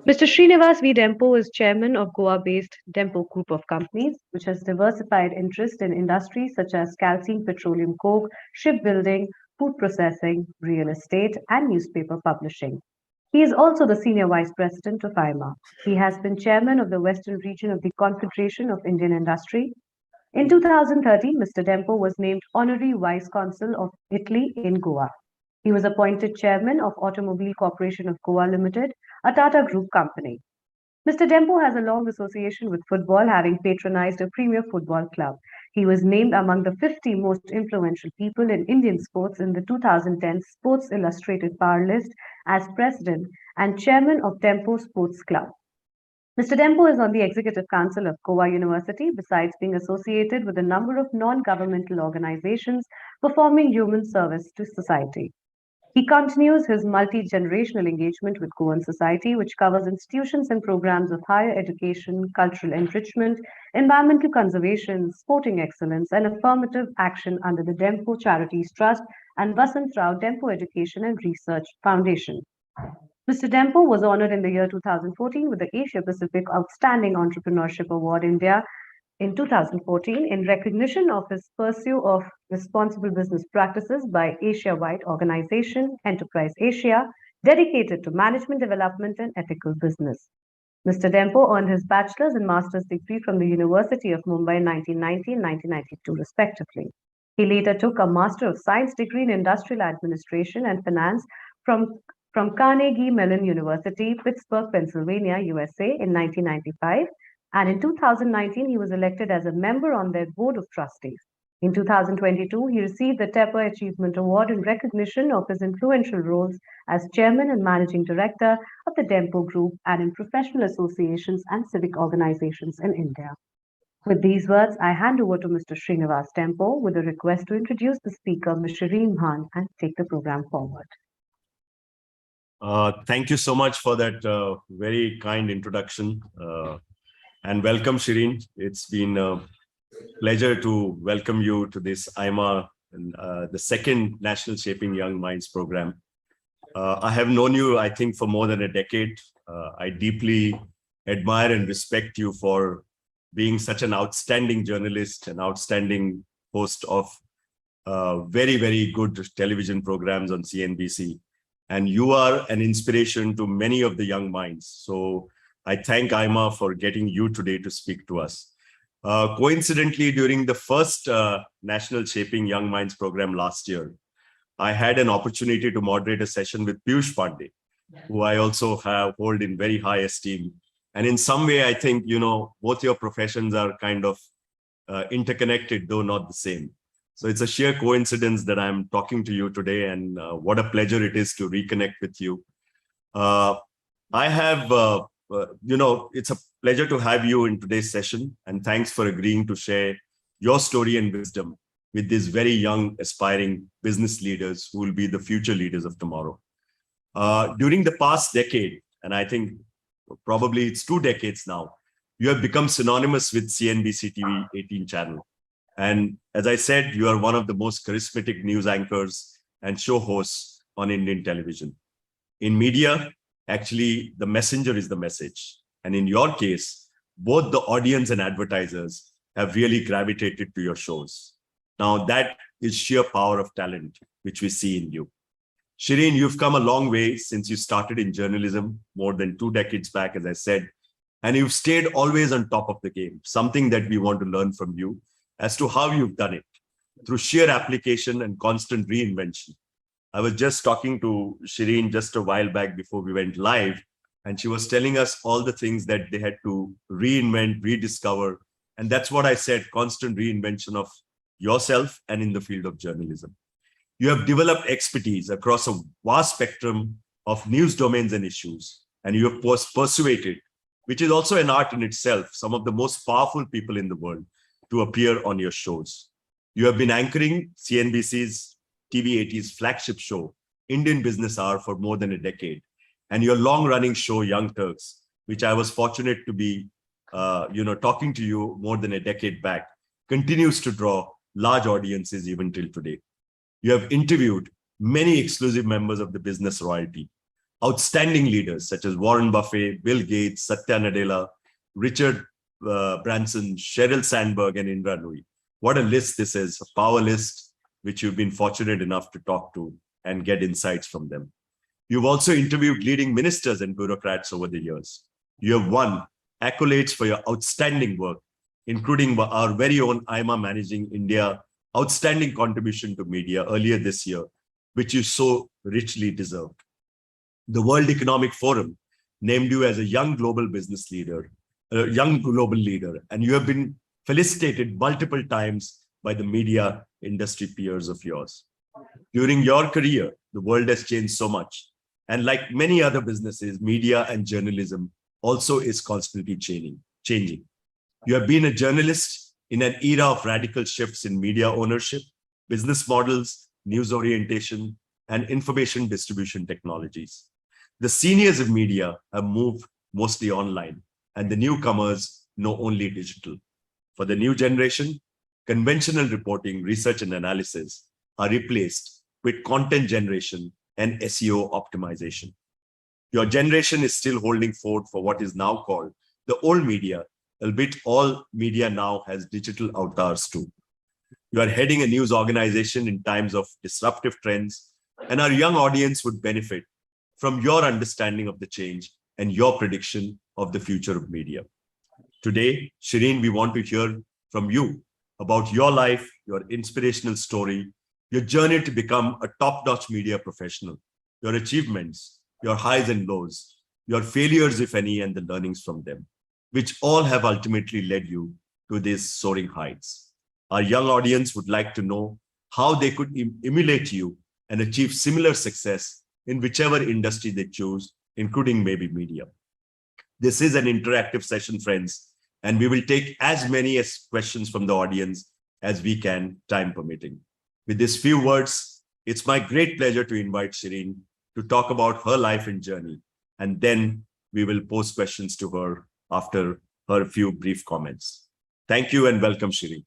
Mr. Srinivas V. Dempo is chairman of Goa-based Dempo Group of Companies, which has diversified interest in industries such as calcine, petroleum coke, shipbuilding, food processing, real estate, and newspaper publishing. He is also the senior vice president of AIMA. He has been chairman of the Western region of the Confederation of Indian Industry. In 2013, Mr. Dempo was named honorary vice consul of Italy in Goa. He was appointed chairman of Automobile Corporation of Goa Limited, a Tata Group company. Mr. Dempo has a long association with football, having patronized a premier football club. He was named among the 50 most influential people in Indian sports in the 2010 Sports Illustrated Power List as president and chairman of Dempo Sports Club. Mr. Dempo is on the Executive Council of Goa University, besides being associated with a number of non-governmental organizations performing human service to society. He continues his multi-generational engagement with Goan society, which covers institutions and programs of higher education, cultural enrichment, environmental conservation, sporting excellence, and affirmative action under the Dempo Charities Trust and Vasant Rao Dempo Education and Research Foundation. Mr. Dempo was honored in the year 2014 with the Asia Pacific Outstanding Entrepreneurship Award India in 2014 in recognition of his pursuit of responsible business practices by Asia-wide organization Enterprise Asia, dedicated to management development and ethical business. Mr. Dempo earned his bachelor's and master's degree from the University of Mumbai in 1990 and 1992 respectively. He later took a Master of Science degree in Industrial Administration and Finance from Carnegie Mellon University, Pittsburgh, Pennsylvania, USA in 1995, and in 2019 he was elected as a member on their board of trustees. In 2022, he received the Tepper Achievement Award in recognition of his influential roles as chairman and managing director of the Dempo Group and in professional associations and civic organizations in India. With these words, I hand over to Mr. Srinivas Dempo with a request to introduce the speaker, Ms. Shereen Bhan, and take the program forward. Thank you so much for that very kind introduction. And welcome, Shereen. It's been a pleasure to welcome you to this AIMA, the second National Shaping Young Minds program. I have known you, I think, for more than a decade. I deeply admire and respect you for being such an outstanding journalist, an outstanding host of very, very good television programs on CNBC. And you are an inspiration to many of the young minds. So I thank AIMA for getting you today to speak to us. Coincidentally, during the first National Shaping Young Minds program last year, I had an opportunity to moderate a session with Piyush Pandey, who I also hold in very high esteem. And in some way, I think, you know, both your professions are kind of interconnected, though not the same. So it's a sheer coincidence that I'm talking to you today, and what a pleasure it is to reconnect with you. I have, you know, it's a pleasure to have you in today's session, and thanks for agreeing to share your story and wisdom with these very young, aspiring business leaders who will be the future leaders of tomorrow. During the past decade, and I think probably it's 2 decades now, you have become synonymous with CNBC-TV18 channel. And as I said, you are one of the most charismatic news anchors and show hosts on Indian television. In media, actually, the messenger is the message. And in your case, both the audience and advertisers have really gravitated to your shows. Now, that is sheer power of talent, which we see in you. Shereen, you've come a long way since you started in journalism more than 2 decades back, as I said, and you've stayed always on top of the game, something that we want to learn from you as to how you've done it through sheer application and constant reinvention. I was just talking to Shereen just a while back before we went live, and she was telling us all the things that they had to reinvent, rediscover. And that's what I said, constant reinvention of yourself and in the field of journalism. You have developed expertise across a vast spectrum of news domains and issues, and you have persuaded, which is also an art in itself, some of the most powerful people in the world to appear on your shows. You have been anchoring CNBC's TV18's flagship show, Indian Business Hour, for more than a decade. And your long-running show, Young Turks, which I was fortunate to be talking to you more than a decade back, continues to draw large audiences even till today. You have interviewed many exclusive members of the business royalty, outstanding leaders such as Warren Buffett, Bill Gates, Satya Nadella, Richard Branson, Sheryl Sandberg, and Indra Nooyi. What a list this is, a power list which you've been fortunate enough to talk to and get insights from them. You've also interviewed leading ministers and bureaucrats over the years. You have won accolades for your outstanding work, including our very own AIMA Managing India outstanding contribution to media earlier this year, which you so richly deserved. The World Economic Forum named you as a young global business leader, a young global leader, and you have been felicitated multiple times by the media industry peers of yours. During your career, the world has changed so much. And like many other businesses, media and journalism also is constantly changing. You have been a journalist in an era of radical shifts in media ownership, business models, news orientation, and information distribution technologies. The seniors of media have moved mostly online, and the newcomers know only digital. For the new generation, conventional reporting, research, and analysis are replaced with content generation and SEO optimization. Your generation is still holding fort for what is now called the old media, albeit all media now has digital avatars too. You are heading a news organization in times of disruptive trends, and our young audience would benefit from your understanding of the change and your prediction of the future of media. Today, Shereen, we want to hear from you about your life, your inspirational story, your journey to become a top-notch media professional, your achievements, your highs and lows, your failures, if any, and the learnings from them, which all have ultimately led you to these soaring heights. Our young audience would like to know how they could emulate you and achieve similar success in whichever industry they choose, including maybe media. This is an interactive session, friends, and we will take as many questions from the audience as we can, time permitting. With these few words, it's my great pleasure to invite Shereen to talk about her life and journey, and then we will pose questions to her after her few brief comments. Thank you and welcome, Shereen.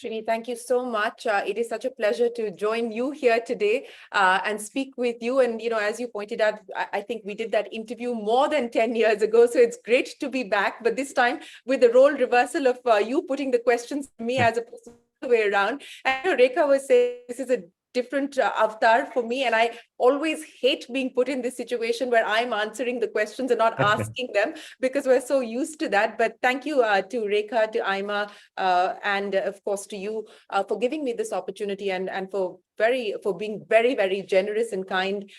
Srini, thank you so much. It is such a pleasure to join you here today and speak with you. And, you know, as you pointed out, I think we did that interview more than 10 years ago. So it's great to be back, but this time with the role reversal of you putting the questions to me as opposed to the way around. And Rekha was saying this is a different avatar for me, and I always hate being put in this situation where I'm answering the questions and not asking them, because we're so used to that. But thank you to Rekha, to AIMA, and of course to you for giving me this opportunity and for being very, very generous and kind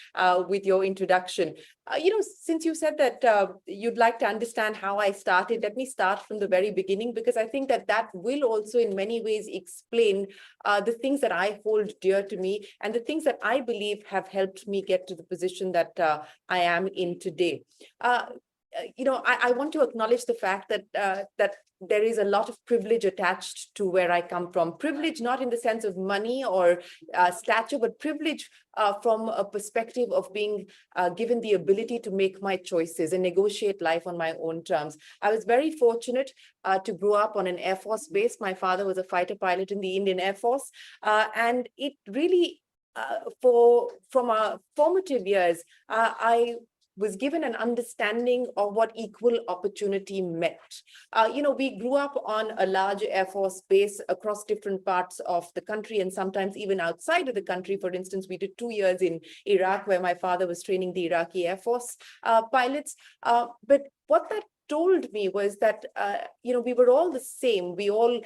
with your introduction. You know, since you said that you'd like to understand how I started, let me start from the very beginning, because I think that will also in many ways explain the things that I hold dear to me and the things that I believe have helped me get to the position that I am in today. You know, I want to acknowledge the fact that there is a lot of privilege attached to where I come from. Privilege, not in the sense of money or stature, but privilege from a perspective of being given the ability to make my choices and negotiate life on my own terms. I was very fortunate to grow up on an Air Force base. My father was a fighter pilot in the Indian Air Force, and it really, from our formative years, I was given an understanding of what equal opportunity meant. You know, we grew up on a large Air Force base across different parts of the country and sometimes even outside of the country. For instance, we did 2 years in Iraq where my father was training the Iraqi Air Force pilots. But what that told me was that, you know, we were all the same. We all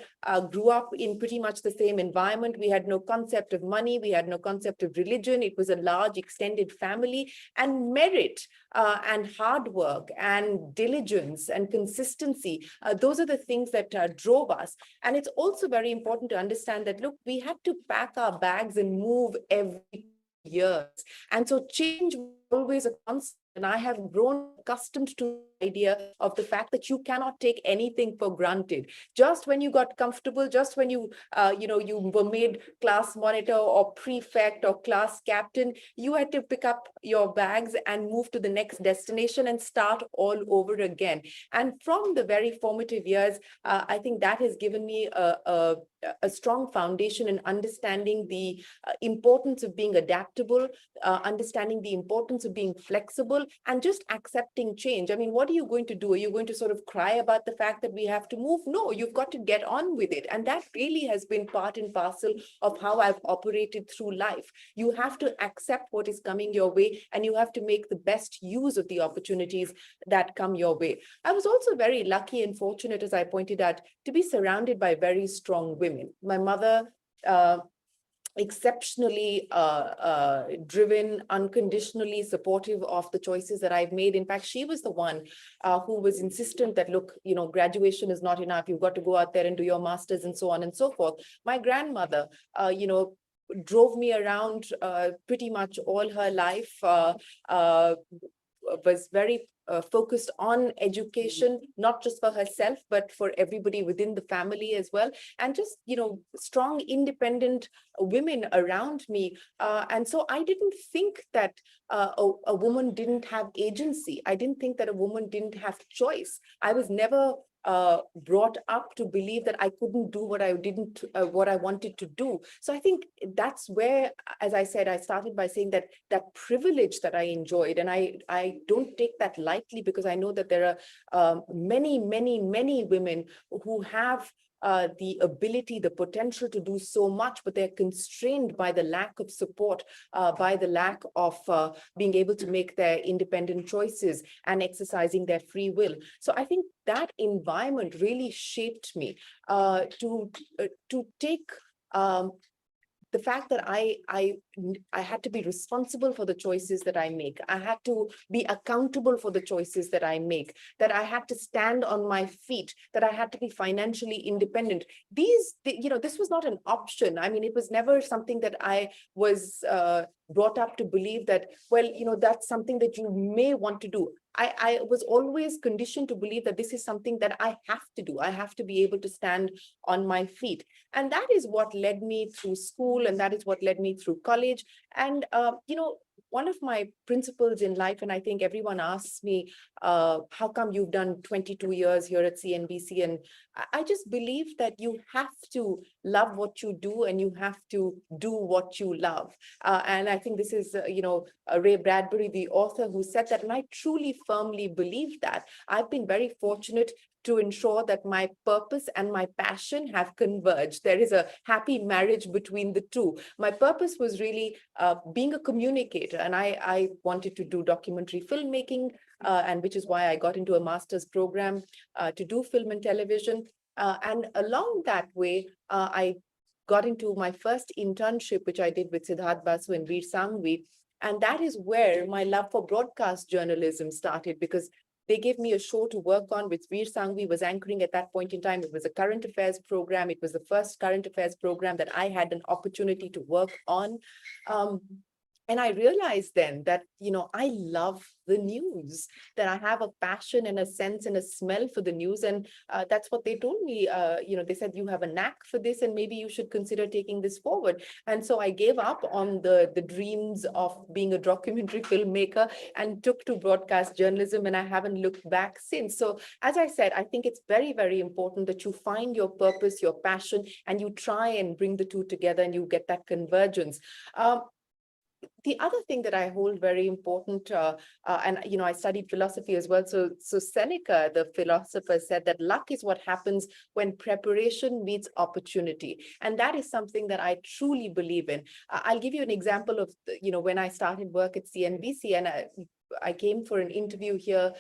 grew up in pretty much the same environment. We had no concept of money. We had no concept of religion. It was a large extended family, and merit and hard work and diligence and consistency. Those are the things that drove us. And it's also very important to understand that, look, we had to pack our bags and move every year. And so change was always a constant. And I have grown accustomed to idea of the fact that you cannot take anything for granted. Just when you got comfortable, just when you were made class monitor or prefect or class captain, you had to pick up your bags and move to the next destination and start all over again. And from the very formative years, I think that has given me a strong foundation in understanding the importance of being adaptable, understanding the importance of being flexible, and just accepting change. I mean, what are you going to do? Are you going to sort of cry about the fact that we have to move? No, you've got to get on with it. And that really has been part and parcel of how I've operated through life. You have to accept what is coming your way, and you have to make the best use of the opportunities that come your way. I was also very lucky and fortunate, as I pointed out, to be surrounded by very strong women. My mother, exceptionally driven, unconditionally supportive of the choices that I've made. In fact, she was the one who was insistent that, look, graduation is not enough. You've got to go out there and do your masters and so on and so forth. My grandmother, drove me around pretty much all her life, was very focused on education, not just for herself, but for everybody within the family as well. And just, strong, independent women around me. And so I didn't think that a woman didn't have agency. I didn't think that a woman didn't have choice. I was never brought up to believe that I couldn't do what I wanted to do. So I think that's where, as I said, I started by saying that privilege that I enjoyed, and I don't take that lightly, because I know that there are many, many, many women who have the ability, the potential to do so much, but they're constrained by the lack of support, by the lack of being able to make their independent choices and exercising their free will. So I think that environment really shaped me to take the fact that I had to be responsible for the choices that I make. I had to be accountable for the choices that I make, that I had to stand on my feet, that I had to be financially independent. This was not an option. I mean, it was never something that I was brought up to believe that, well, that's something that you may want to do. I was always conditioned to believe that this is something that I have to do. I have to be able to stand on my feet. And that is what led me through school, and that is what led me through college. And, one of my principles in life, and I think everyone asks me, how come you've done 22 years here at CNBC? And I just believe that you have to love what you do, and you have to do what you love. And I think this is, Ray Bradbury, the author, who said that, and I truly, firmly believe that. I've been very fortunate to ensure that my purpose and my passion have converged. There is a happy marriage between the two. My purpose was really being a communicator, and I wanted to do documentary filmmaking, and which is why I got into a master's program to do film and television. And along that way, I got into my first internship, which I did with Siddharth Basu and Veer Sangvi. And that is where my love for broadcast journalism started, because they gave me a show to work on, which Veer Sangvi was anchoring at that point in time. It was a current affairs program. It was the first current affairs program that I had an opportunity to work on. And I realized then that, I love the news, that I have a passion and a sense and a smell for the news. And that's what they told me. They said, you have a knack for this, and maybe you should consider taking this forward. And so I gave up on the dreams of being a documentary filmmaker and took to broadcast journalism, and I haven't looked back since. So as I said, I think it's very, very important that you find your purpose, your passion, and you try and bring the two together, and you get that convergence. The other thing that I hold very important, and I studied philosophy as well. So Seneca, the philosopher, said that luck is what happens when preparation meets opportunity, and that is something that I truly believe in. I'll give you an example of when I started work at CNBC, and I came for an interview here.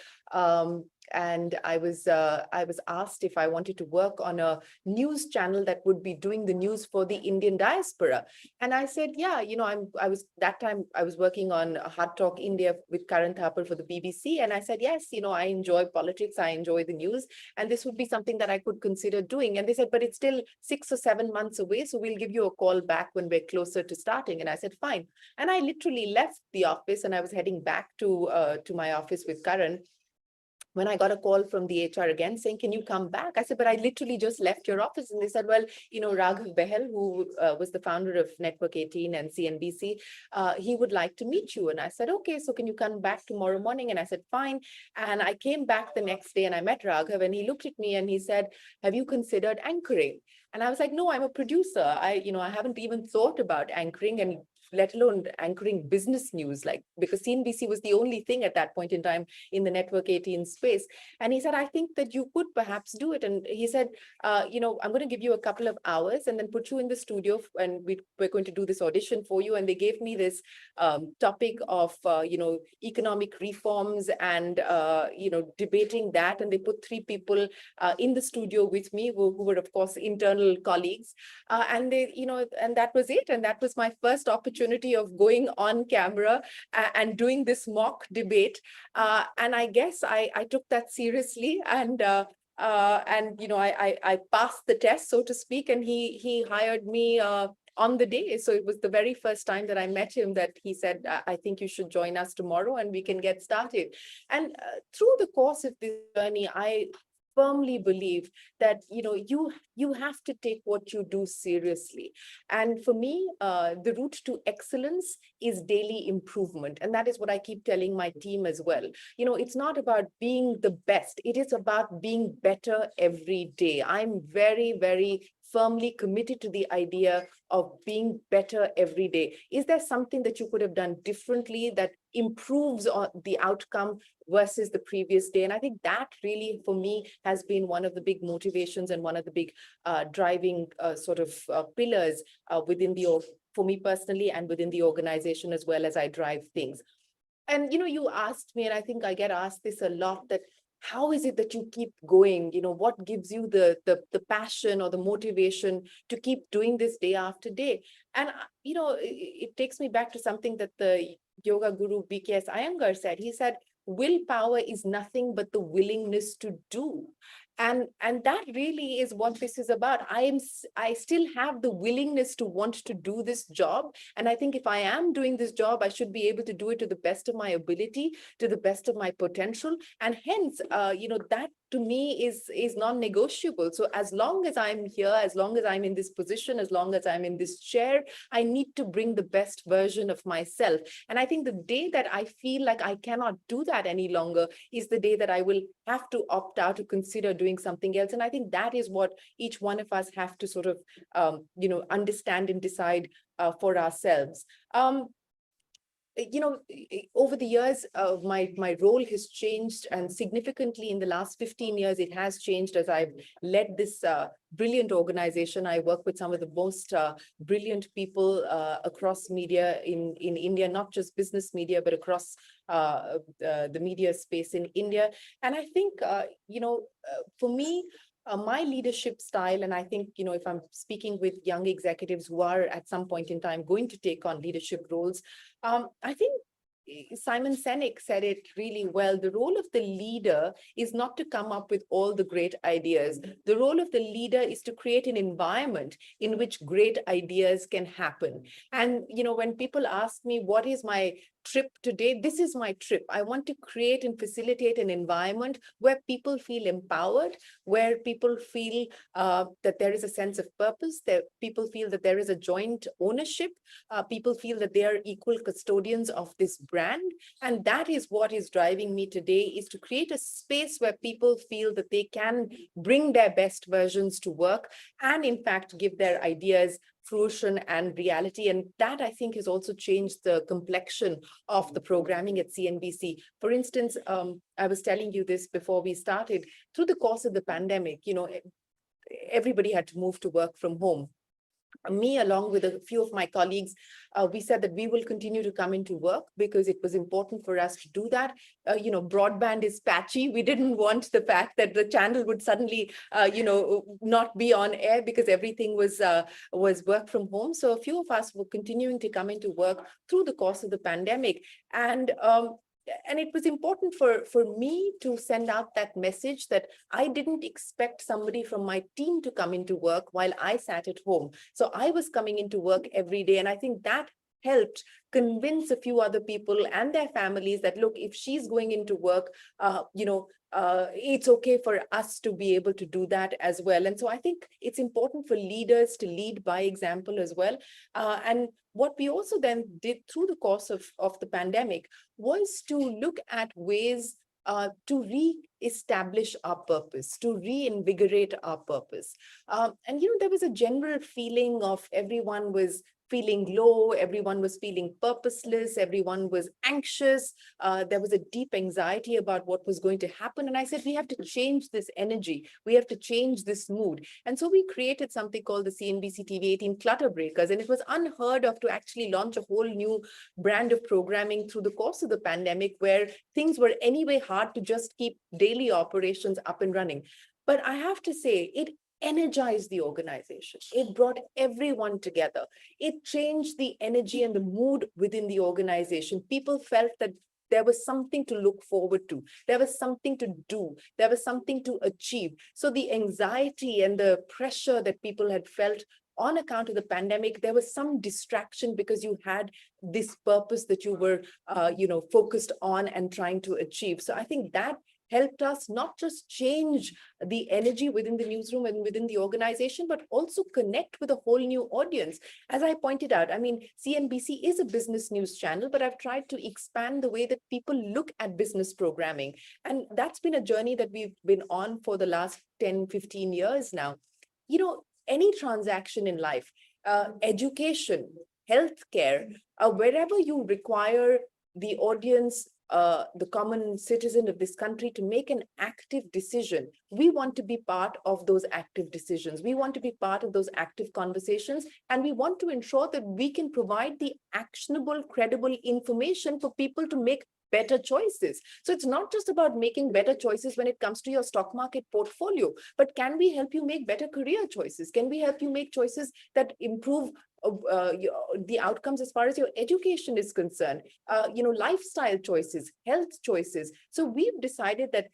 And I was asked if I wanted to work on a news channel that would be doing the news for the Indian diaspora. And I said, yeah, I was working on Hard Talk India with Karan Thapar for the BBC. And I said, yes, I enjoy politics, I enjoy the news, and this would be something that I could consider doing. And they said, but it's still 6 or 7 months away, so we'll give you a call back when we're closer to starting. And I said, fine. And I literally left the office, and I was heading back to my office with Karan. when I got a call from the HR again saying, can you come back? I said, but I literally just left your office. And they said, well, Raghav Behel, who was the founder of Network 18 and CNBC, he would like to meet you. And I said, okay, so can you come back tomorrow morning? And I said, fine. And I came back the next day and I met Raghav and he looked at me and he said, have you considered anchoring? And I was like, no, I'm a producer. I haven't even thought about anchoring, and let alone anchoring business news, because CNBC was the only thing at that point in time in the Network 18 space. And he said, I think that you could perhaps do it. And he said, I'm going to give you a couple of hours and then put you in the studio and we're going to do this audition for you. And they gave me this topic of, economic reforms and, debating that. And they put 3 people in the studio with me who were, of course, internal colleagues. And they, and that was it. And that was my first opportunity of going on camera and doing this mock debate. And I guess I took that seriously and I passed the test, so to speak, and he hired me on the day. So it was the very first time that I met him that he said, I think you should join us tomorrow and we can get started. And through the course of this journey, I firmly believe that you have to take what you do seriously. And for me, the route to excellence is daily improvement. And that is what I keep telling my team as well. It's not about being the best. It is about being better every day. I'm very, very firmly committed to the idea of being better every day. Is there something that you could have done differently that improves on the outcome versus the previous day? And I think that really, for me, has been one of the big motivations and one of the big driving pillars within for me personally and within the organization as well as I drive things. And, you asked me, and I think I get asked this a lot, that how is it that you keep going? What gives you the passion or the motivation to keep doing this day after day? And, it takes me back to something that the yoga guru BKS Iyengar said. He said, willpower is nothing but the willingness to do. And that really is what this is about. I still have the willingness to want to do this job. And I think if I am doing this job, I should be able to do it to the best of my ability, to the best of my potential. And hence, that to me is non-negotiable. So as long as I'm here, as long as I'm in this position, as long as I'm in this chair, I need to bring the best version of myself. And I think the day that I feel like I cannot do that any longer is the day that I will have to opt out to consider doing something else. And I think that is what each one of us have to sort of, understand and decide for ourselves. Over the years, my role has changed, and significantly in the last 15 years, it has changed as I've led this brilliant organization. I work with some of the most brilliant people across media in India, not just business media, but across the media space in India. And I think, for me, my leadership style, and I think, if I'm speaking with young executives who are at some point in time going to take on leadership roles, I think Simon Sinek said it really well. The role of the leader is not to come up with all the great ideas. The role of the leader is to create an environment in which great ideas can happen. And, when people ask me, what is my trip today? This is my trip. I want to create and facilitate an environment where people feel empowered, where people feel that there is a sense of purpose, that people feel that there is a joint ownership, people feel that they are equal custodians of this brand. And that is what is driving me today, is to create a space where people feel that they can bring their best versions to work and in fact give their ideas fruition and reality. And that, I think, has also changed the complexion of the programming at CNBC. For instance, I was telling you this before we started, through the course of the pandemic, everybody had to move to work from home. Me, along with a few of my colleagues, we said that we will continue to come into work because it was important for us to do that. Broadband is patchy. We didn't want the fact that the channel would suddenly, not be on air because everything was work from home. So a few of us were continuing to come into work through the course of the pandemic. And it was important for me to send out that message that I didn't expect somebody from my team to come into work while I sat at home. So I was coming into work every day. And I think that helped convince a few other people and their families that, look, if she's going into work, it's okay for us to be able to do that as well. And so I think it's important for leaders to lead by example as well. And what we also then did through the course of the pandemic was to look at ways to re-establish our purpose, to reinvigorate our purpose. And there was a general feeling of everyone was feeling low, everyone was feeling purposeless, everyone was anxious. There was a deep anxiety about what was going to happen. And I said, we have to change this energy. We have to change this mood. And so we created something called the CNBC-TV18 Clutter Breakers. And it was unheard of to actually launch a whole new brand of programming through the course of the pandemic, where things were anyway hard to just keep daily operations up and running. But I have to say, it energized the organization. It brought everyone together. It changed the energy and the mood within the organization. People felt that there was something to look forward to. There was something to do. There was something to achieve. So the anxiety and the pressure that people had felt on account of the pandemic, there was some distraction because you had this purpose that you were, focused on and trying to achieve. So I think that helped us not just change the energy within the newsroom and within the organization, but also connect with a whole new audience. As I pointed out, I mean, CNBC is a business news channel, but I've tried to expand the way that people look at business programming. And that's been a journey that we've been on for the last 10, 15 years now. Any transaction in life, education, healthcare, wherever you require the audience, the common citizen of this country to make an active decision. We want to be part of those active decisions. We want to be part of those active conversations, and we want to ensure that we can provide the actionable, credible information for people to make better choices. So it's not just about making better choices when it comes to your stock market portfolio, but can we help you make better career choices? Can we help you make choices that improve the outcomes as far as your education is concerned, lifestyle choices, health choices. So we've decided that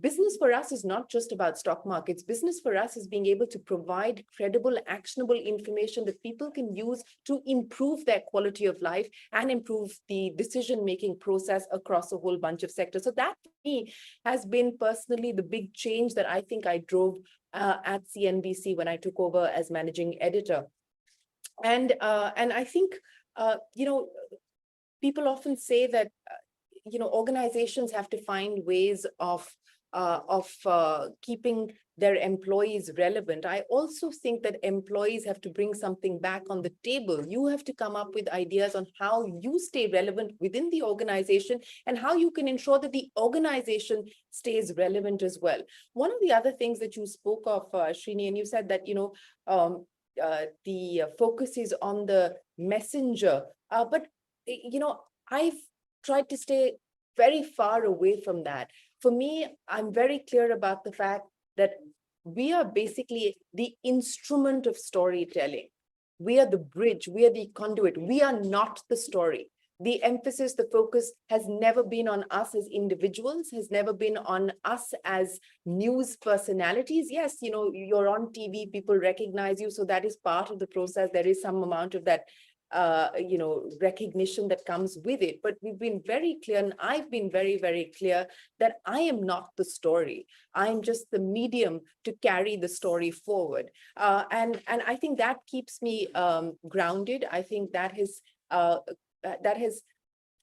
business for us is not just about stock markets. Business for us is being able to provide credible, actionable information that people can use to improve their quality of life and improve the decision-making process across a whole bunch of sectors. So that, for me, has been personally the big change that I think I drove at CNBC when I took over as managing editor. And I think, people often say that, organizations have to find ways of keeping their employees relevant. I also think that employees have to bring something back on the table. You have to come up with ideas on how you stay relevant within the organization and how you can ensure that the organization stays relevant as well. One of the other things that you spoke of, Srini, and you said that, the focus is on the messenger. But, I've tried to stay very far away from that. For me, I'm very clear about the fact that we are basically the instrument of storytelling. We are the bridge, we are the conduit, we are not the story. The emphasis, the focus has never been on us as individuals, has never been on us as news personalities. Yes, you're on TV, people recognize you, so that is part of the process. There is some amount of that recognition that comes with it. But we've been very clear, and I've been very, very clear that I am not the story. I'm just the medium to carry the story forward. And I think that keeps me grounded. I think that has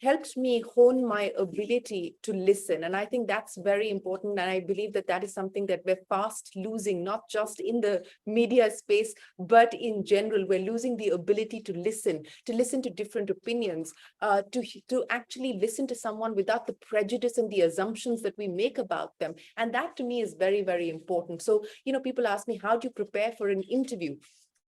helped me hone my ability to listen. And I think that's very important. And I believe that that is something that we're fast losing, not just in the media space, but in general. We're losing the ability to listen to different opinions, to actually listen to someone without the prejudice and the assumptions that we make about them. And that to me is very, very important. So, people ask me, how do you prepare for an interview?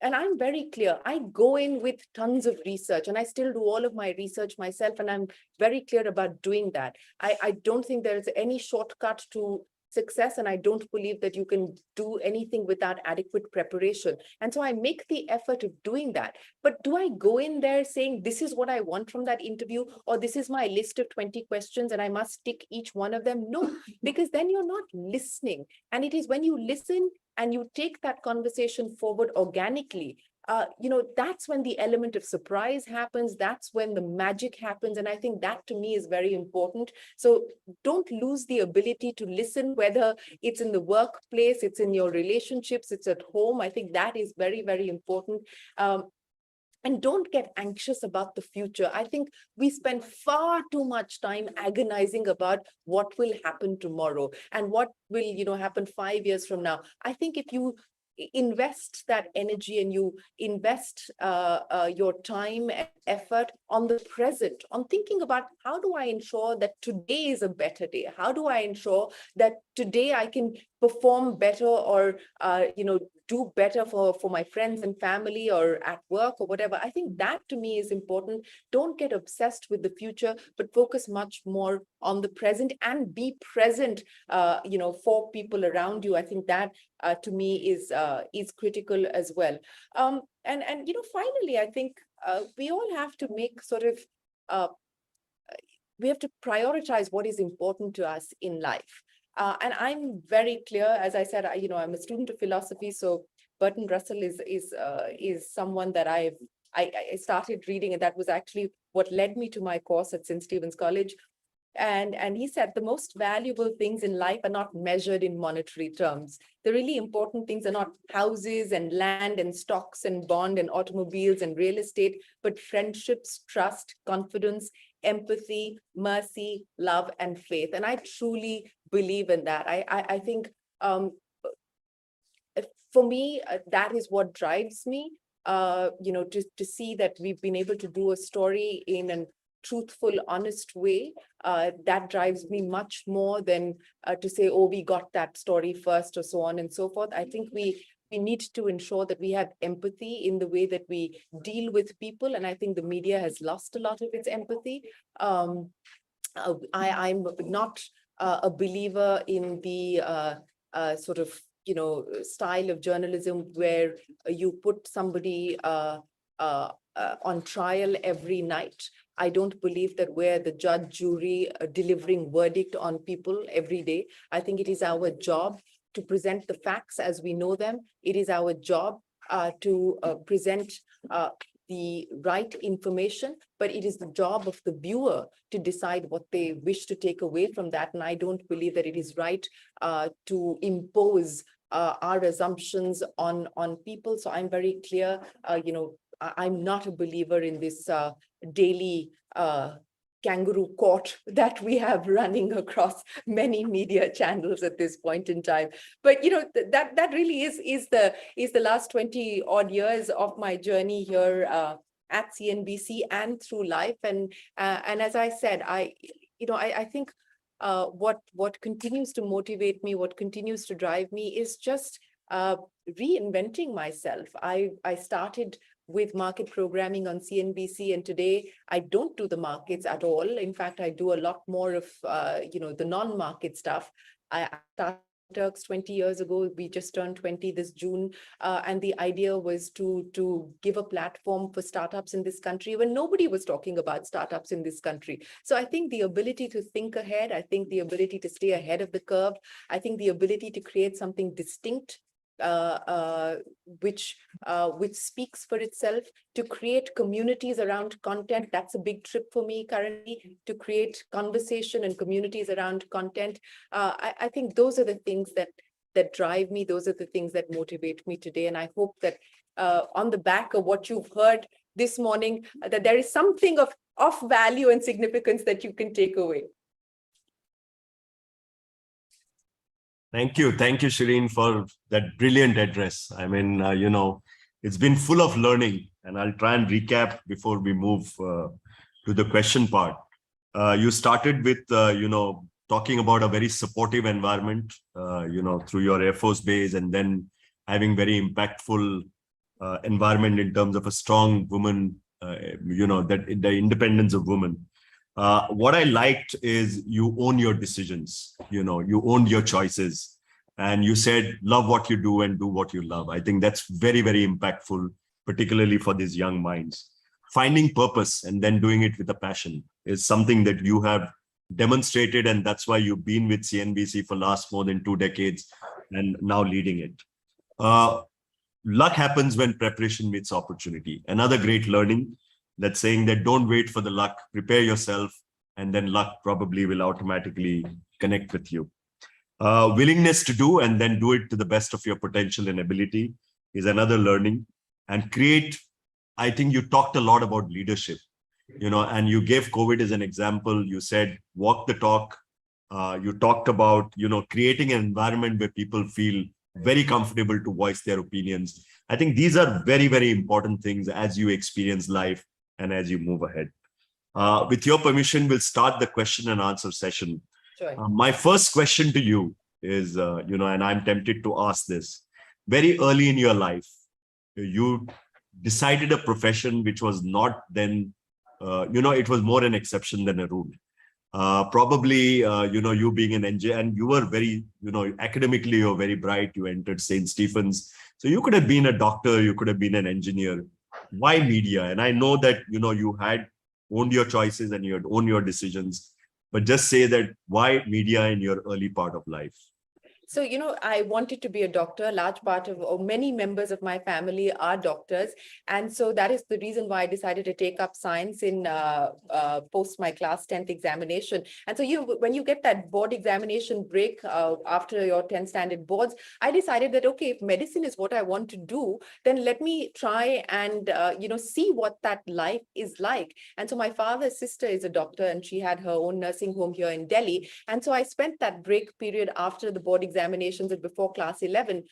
And I'm very clear. I go in with tons of research, and I still do all of my research myself. And I'm very clear about doing that. I don't think there's any shortcut to success, and I don't believe that you can do anything without adequate preparation. And so I make the effort of doing that. But do I go in there saying, this is what I want from that interview, or this is my list of 20 questions and I must tick each one of them? No, because then you're not listening. And it is when you listen and you take that conversation forward organically, that's when the element of surprise happens. That's when the magic happens. And I think that to me is very important. So don't lose the ability to listen, whether it's in the workplace, it's in your relationships, it's at home. I think that is very, very important. And don't get anxious about the future. I think we spend far too much time agonizing about what will happen tomorrow and what will, happen 5 years from now. I think if you invest that energy and you invest your time and effort on the present, on thinking about how do I ensure that today is a better day? How do I ensure that today I can perform better or, do better for my friends and family or at work or whatever? I think that to me is important. Don't get obsessed with the future, but focus much more on the present and be present, for people around you. I think that to me is critical as well. And finally, I think we all have to make we have to prioritize what is important to us in life. And I'm very clear, as I said, I'm a student of philosophy. So Bertrand Russell is someone that I started reading, and that was actually what led me to my course at St. Stephen's College. And he said the most valuable things in life are not measured in monetary terms. The really important things are not houses and land and stocks and bond and automobiles and real estate, but friendships, trust, confidence, empathy, mercy, love, and faith. And I truly believe in that. I think for me, that is what drives me, to see that we've been able to do a story in an truthful, honest way. That drives me much more than to say, oh, we got that story first or so on and so forth. I think we need to ensure that we have empathy in the way that we deal with people. And I think the media has lost a lot of its empathy. I'm not a believer in the style of journalism where you put somebody on trial every night. I don't believe that we're the judge, jury, delivering verdict on people every day. I think it is our job to present the facts as we know them. It is our job to present the right information, but it is the job of the viewer to decide what they wish to take away from that. And I don't believe that it is right to impose our assumptions on people. So I'm very clear, I'm not a believer in this daily kangaroo court that we have running across many media channels at this point in time. But that really is the last 20 odd years of my journey here at CNBC and through life. And as I said, I think what continues to motivate me, what continues to drive me is just reinventing myself. I started with market programming on CNBC, and today I don't do the markets at all. In fact, I do a lot more of the non-market stuff. I started Turks 20 years ago. We just turned 20 this June, and the idea was to give a platform for startups in this country when nobody was talking about startups in this country. So I think the ability to think ahead, I think the ability to stay ahead of the curve, I think the ability to create something distinct which speaks for itself, to create communities around content. That's a big trip for me currently, to create conversation and communities around content. I think those are the things that drive me. Those are the things that motivate me today. And I hope that on the back of what you've heard this morning, that there is something of value and significance that you can take away. Thank you, Shereen, for that brilliant address. I mean, it's been full of learning, and I'll try and recap before we move to the question part. You started with, talking about a very supportive environment, through your Air Force base, and then having very impactful environment in terms of a strong woman, that the independence of women. What I liked is you own your decisions, you owned your choices, and you said, love what you do and do what you love. I think that's very, very impactful, particularly for these young minds. Finding purpose and then doing it with a passion is something that you have demonstrated, and that's why you've been with CNBC for last more than 2 decades and now leading it. luck happens when preparation meets opportunity. Another great learning, that saying that don't wait for the luck, prepare yourself, and then luck probably will automatically connect with you. Willingness to do and then do it to the best of your potential and ability is another learning. And create, I think you talked a lot about leadership, and you gave COVID as an example. You said, walk the talk. You talked about, creating an environment where people feel very comfortable to voice their opinions. I think these are very, very important things as you experience life and as you move ahead. With your permission, we'll start the question and answer session. Sure. My first question to you is, and I'm tempted to ask this. Very early in your life, you decided a profession which was not then, it was more an exception than a rule. Probably, you being an engineer, and you were very, academically, you're very bright. You entered St. Stephen's. So you could have been a doctor, you could have been an engineer. Why media? And I know that, you had owned your choices and you had owned your decisions, but just say that why media in your early part of life? So, I wanted to be a doctor. A large part of, or many members of my family are doctors. And so that is the reason why I decided to take up science in post my class 10th examination. And so, when you get that board examination break after your 10th standard boards, I decided that, okay, if medicine is what I want to do, then let me try and, see what that life is like. And so my father's sister is a doctor and she had her own nursing home here in Delhi. And so I spent that break period after the board examinations and before class 11,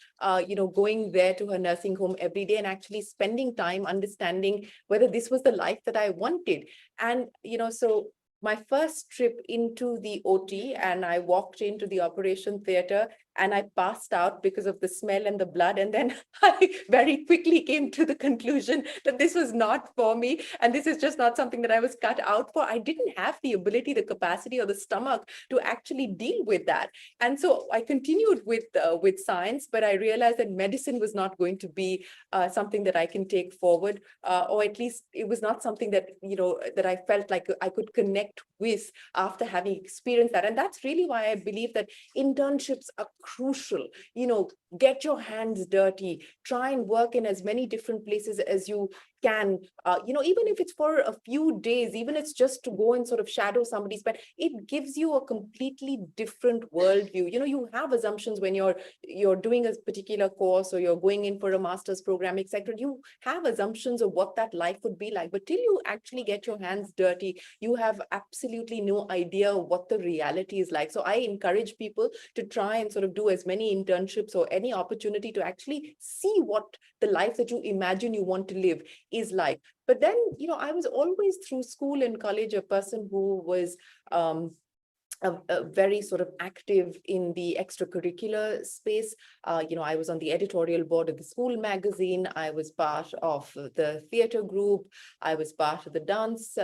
going there to her nursing home every day and actually spending time understanding whether this was the life that I wanted. And, so my first trip into the OT, and I walked into the operation theater and I passed out because of the smell and the blood. And then I very quickly came to the conclusion that this was not for me. And this is just not something that I was cut out for. I didn't have the ability, the capacity, or the stomach to actually deal with that. And so I continued with science, but I realized that medicine was not going to be something that I can take forward, or at least it was not something that, that I felt like I could connect with after having experienced that. And that's really why I believe that internships are crucial. Get your hands dirty, try and work in as many different places as you can, even if it's for a few days, even if it's just to go and sort of shadow somebody's, but it gives you a completely different worldview. You have assumptions when you're doing a particular course or you're going in for a master's program, etc. You have assumptions of what that life would be like, but till you actually get your hands dirty, you have absolutely no idea what the reality is like. So I encourage people to try and sort of do as many internships or any opportunity to actually see what the life that you imagine you want to live is like. But then, I was always through school and college a person who was a very sort of active in the extracurricular space. I was on the editorial board of the school magazine. I was part of the theater group. I was part of the dance,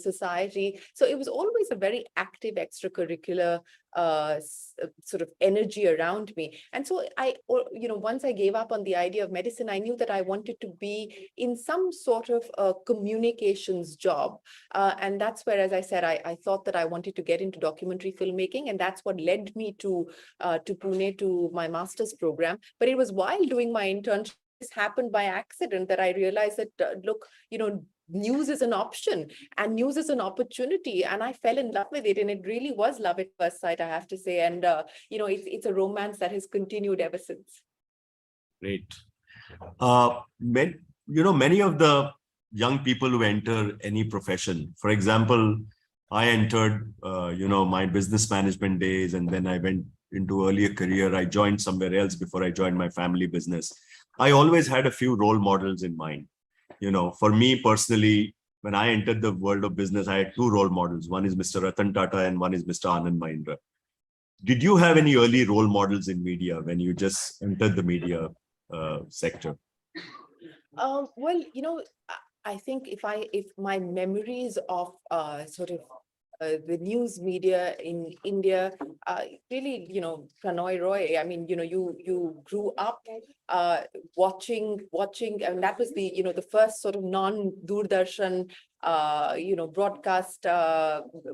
society. So it was always a very active extracurricular sort of energy around me. And so once I gave up on the idea of medicine, I knew that I wanted to be in some sort of a communications job. And that's where, as I said, I thought that I wanted to get into documentary filmmaking, and that's what led me to Pune to my master's program. But it was while doing my internship, this happened by accident, that I realized that, look, news is an option and news is an opportunity. And I fell in love with it. And it really was love at first sight, I have to say. And, it's a romance that has continued ever since. Great. Many of the young people who enter any profession, for example, I entered, my business management days, and then I went into earlier career. I joined somewhere else before I joined my family business. I always had a few role models in mind. For me personally, when I entered the world of business, I had two role models. One is Mr. Ratan Tata and one is Mr. Anand Mahindra. Did you have any early role models in media when you just entered the media sector? Well, I think if my memories of the news media in India, really, Prannoy Roy. I mean, you grew up watching, and that was the, the first sort of non-Doordarshan broadcast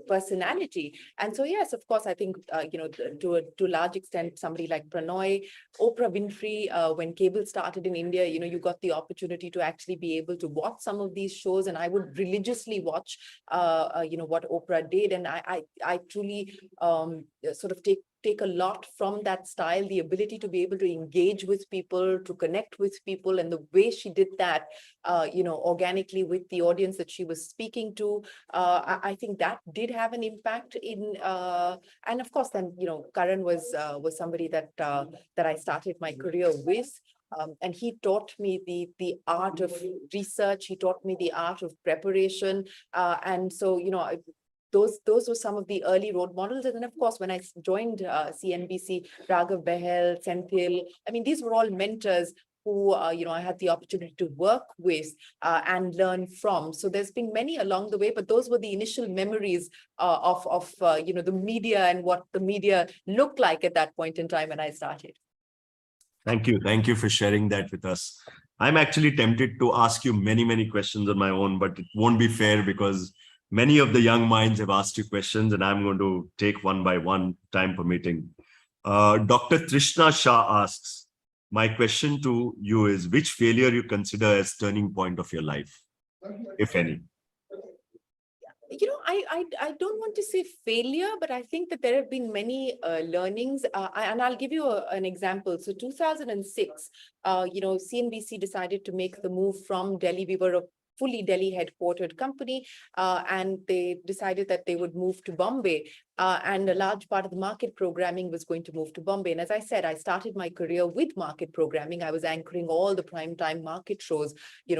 personality. And so, yes, of course, I think, to a large extent, somebody like Pranoy, Oprah Winfrey, when cable started in India, you got the opportunity to actually be able to watch some of these shows, and I would religiously watch, what Oprah did. And I truly sort of take a lot from that style, the ability to be able to engage with people, to connect with people, and the way she did that, organically with the audience that she was speaking to. I think that did have an impact in, and of course, then, Karan was somebody that I started my career with. And he taught me the art of research. He taught me the art of preparation. And so, those were some of the early role models. And then, of course, when I joined CNBC, Raghav Behel, Senthil, I mean, these were all mentors who, I had the opportunity to work with and learn from. So there's been many along the way, but those were the initial memories of the media and what the media looked like at that point in time when I started. Thank you. Thank you for sharing that with us. I'm actually tempted to ask you many, many questions on my own, but it won't be fair because many of the young minds have asked you questions, and I'm going to take one by one, time permitting. Dr. Trishna Shah asks, my question to you is, which failure you consider as turning point of your life, if any? I don't want to say failure, but I think that there have been many learnings, and I'll give you an example. So 2006, CNBC decided to make the move from Delhi. We were a fully Delhi headquartered company, and they decided that they would move to Bombay, and a large part of the market programming was going to move to Bombay. And as I said, I started my career with market programming. I was anchoring all the primetime market shows,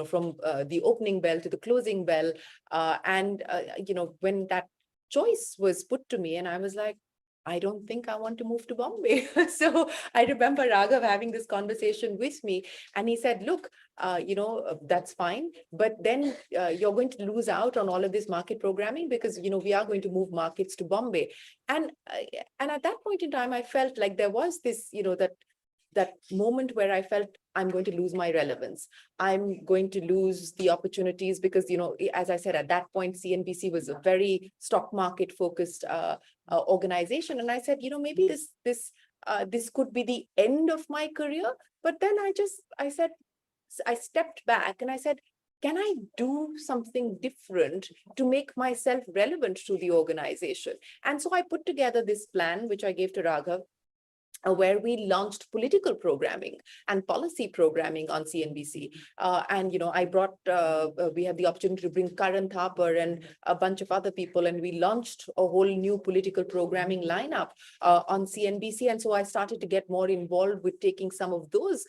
from the opening bell to the closing bell. When that choice was put to me, and I was like, I don't think I want to move to Bombay. So I remember Raghav having this conversation with me, and he said, look, that's fine, but then you're going to lose out on all of this market programming because, we are going to move markets to Bombay. And at that point in time, I felt like there was this, that moment where I felt I'm going to lose my relevance. I'm going to lose the opportunities because, as I said, at that point, CNBC was a very stock market focused organization. And I said, maybe this could be the end of my career. But then I stepped back and I said, can I do something different to make myself relevant to the organization? And so I put together this plan, which I gave to Raghav, where we launched political programming and policy programming on CNBC. I brought, we had the opportunity to bring Karan Thapar and a bunch of other people, and we launched a whole new political programming lineup on CNBC. And so I started to get more involved with taking some of those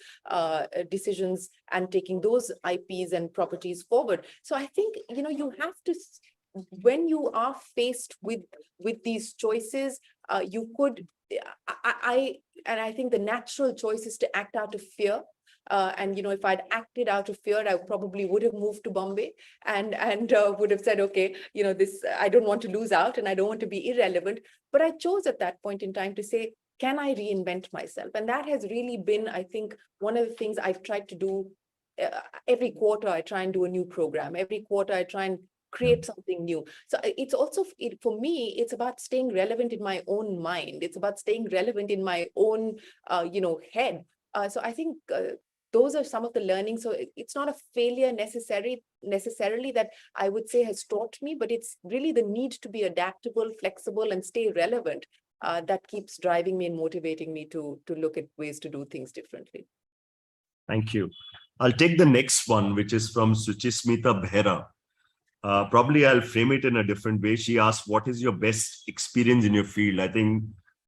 decisions and taking those IPs and properties forward. So I think, you have to, when you are faced with these choices, you could, I think the natural choice is to act out of fear. If I'd acted out of fear, I probably would have moved to Bombay and would have said, okay, this, I don't want to lose out and I don't want to be irrelevant. But I chose at that point in time to say, can I reinvent myself? And that has really been, I think, one of the things I've tried to do. Every quarter, I try and do a new program. Every quarter, I try and create something new. So it's also, for me, it's about staying relevant in my own mind. It's about staying relevant in my own, head. So I think those are some of the learnings. So it's not a failure necessarily that I would say has taught me, but it's really the need to be adaptable, flexible, and stay relevant that keeps driving me and motivating me to look at ways to do things differently. Thank you. I'll take the next one, which is from Suchismita Bhera. Probably I'll frame it in a different way. She asked, what is your best experience in your field? I think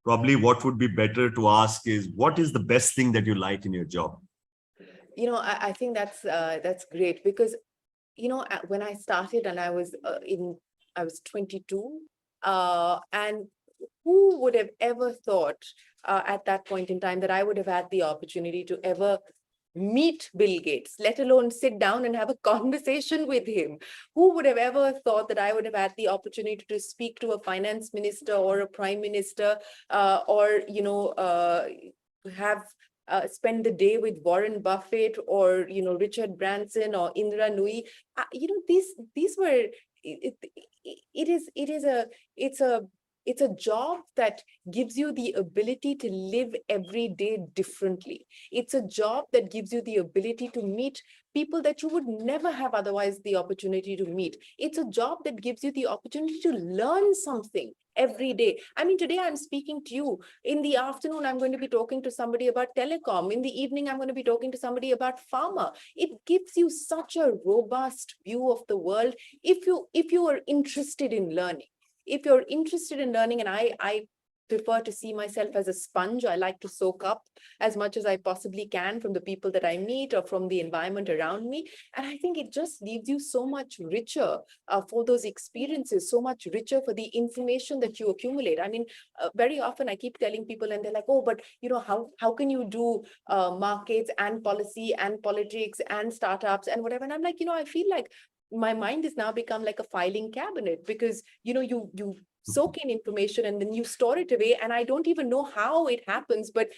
probably what would be better to ask is, what is the best thing that you like in your job? I think that's great because, when I started and I was 22, and who would have ever thought at that point in time that I would have had the opportunity to ever meet Bill Gates, let alone sit down and have a conversation with him? Who would have ever thought that I would have had the opportunity to speak to a finance minister or a prime minister, or have spend the day with Warren Buffett or, Richard Branson or Indra Nooyi. These were, it's a job that gives you the ability to live every day differently. It's a job that gives you the ability to meet people that you would never have otherwise the opportunity to meet. It's a job that gives you the opportunity to learn something every day. I mean, today I'm speaking to you. In the afternoon, I'm going to be talking to somebody about telecom. In the evening, I'm going to be talking to somebody about pharma. It gives you such a robust view of the world if you are interested in learning. If you're interested in learning, and I prefer to see myself as a sponge. I like to soak up as much as I possibly can from the people that I meet or from the environment around me. And I think it just leaves you so much richer for those experiences, so much richer for the information that you accumulate. I mean, very often I keep telling people and they're like, oh, but how can you do markets and policy and politics and startups and whatever? And I'm like, I feel like my mind has now become like a filing cabinet because, you soak in information and then you store it away. And I don't even know how it happens, but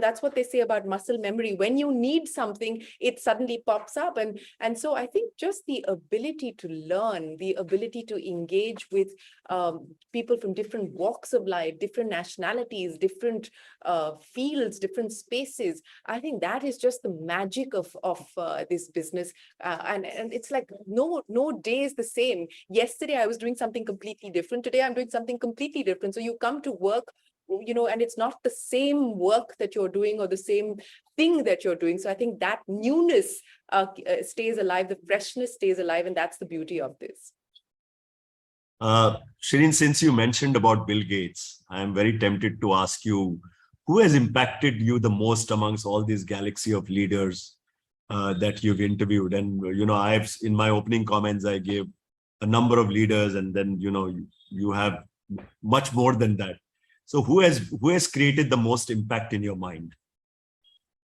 that's what they say about muscle memory. When you need something, it suddenly pops up. And so I think just the ability to learn, the ability to engage with people from different walks of life, different nationalities, different fields, different spaces. I think that is just the magic of this business. And it's like no day is the same. Yesterday, I was doing something completely different. Today, I'm doing something completely different. So you come to work, and it's not the same work that you're doing or the same thing that you're doing. So I think that newness stays alive, the freshness stays alive, and that's the beauty of this. Shereen, since you mentioned about Bill Gates, I am very tempted to ask you, who has impacted you the most amongst all these galaxy of leaders that you've interviewed? And, in my opening comments, I gave a number of leaders, and then, you have much more than that. So who has created the most impact in your mind?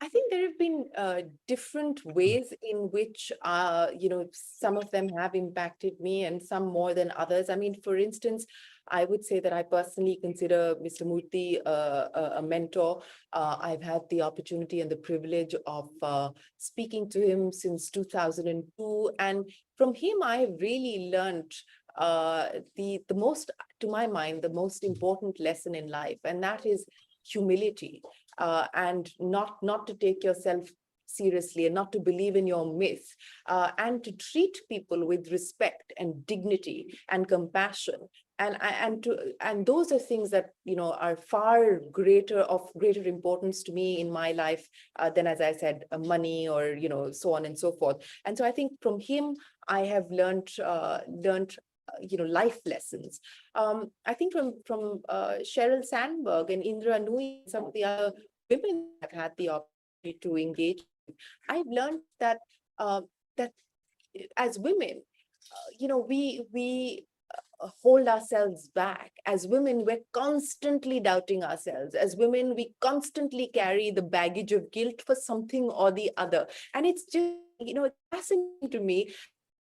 I think there have been different ways in which, some of them have impacted me and some more than others. I mean, for instance, I would say that I personally consider Mr. Murthy a mentor. I've had the opportunity and the privilege of speaking to him since 2002. And from him, I have really learned the most, to my mind, the most important lesson in life, and that is humility. And not to take yourself seriously and not to believe in your myth, and to treat people with respect and dignity and compassion. And those are things that, are far greater importance to me in my life than, as I said, money or, so on and so forth. And so I think from him, I have learned life lessons. I think from Sheryl Sandberg and Indra Nooyi, some of the other women I've had the opportunity to engage with, I've learned that that as women, we hold ourselves back. As women, we're constantly doubting ourselves. As women, we constantly carry the baggage of guilt for something or the other. And it's just, it's fascinating to me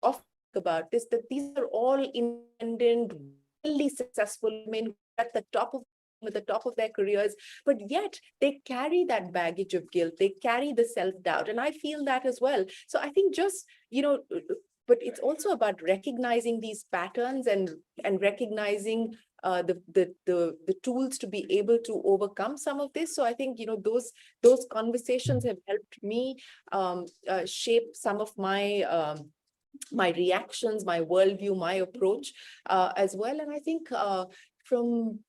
often about this, that these are all independent, really successful women at the top of their careers, but yet they carry that baggage of guilt. They carry the self-doubt. And I feel that as well. So I think just, but it's also about recognizing these patterns and recognizing the tools to be able to overcome some of this. So I think, those conversations have helped me shape some of my my reactions, my worldview, my approach as well. And I think from,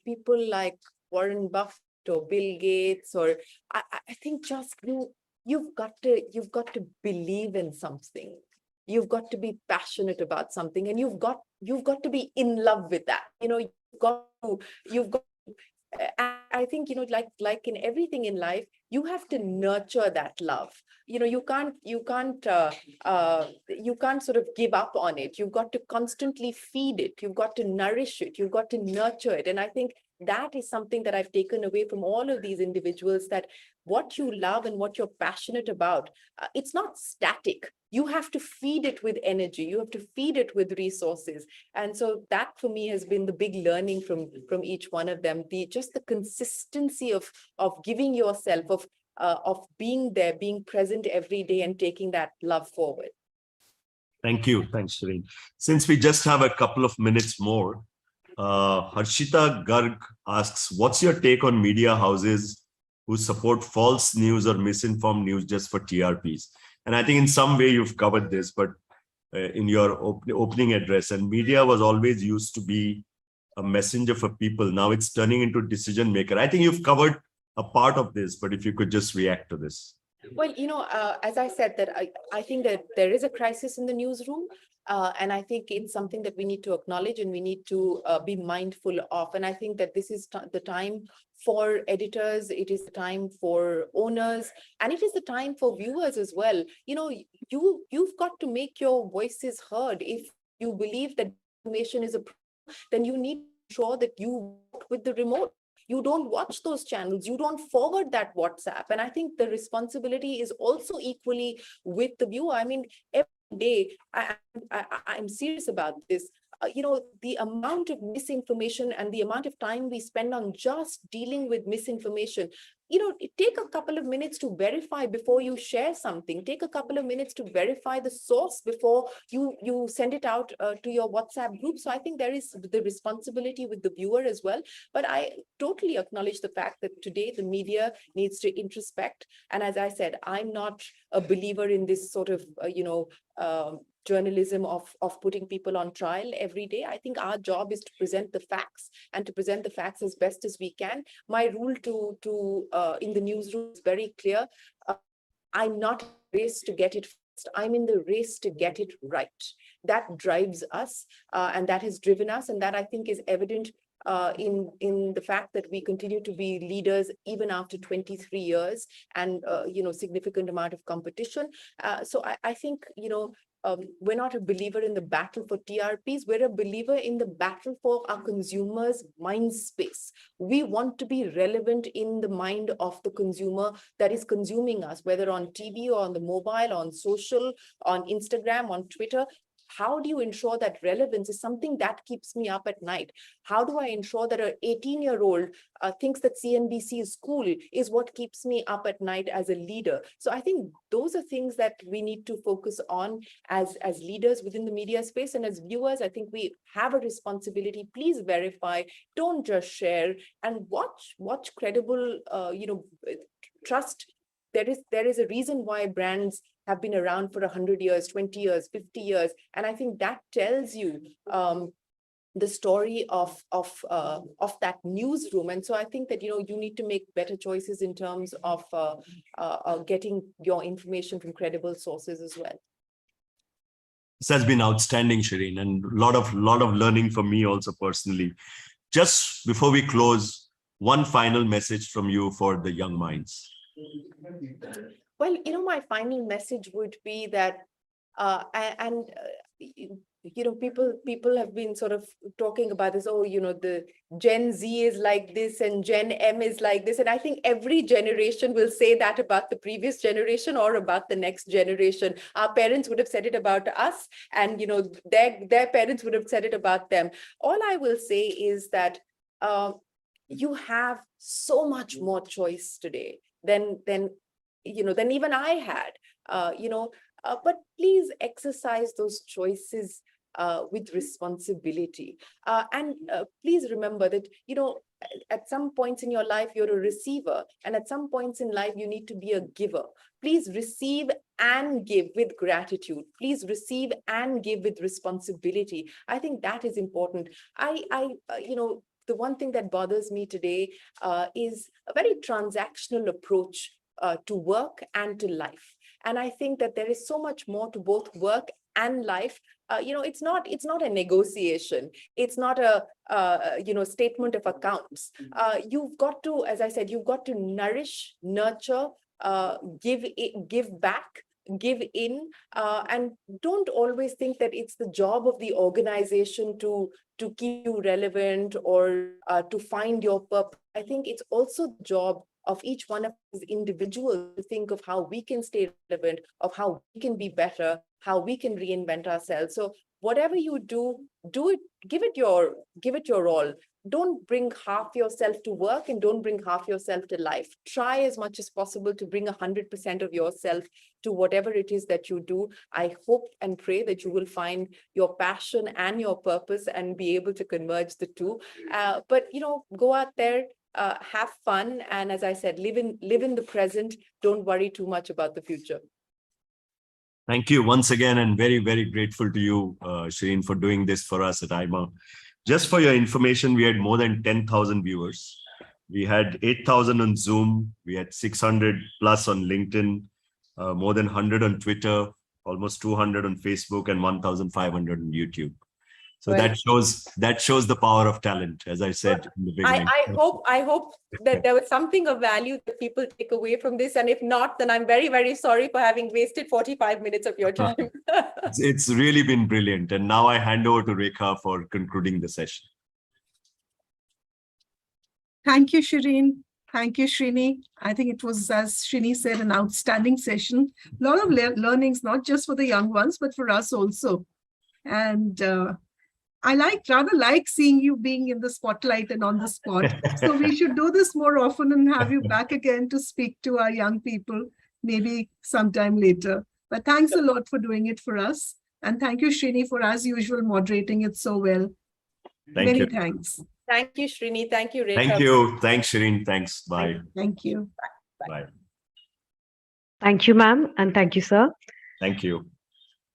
people like Warren Buffett or Bill Gates, or I think just you've got to believe in something. You've got to be passionate about something, and you've got to be in love with that. You've got. I think, like in everything in life, you have to nurture that love. You can't sort of give up on it. You've got to constantly feed it. You've got to nourish it. You've got to nurture it. And I think that is something that I've taken away from all of these individuals, that what you love and what you're passionate about, it's not static. you have to feed it with energy. You have to feed it with resources. And so that for me has been the big learning from each one of them. Just the consistency of giving yourself, of being there, being present every day and taking that love forward. Thank you. Thanks, Shereen. Since we just have a couple of minutes more, Harshita Garg asks, what's your take on media houses who support false news or misinformed news just for TRPs? And I think in some way you've covered this, but in your opening address, and media was always used to be a messenger for people. Now it's turning into decision maker. I think you've covered a part of this, but if you could just react to this. Well, as I said, that I think that there is a crisis in the newsroom. And I think it's something that we need to acknowledge and we need to be mindful of. And I think that this is the time for editors, it is the time for owners, and it is the time for viewers as well. You've got to make your voices heard. If you believe that information is a problem, then you need to ensure that you work with the remote. You don't watch those channels, you don't forward that WhatsApp. And I think the responsibility is also equally with the viewer. I mean, every day, I'm serious about this. The amount of misinformation and the amount of time we spend on just dealing with misinformation, take a couple of minutes to verify before you share something. Take a couple of minutes to verify the source before you send it out to your WhatsApp group. So I think there is the responsibility with the viewer as well. But I totally acknowledge the fact that today the media needs to introspect. And as I said, I'm not a believer in this sort of, journalism of putting people on trial every day. I think our job is to present the facts and to present the facts as best as we can. My rule in the newsroom is very clear. I'm not in the race to get it first. I'm in the race to get it right. That drives us and that has driven us. And that I think is evident in the fact that we continue to be leaders even after 23 years and, significant amount of competition. So I think, we're not a believer in the battle for TRPs. We're a believer in the battle for our consumers' mind space. We want to be relevant in the mind of the consumer that is consuming us, whether on TV or on the mobile, on social, on Instagram, on Twitter. How do you ensure that relevance is something that keeps me up at night? How do I ensure that an 18-year-old thinks that CNBC is cool is what keeps me up at night as a leader? So I think those are things that we need to focus on as leaders within the media space. And as viewers, I think we have a responsibility. Please verify, don't just share, and watch credible, trust. There is a reason why brands have been around for 100 years, 20 years, 50 years. And I think that tells you the story of that newsroom. And so I think that, you need to make better choices in terms of getting your information from credible sources as well. This has been outstanding, Shereen, and a lot of learning for me also personally. Just before we close, one final message from you for the young minds. Well, my final message would be that, people have been sort of talking about this, the Gen Z is like this and Gen M is like this. And I think every generation will say that about the previous generation or about the next generation. Our parents would have said it about us, and, their parents would have said it about them. All I will say is that you have so much more choice today than even I had, but please exercise those choices with responsibility. And please remember that, at some points in your life, you're a receiver. And at some points in life, you need to be a giver. Please receive and give with gratitude. Please receive and give with responsibility. I think that is important. The one thing that bothers me today is a very transactional approach to work and to life. And I think that there is so much more to both work and life. It's not a negotiation. It's not a statement of accounts. You've got to, as I said, you've got to nourish, nurture, give back, give in, and don't always think that it's the job of the organization to keep you relevant or to find your purpose. I think it's also the job of each one of us individuals to think of how we can stay relevant, of how we can be better, how we can reinvent ourselves. So whatever you do it, give it your all. Don't bring half yourself to work and don't bring half yourself to life. Try as much as possible to bring 100% of yourself to whatever it is that you do. I hope and pray that you will find your passion and your purpose and be able to converge the two. But, go out there, have fun. And as I said, live in the present. Don't worry too much about the future. Thank you once again, and very, very grateful to you, Shereen, for doing this for us at AIMA. Just for your information, we had more than 10,000 viewers. We had 8,000 on Zoom. We had 600 plus on LinkedIn, more than 100 on Twitter, almost 200 on Facebook, and 1,500 on YouTube. So Well, that shows the power of talent, as I said in the beginning. I hope that there was something of value that people take away from this. And if not, then I'm very, very sorry for having wasted 45 minutes of your time. It's really been brilliant. And now I hand over to Rekha for concluding the session. Thank you, Shereen. Thank you, Srini. I think it was, as Srini said, an outstanding session. A lot of learnings, not just for the young ones, but for us also. And I rather like seeing you being in the spotlight and on the spot. So we should do this more often and have you back again to speak to our young people, maybe sometime later. But thanks a lot for doing it for us. And thank you, Srini, for, as usual, moderating it so well. Many thanks. Thank you, Srini. Thank you, Rekha. Thank you. Thanks, Shereen. Thanks. Bye. Thank you. Bye. Thank you, ma'am, and thank you, sir. Thank you.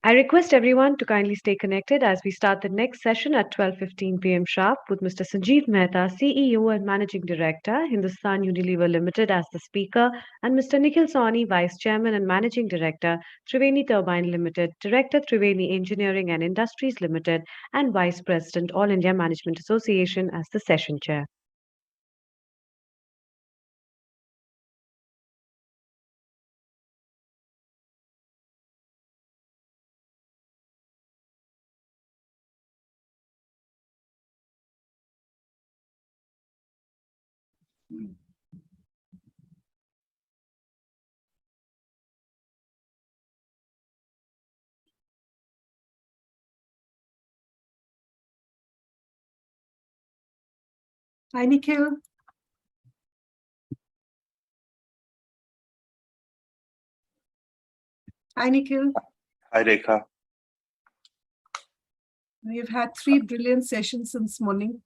I request everyone to kindly stay connected as we start the next session at 12:15 p.m. sharp with Mr. Sanjiv Mehta, CEO and Managing Director, Hindustan Unilever Limited as the speaker, and Mr. Nikhil Sawhney, Vice Chairman and Managing Director, Triveni Turbine Limited, Director, Triveni Engineering and Industries Limited, and Vice President, All India Management Association as the session chair. Hi, Nikhil. Hi, Nikhil. Hi, Rekha. We've had 3 brilliant sessions since morning.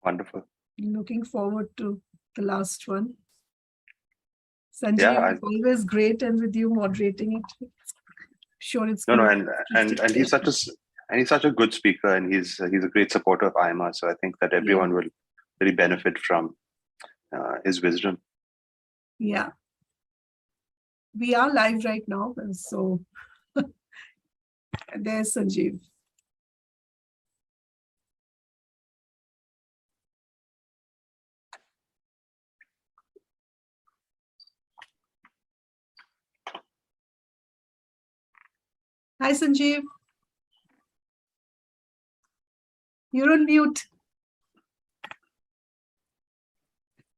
Wonderful. Looking forward to the last one. Sanjiv, Yeah, it's always great, and with you moderating it, sure it's no, good. and he's such a good speaker, and he's a great supporter of AIMA. So I think that everyone will really benefit from his wisdom. Yeah. We are live right now, and so there's Sanjiv. Hi, Sanjiv. You're on mute.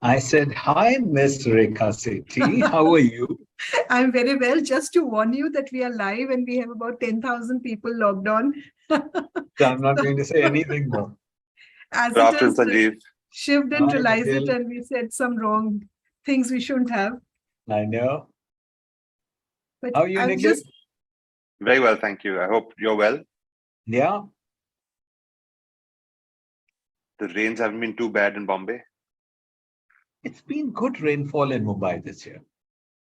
I said, hi, Miss Rekha Sethi. How are you? I'm very well. Just to warn you that we are live and we have about 10,000 people logged on. So I'm not going to say anything more. As Good it afternoon, is, Sanjiv. Shiv didn't Hi, realize it, Nikhil. and we said some wrong things we shouldn't have. I know. But How are you, I'm Nikhil? just Very well, thank you. I hope you're well. Yeah. The rains haven't been too bad in Bombay. It's been good rainfall in Mumbai this year.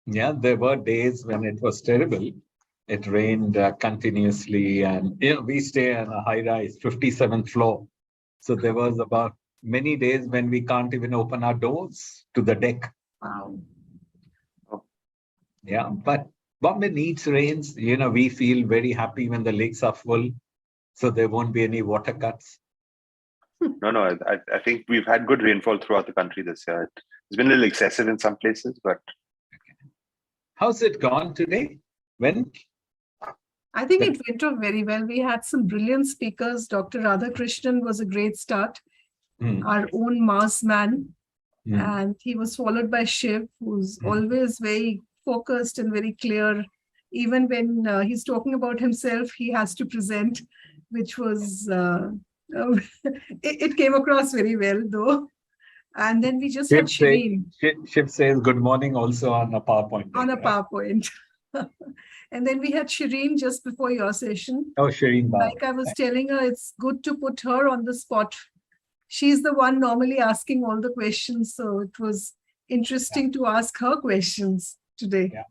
Yeah, there were days when it was terrible. It rained continuously, and we stay on a high-rise, 57th floor. So there was about many days when we can't even open our doors to the deck. wow. Yeah, but Bombay needs rains. We feel very happy when the lakes are full, so there won't be any water cuts. No, I think we've had good rainfall throughout the country this year. It's been a little excessive in some places, but How's it gone today? When? I think it went off very well. We had some brilliant speakers. Dr. Radhakrishnan was a great start. Our own Mars man. And he was followed by Shiv, who's always very focused and very clear. Even when he's talking about himself, he has to present, which was, it came across very well though. And then we just had Shereen. Shiv says good morning also on a PowerPoint. On a PowerPoint. And then we had Shereen just before your session. Oh, Shereen Bhan. Like I was telling her, it's good to put her on the spot. She's the one normally asking all the questions. So it was interesting to ask her questions today. Yeah.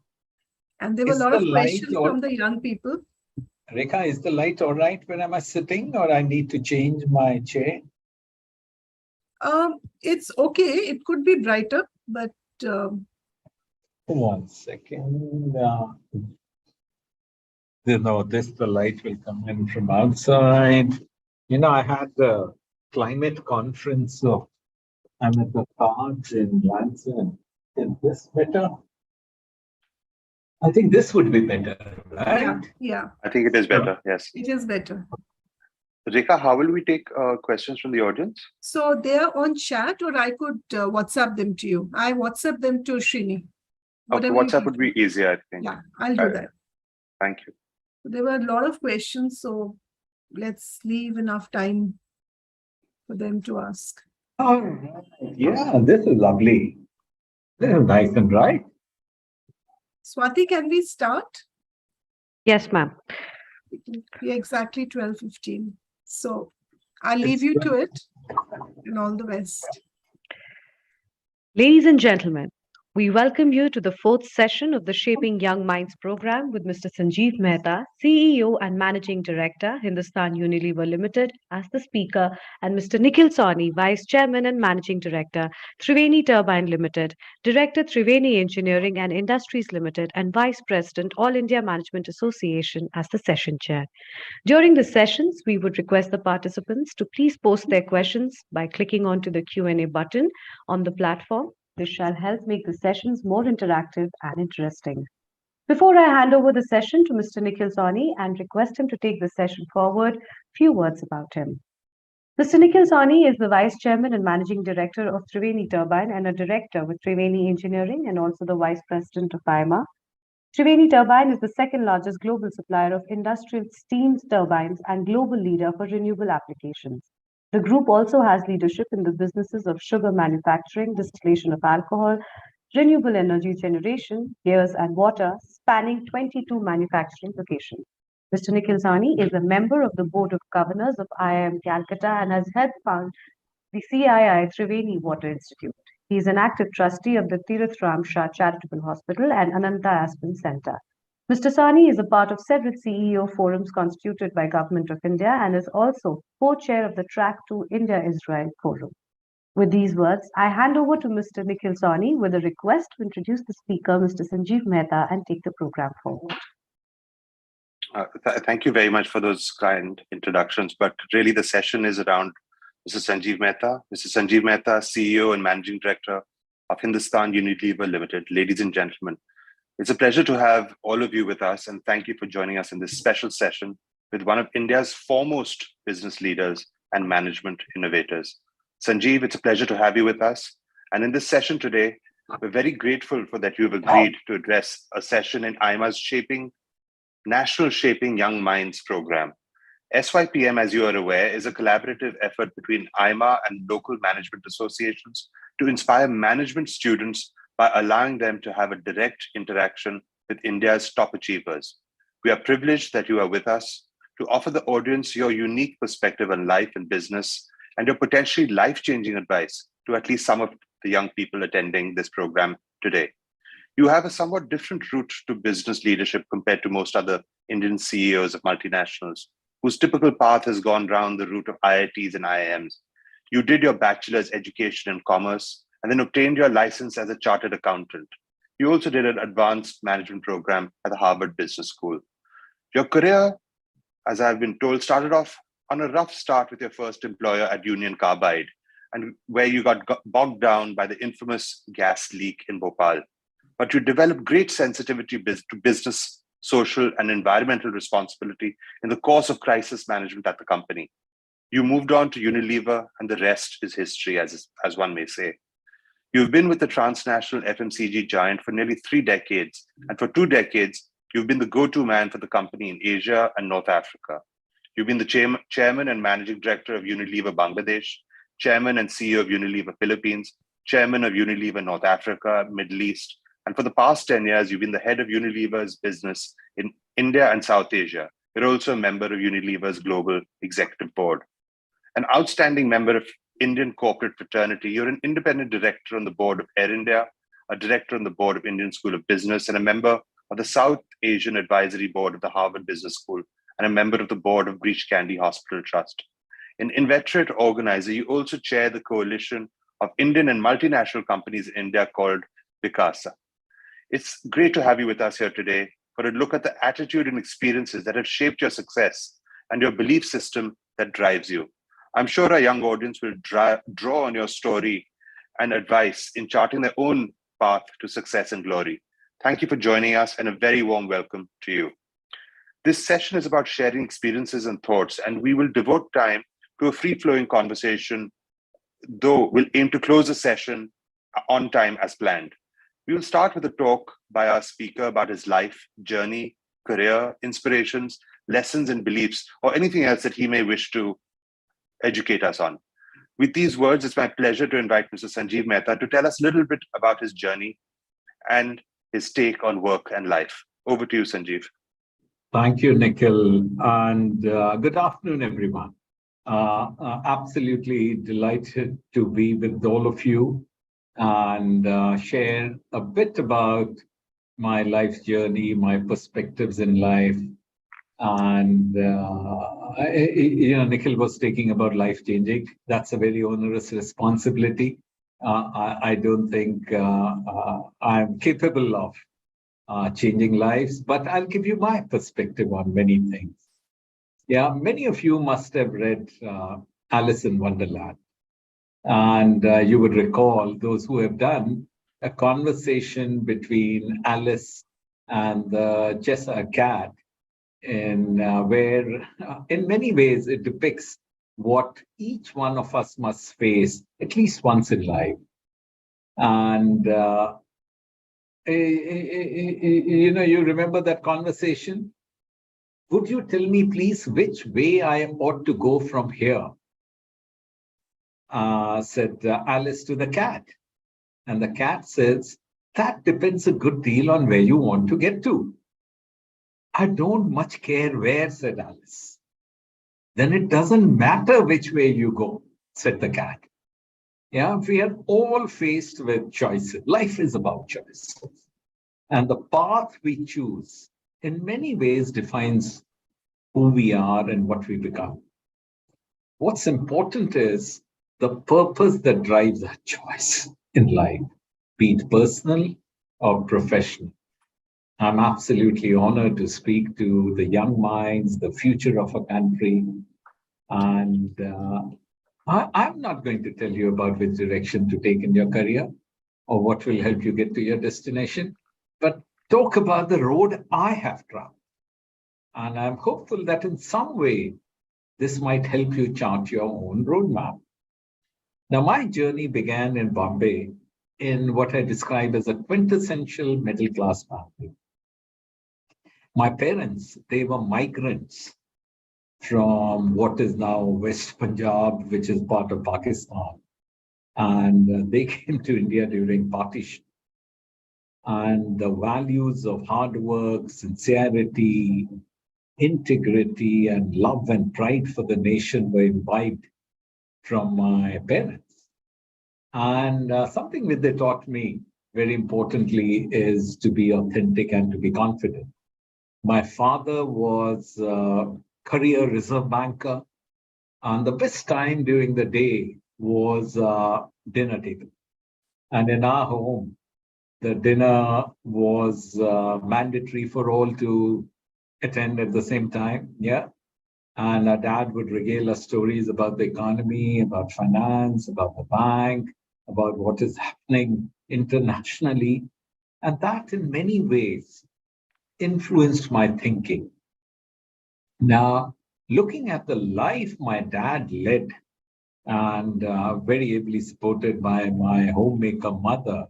And there were a lot of questions from the young people. Rekha, is the light all right when I'm sitting, or I need to change my chair? It's okay. It could be brighter, but... 1 second. The light will come in from outside. I had the climate conference, so I'm at the Taj in Lansing. Is this better? I think this would be better, right? Yeah. I think it is better, yes. It is better. Rekha, how will we take questions from the audience? So they are on chat, or I could WhatsApp them to you. I WhatsApp them to Srini. Okay, WhatsApp would be easier, I think. Yeah, I'll do that. Thank you. There were a lot of questions, so let's leave enough time for them to ask. All right. Yeah, this is lovely. This is nice and bright. Swati, can we start? Yes, ma'am. Yeah, exactly 12:15. So I'll leave you to it, and all the best. Ladies and gentlemen, we welcome you to the fourth session of the Shaping Young Minds program with Mr. Sanjiv Mehta, CEO and Managing Director, Hindustan Unilever Limited, as the speaker, and Mr. Nikhil Sawhney, Vice Chairman and Managing Director, Triveni Turbine Limited, Director, Triveni Engineering and Industries Limited, and Vice President, All India Management Association, as the session chair. During the sessions, we would request the participants to please post their questions by clicking onto the Q&A button on the platform. This shall help make the sessions more interactive and interesting. Before I hand over the session to Mr. Nikhil Sawhney and request him to take the session forward, few words about him. Mr. Nikhil Sawhney is the Vice Chairman and Managing Director of Triveni Turbine and a Director with Triveni Engineering and also the Vice President of AIMA. Triveni Turbine is the second largest global supplier of industrial steam turbines and global leader for renewable applications. The group also has leadership in the businesses of sugar manufacturing, distillation of alcohol, renewable energy generation, gears and water, spanning 22 manufacturing locations. Mr. Nikhil Sawhney is a member of the Board of Governors of IIM Calcutta and has helped found the CII Triveni Water Institute. He is an active trustee of the Tirath Ram Shah Charitable Hospital and Ananta Aspen Center. Mr. Sawhney is a part of several CEO forums constituted by Government of India and is also co-chair of the Track to India-Israel Forum. With these words, I hand over to Mr. Nikhil Sawhney with a request to introduce the speaker, Mr. Sanjiv Mehta, and take the program forward. Thank you very much for those kind introductions, but really the session is around Mr. Sanjiv Mehta. Mr. Sanjiv Mehta, CEO and Managing Director of Hindustan Unilever Limited. Ladies and gentlemen, it's a pleasure to have all of you with us, and thank you for joining us in this special session with one of India's foremost business leaders and management innovators. Sanjiv, it's a pleasure to have you with us. And in this session today, we're very grateful for that you've agreed to address a session in AIMA's National Shaping Young Minds program. SYPM, as you are aware, is a collaborative effort between AIMA and local management associations to inspire management students by allowing them to have a direct interaction with India's top achievers. We are privileged that you are with us to offer the audience your unique perspective on life and business and your potentially life-changing advice to at least some of the young people attending this program today. You have a somewhat different route to business leadership compared to most other Indian CEOs of multinationals, whose typical path has gone down the route of IITs and IIMs. You did your bachelor's education in commerce and then obtained your license as a chartered accountant. You also did an advanced management program at the Harvard Business School. Your career, as I've been told, started off on a rough start with your first employer at Union Carbide, and where you got bogged down by the infamous gas leak in Bhopal. But you developed great sensitivity to business, social, and environmental responsibility in the course of crisis management at the company. You moved on to Unilever, and the rest is history, as one may say. You've been with the transnational FMCG giant for nearly 3 decades, and for 2 decades, you've been the go-to man for the company in Asia and North Africa. You've been the chairman and managing director of Unilever Bangladesh, chairman and CEO of Unilever Philippines, chairman of Unilever North Africa, Middle East, and for the past 10 years, you've been the head of Unilever's business in India and South Asia. You're also a member of Unilever's global executive board. An outstanding member of Indian corporate fraternity, you're an independent director on the board of Air India, a director on the board of Indian School of Business, and a member of the South Asian Advisory Board of the Harvard Business School, and a member of the board of Breach Candy Hospital Trust. An inveterate organizer, you also chair the coalition of Indian and multinational companies in India called Vikasa. It's great to have you with us here today for a look at the attitude and experiences that have shaped your success and your belief system that drives you. I'm sure our young audience will draw on your story and advice in charting their own path to success and glory. Thank you for joining us, and a very warm welcome to you. This session is about sharing experiences and thoughts, and we will devote time to a free-flowing conversation, though we'll aim to close the session on time as planned. We will start with a talk by our speaker about his life, journey, career, inspirations, lessons and beliefs, or anything else that he may wish to educate us on. With these words, it's my pleasure to invite Mr. Sanjiv Mehta to tell us a little bit about his journey and his take on work and life. Over to you, Sanjiv. Thank you, Nikhil, and good afternoon, everyone. Absolutely delighted to be with all of you and share a bit about my life's journey, my perspectives in life. And, Nikhil was speaking about life changing. That's a very onerous responsibility. I don't think I'm capable of changing lives, but I'll give you my perspective on many things. Yeah, many of you must have read Alice in Wonderland. And you would recall, those who have done, a conversation between Alice and the Cheshire Cat, where in many ways it depicts what each one of us must face at least once in life. And you remember that conversation? Would you tell me, please, which way I ought to go from here? Said Alice to the cat. And the cat says, that depends a good deal on where you want to get to. I don't much care where, said Alice. Then it doesn't matter which way you go, said the cat. Yeah, we are all faced with choices. Life is about choices. And the path we choose in many ways defines who we are and what we become. What's important is the purpose that drives our choice in life, be it personal or professional. I'm absolutely honored to speak to the young minds, the future of a country. And I'm not going to tell you about which direction to take in your career or what will help you get to your destination, but talk about the road I have traveled. And I'm hopeful that in some way, this might help you chart your own roadmap. Now, my journey began in Bombay in what I describe as a quintessential middle-class family. My parents, they were migrants from what is now West Punjab, which is part of Pakistan. And they came to India during partition. And the values of hard work, sincerity, integrity, and love and pride for the nation were imbibed from my parents. And something that they taught me very importantly is to be authentic and to be confident. My father was a career reserve banker, and the best time during the day was dinner table. And in our home, the dinner was mandatory for all to attend at the same time. Yeah. And our dad would regale us stories about the economy, about finance, about the bank, about what is happening internationally. And that in many ways influenced my thinking. Now, looking at the life my dad led and very ably supported by my homemaker mother,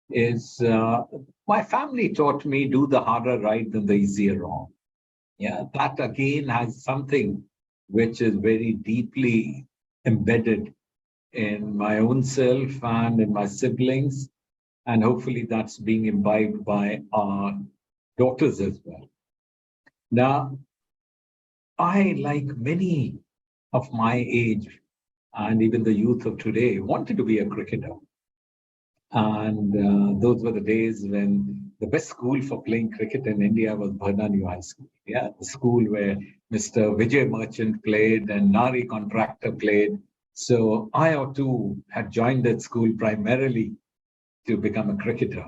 is my family taught me do the harder right than the easier wrong. Yeah, that again has something which is very deeply embedded in my own self and in my siblings. And hopefully that's being imbibed by our daughters as well. Now, I, like many of my age and even the youth of today, wanted to be a cricketer. And those were the days when the best school for playing cricket in India was Birla New High School. Yeah, the school where Mr. Vijay Merchant played and Nari Contractor played. So I too had joined that school primarily to become a cricketer.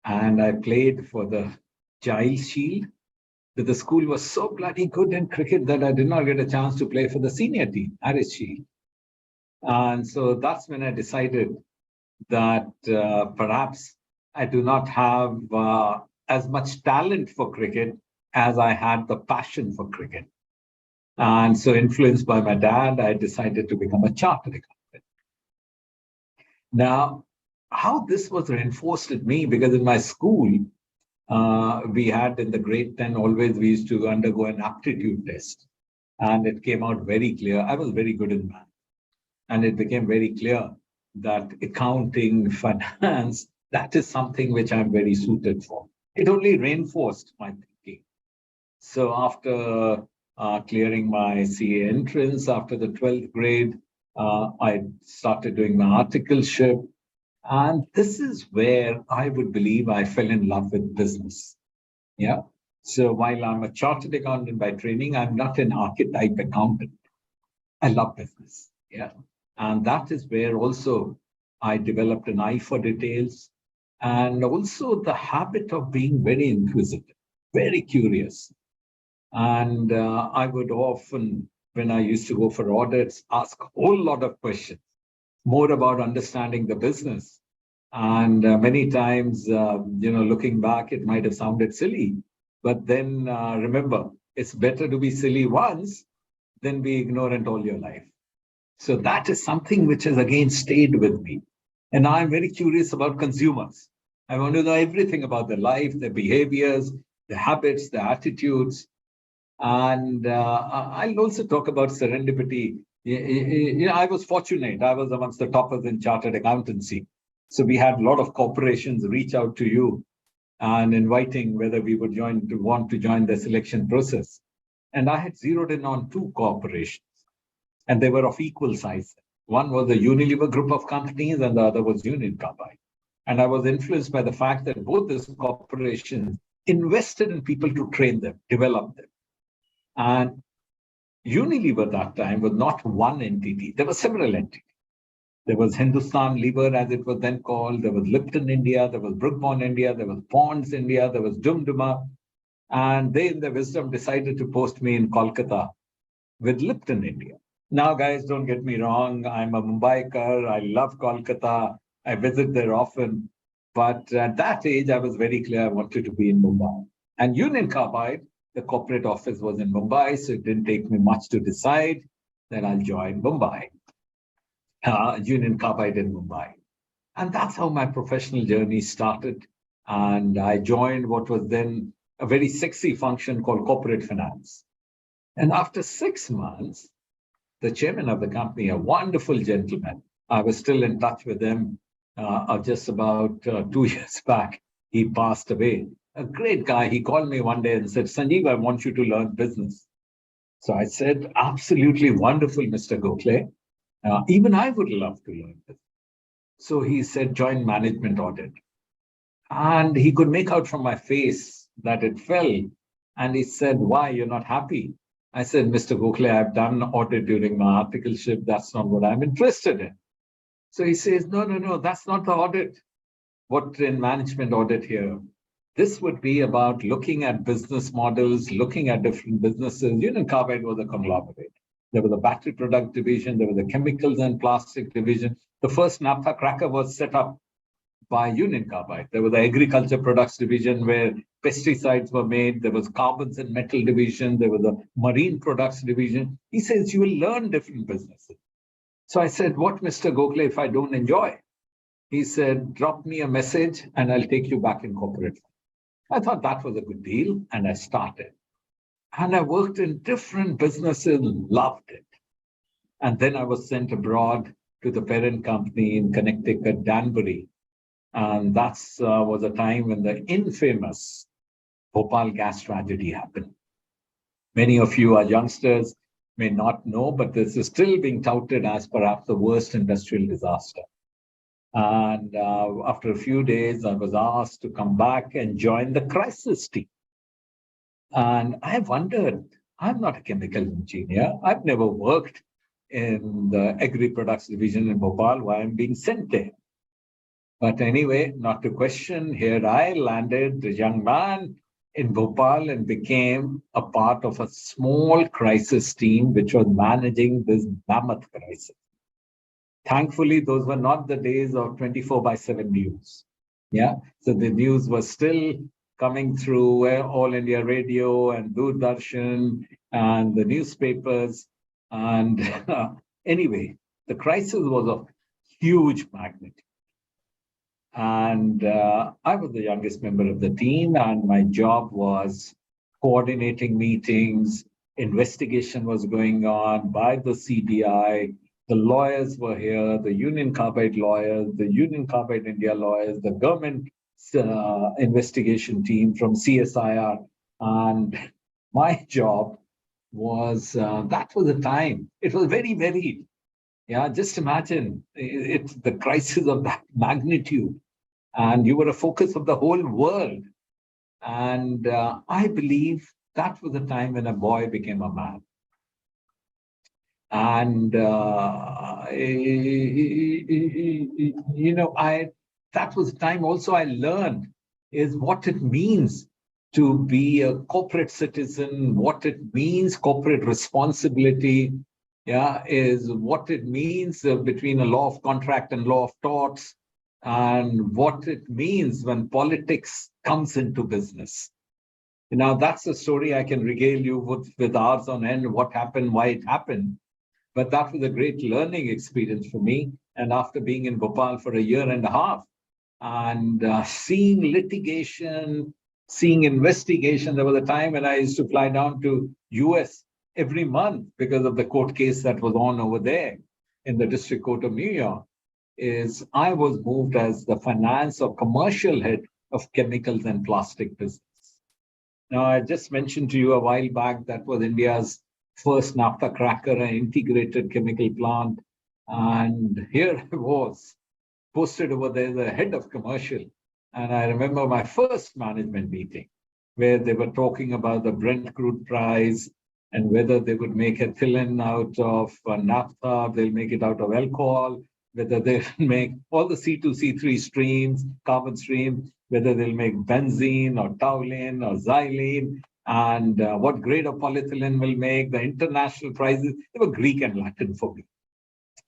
And I played for the Giles Shield. But the school was so bloody good in cricket that I did not get a chance to play for the senior team, Harris Shield. And so that's when I decided that perhaps I do not have as much talent for cricket as I had the passion for cricket. And so, influenced by my dad, I decided to become a chartered accountant. Now, how this was reinforced in me, because in my school, we had in the grade 10, always we used to undergo an aptitude test. And it came out very clear. I was very good in math. And it became very clear that accounting, finance, that is something which I'm very suited for. It only reinforced my thinking. So after clearing my CA entrance, after the 12th grade, I started doing my articleship. And this is where I would believe I fell in love with business. Yeah. So while I'm a chartered accountant by training, I'm not an archetype accountant. I love business. Yeah. And that is where also I developed an eye for details and also the habit of being very inquisitive, very curious. And I would often, when I used to go for audits, ask a whole lot of questions, more about understanding the business. And many times, looking back, it might have sounded silly. But then remember, it's better to be silly once than be ignorant all your life. So that is something which has again stayed with me. And I'm very curious about consumers. I want to know everything about their life, their behaviors, their habits, their attitudes. And I'll also talk about serendipity. I was fortunate. I was amongst the toppers in chartered accountancy. So we had a lot of corporations reach out to you and inviting whether we would want to join the selection process. And I had zeroed in on 2 corporations. And they were of equal size. One was the Unilever group of companies and the other was Union Carbide. And I was influenced by the fact that both these corporations invested in people to train them, develop them. And Unilever that time was not one entity. There were several entities. There was Hindustan Lever, as it was then called. There was Lipton India. There was Brookbond India. There was Ponds India. There was Dumduma. And they, in their wisdom, decided to post me in Kolkata with Lipton India. Now, guys, don't get me wrong. I'm a Mumbaikar. I love Kolkata. I visit there often. But at that age, I was very clear I wanted to be in Mumbai. And Union Carbide, the corporate office was in Mumbai, so it didn't take me much to decide that I'll join Mumbai. Union Carbide in Mumbai. And that's how my professional journey started. And I joined what was then a very sexy function called corporate finance. And after 6 months, the chairman of the company, a wonderful gentleman, I was still in touch with him just about 2 years back. He passed away. A great guy. He called me one day and said, Sanjiv, I want you to learn business. So I said, absolutely wonderful, Mr. Gokhale. Even I would love to learn this. So he said, join management audit. And he could make out from my face that it fell. And he said, why, you're not happy? I said, Mr. Gokhale, I've done audit during my articleship. That's not what I'm interested in. So he says, no, that's not the audit. What in management audit here? This would be about looking at business models, looking at different businesses. Union Carbide was a conglomerate. There was a battery product division. There was a chemicals and plastic division. The first naphtha cracker was set up by Union Carbide. There was the agriculture products division where pesticides were made. There was carbons and metal division. There was a marine products division. He says, you will learn different businesses. So I said, what, Mr. Gokhale, if I don't enjoy? He said, drop me a message and I'll take you back in corporate. I thought that was a good deal, and I started. And I worked in different businesses, loved it. And then I was sent abroad to the parent company in Connecticut, Danbury. And that was a time when the infamous Bhopal gas tragedy happened. Many of you are youngsters, may not know, but this is still being touted as perhaps the worst industrial disaster. And after a few days, I was asked to come back and join the crisis team. And I wondered, I'm not a chemical engineer. I've never worked in the agri-products division in Bhopal. Why I'm being sent there? But anyway, not to question, here I landed, a young man in Bhopal, and became a part of a small crisis team which was managing this mammoth crisis. Thankfully, those were not the days of 24/7 news. Yeah, so the news was still coming through All India Radio and Doordarshan and the newspapers. And anyway, the crisis was of huge magnitude. And I was the youngest member of the team, and my job was coordinating meetings. Investigation was going on by the CBI. The lawyers were here, the Union Carbide lawyers, the Union Carbide India lawyers, the government investigation team from CSIR. And my job was, that was the time. It was very varied. Yeah, just imagine it's the crisis of that magnitude. And you were a focus of the whole world. And I believe that was the time when a boy became a man. And, you know, that was the time also I learned is what it means to be a corporate citizen, what it means, corporate responsibility, yeah, is what it means between a law of contract and law of torts, and what it means when politics comes into business. Now, that's a story I can regale you with hours on end, what happened, why it happened. But that was a great learning experience for me. And after being in Bhopal for a year and a half, and seeing litigation, seeing investigation, there was a time when I used to fly down to US every month because of the court case that was on over there in the District Court of New York. Is I was moved as the finance or commercial head of chemicals and plastic business. Now, I just mentioned to you a while back that was India's first naphtha cracker, an integrated chemical plant. And here I was, posted over there as the head of commercial. And I remember my first management meeting where they were talking about the Brent crude price and whether they would make ethylene out of naphtha, they'll make it out of alcohol, whether they'll make all the C2, C3 streams, carbon streams, whether they'll make benzene or toluene or xylene, and what grade of polyethylene will make, the international prices. They were Greek and Latin for me.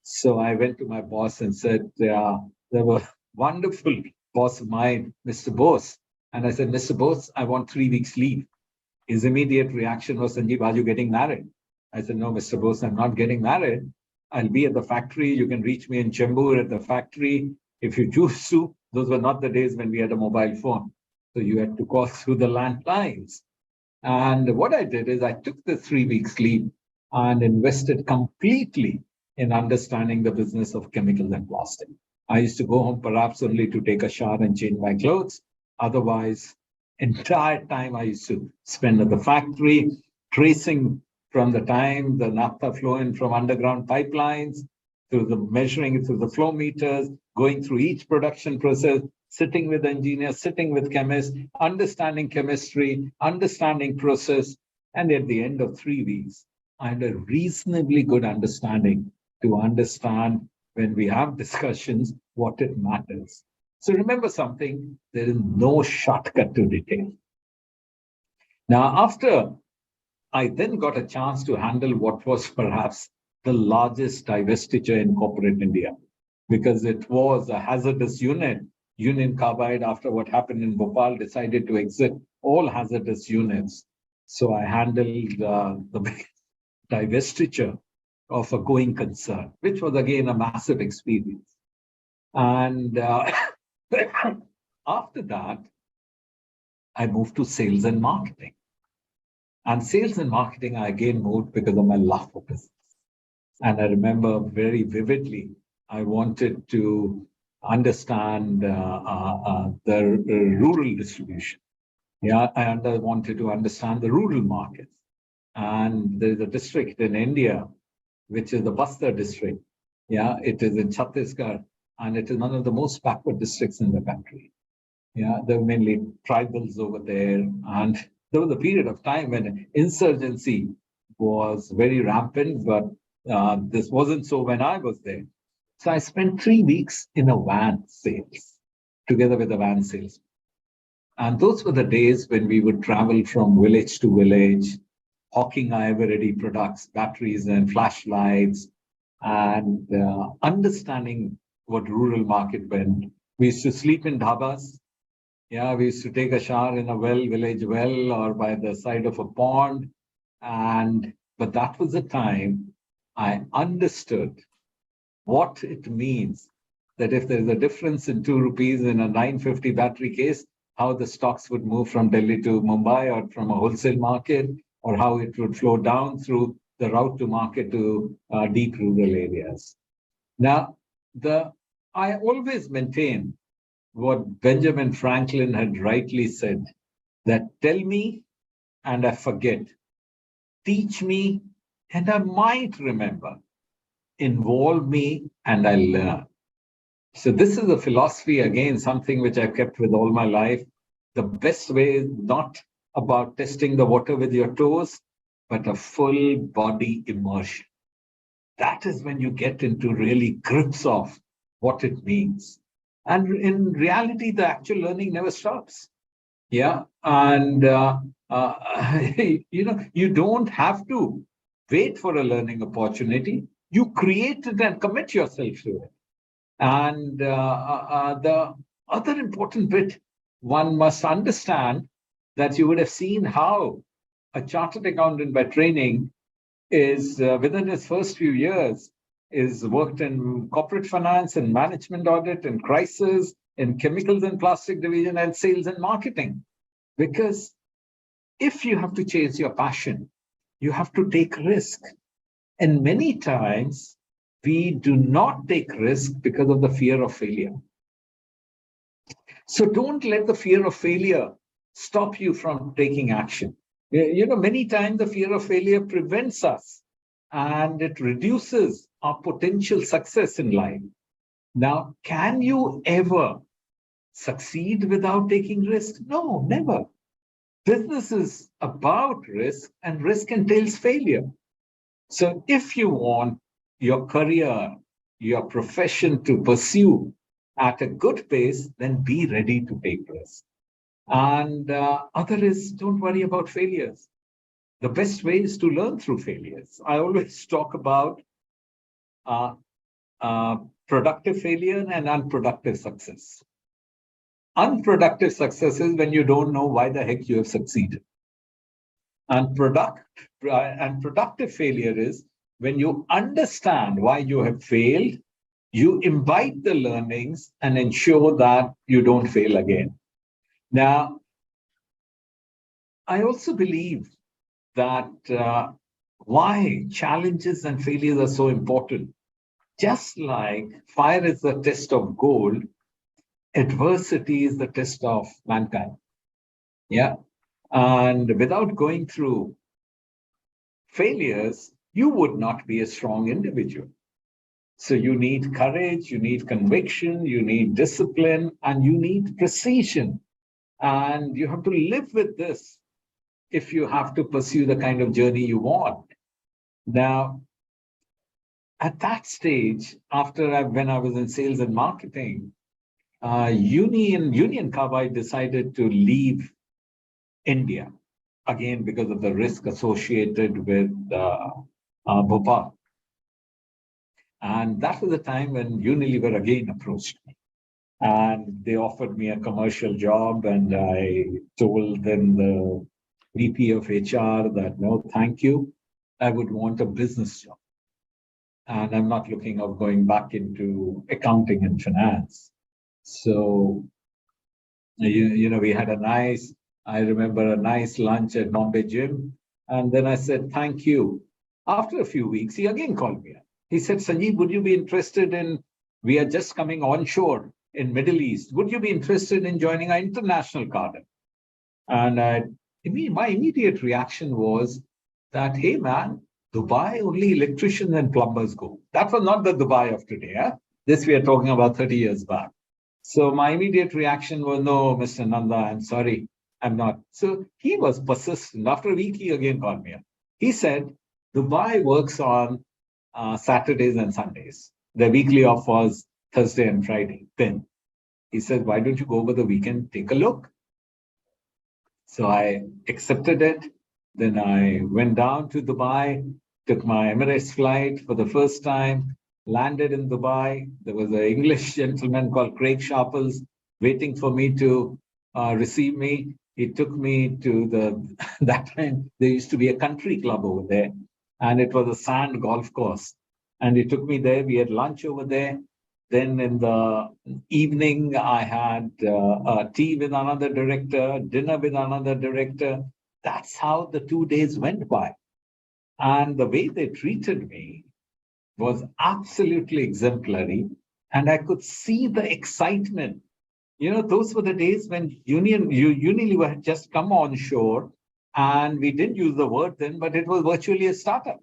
So I went to my boss and said, there were wonderful boss of mine, Mr. Bose. And I said, Mr. Bose, I want 3 weeks leave. His immediate reaction was, Sanjiv, are you getting married? I said, no, Mr. Bose, I'm not getting married. I'll be at the factory. You can reach me in Chembur at the factory. If you choose to, those were not the days when we had a mobile phone. So you had to call through the landlines. And what I did is I took the 3 weeks leave and invested completely in understanding the business of chemicals and plastic. I used to go home perhaps only to take a shower and change my clothes. Otherwise, entire time I used to spend at the factory, tracing from the time the naphtha flow in from underground pipelines, through the measuring it through the flow meters, going through each production process, sitting with engineers, sitting with chemists, understanding chemistry, understanding process. And at the end of 3 weeks, I had a reasonably good understanding to understand when we have discussions, what it matters. So remember something, there is no shortcut to detail. Now, after I then got a chance to handle what was perhaps the largest divestiture in corporate India, because it was a hazardous unit. Union Carbide, after what happened in Bhopal, decided to exit all hazardous units. So I handled the big divestiture of a going concern, which was again a massive experience. And after that, I moved to sales and marketing. And sales and marketing, I again moved because of my love for business. And I remember very vividly, I wanted to understand the rural distribution. Yeah, and I wanted to understand the rural markets. And there's a district in India, which is the Bastar district. Yeah, it is in Chhattisgarh, and it is one of the most backward districts in the country. Yeah, there were mainly tribals over there. And there was a period of time when insurgency was very rampant, but this wasn't so when I was there. So I spent 3 weeks in a van sales, together with a van sales. And those were the days when we would travel from village to village, hawking our ever-ready products, batteries and flashlights, and understanding what rural market meant. We used to sleep in dhabas. Yeah, we used to take a shower in a village well, or by the side of a pond. But that was the time I understood what it means that if there's a difference in 2 rupees in a 950 battery case, how the stocks would move from Delhi to Mumbai or from a wholesale market, or how it would flow down through the route to market to deep rural areas. Now, I always maintain what Benjamin Franklin had rightly said, that tell me and I forget, teach me and I might remember, involve me and I learn. So this is a philosophy, again, something which I've kept with all my life. The best way is not about testing the water with your toes, but a full body immersion. That is when you get into really grips of what it means. And in reality, the actual learning never stops. Yeah. And, you don't have to wait for a learning opportunity. You create it and commit yourself to it. And the other important bit, one must understand that you would have seen how a chartered accountant by training is, within his first few years, is worked in corporate finance and management audit and crisis, in chemicals and plastic division and sales and marketing. Because if you have to chase your passion, you have to take risk. And many times we do not take risk because of the fear of failure. So don't let the fear of failure stop you from taking action. Many times the fear of failure prevents us and it reduces our potential success in life. Now, can you ever succeed without taking risk? No, never. Business is about risk, and risk entails failure. So if you want your career, your profession to pursue at a good pace, then be ready to take risk. And other is, don't worry about failures. The best way is to learn through failures. I always talk about productive failure and unproductive success. Unproductive success is when you don't know why the heck you have succeeded. And productive failure is when you understand why you have failed, you imbibe the learnings and ensure that you don't fail again. Now, I also believe that why challenges and failures are so important. Just like fire is the test of gold, adversity is the test of mankind. Yeah. And without going through failures, you would not be a strong individual. So you need courage, you need conviction, you need discipline, and you need precision. And you have to live with this if you have to pursue the kind of journey you want. Now, at that stage, when I was in sales and marketing, Union Carbide decided to leave India, again, because of the risk associated with Bhopal. And that was the time when Unilever again approached me. And they offered me a commercial job, and I told them, the VP of HR, that no, thank you. I would want a business job. and I'm not looking of going back into accounting and finance. So, we had I remember a nice lunch at Bombay Gym. And then I said, thank you. After a few weeks, he again called me up. He said, Sanjiv, would you be interested we are just coming onshore in Middle East. Would you be interested in joining our international garden? And my immediate reaction was that, hey man, Dubai, only electricians and plumbers go. That was not the Dubai of today. Huh? This we are talking about 30 years back. So my immediate reaction was, no, Mr. Nanda, I'm sorry, I'm not. So he was persistent. After a week, he again called me up. He said, Dubai works on Saturdays and Sundays. The weekly off was Thursday and Friday. Then he said, why don't you go over the weekend, take a look? So I accepted it. Then I went down to Dubai, took my Emirates flight for the first time, landed in Dubai. There was an English gentleman called Craig Sharples waiting for me to receive me. He took me to that time, there used to be a country club over there, and it was a sand golf course. And he took me there. We had lunch over there. Then in the evening, I had tea with another director, dinner with another director. That's how the 2 days went by. And the way they treated me was absolutely exemplary. And I could see the excitement. Those were the days when Unilever had just come on shore, and we didn't use the word then, but it was virtually a startup.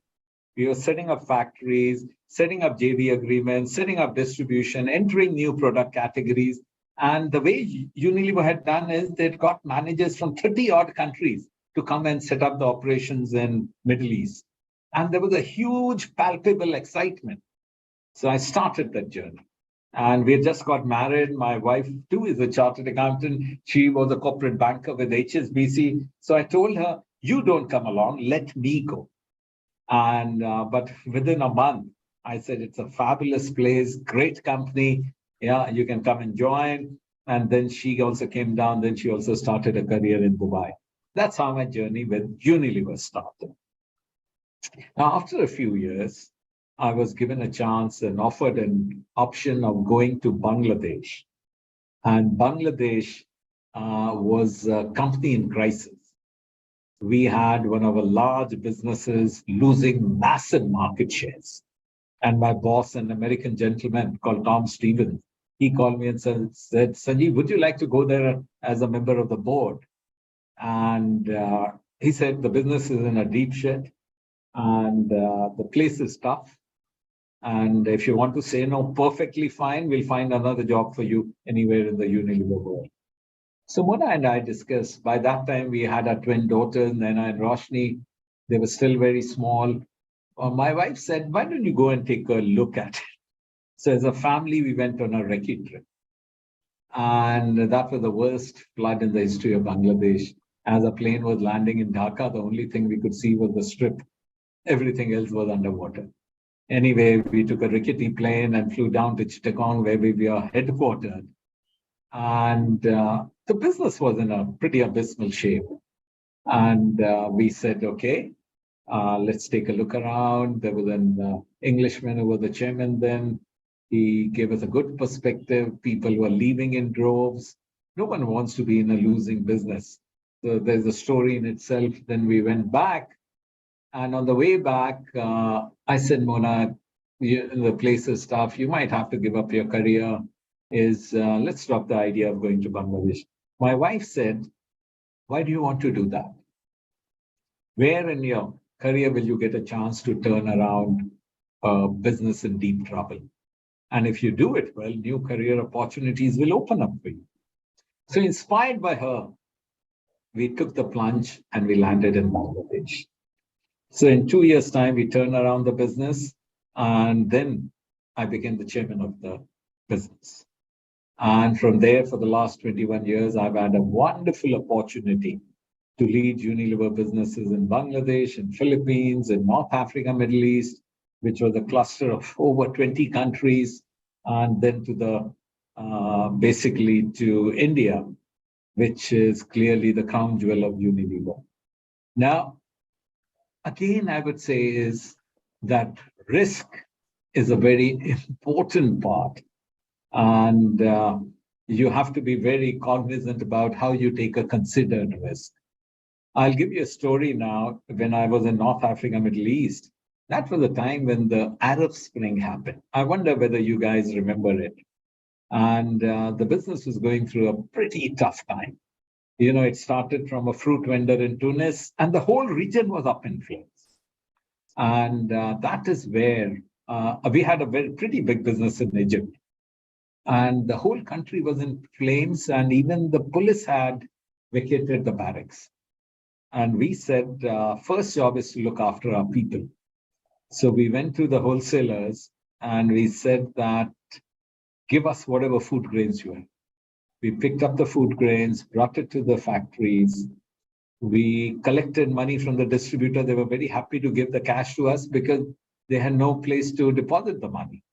We were setting up factories, setting up JV agreements, setting up distribution, entering new product categories. And the way Unilever had done is they'd got managers from 30 odd countries to come and set up the operations in Middle East. And there was a huge palpable excitement. So I started that journey. And we had just got married. My wife too is a chartered accountant. She was a corporate banker with HSBC. So I told her, you don't come along, let me go. And but within a month, I said, it's a fabulous place, great company. Yeah, you can come and join. And then she also came down. Then she also started a career in Dubai. That's how my journey with Unilever started. Now, after a few years, I was given a chance and offered an option of going to Bangladesh. And Bangladesh was a company in crisis. We had one of our large businesses losing massive market shares. And my boss, an American gentleman called Tom Stevens, he called me and said, Sanjiv, would you like to go there as a member of the board? And he said, the business is in a deep shit and the place is tough. And if you want to say no, perfectly fine, we'll find another job for you anywhere in the Unilever world. So Mona and I discussed, by that time we had our twin daughters, Naina and Roshni. They were still very small. My wife said, why don't you go and take a look at it? So as a family, we went on a recce trip. And that was the worst flood in the history of Bangladesh. As a plane was landing in Dhaka, the only thing we could see was the strip. Everything else was underwater. Anyway, we took a rickety plane and flew down to Chittagong, where we are headquartered. And the business was in a pretty abysmal shape. And we said, okay, let's take a look around. There was an Englishman who was the chairman then. He gave us a good perspective. People were leaving in droves. No one wants to be in a losing business. So there's a story in itself. Then we went back. And on the way back, I said, Mona, the place is tough. You might have to give up your career. Let's drop the idea of going to Bangladesh. My wife said, why do you want to do that? Where in your career will you get a chance to turn around a business in deep trouble? And if you do it well, new career opportunities will open up for you. So inspired by her, we took the plunge and we landed in Bangladesh. So in 2 years' time, we turned around the business, and then I became the chairman of the business. And from there, for the last 21 years, I've had a wonderful opportunity to lead Unilever businesses in Bangladesh, in Philippines, in North Africa, Middle East, which was a cluster of over 20 countries, and then to basically to India, which is clearly the crown jewel of Unilever. Now, again, I would say is that risk is a very important part. And you have to be very cognizant about how you take a considered risk. I'll give you a story now. When I was in North Africa, Middle East, that was a time when the Arab Spring happened. I wonder whether you guys remember it. And the business was going through a pretty tough time. You know, it started from a fruit vendor in Tunis, and the whole region was up in flames. And that is where we had a pretty big business in Egypt. And the whole country was in flames, and even the police had vacated the barracks. And we said, first job is to look after our people. So we went to the wholesalers and we said that, give us whatever food grains you have. We picked up the food grains, brought it to the factories. We collected money from the distributor. They were very happy to give the cash to us because they had no place to deposit the money.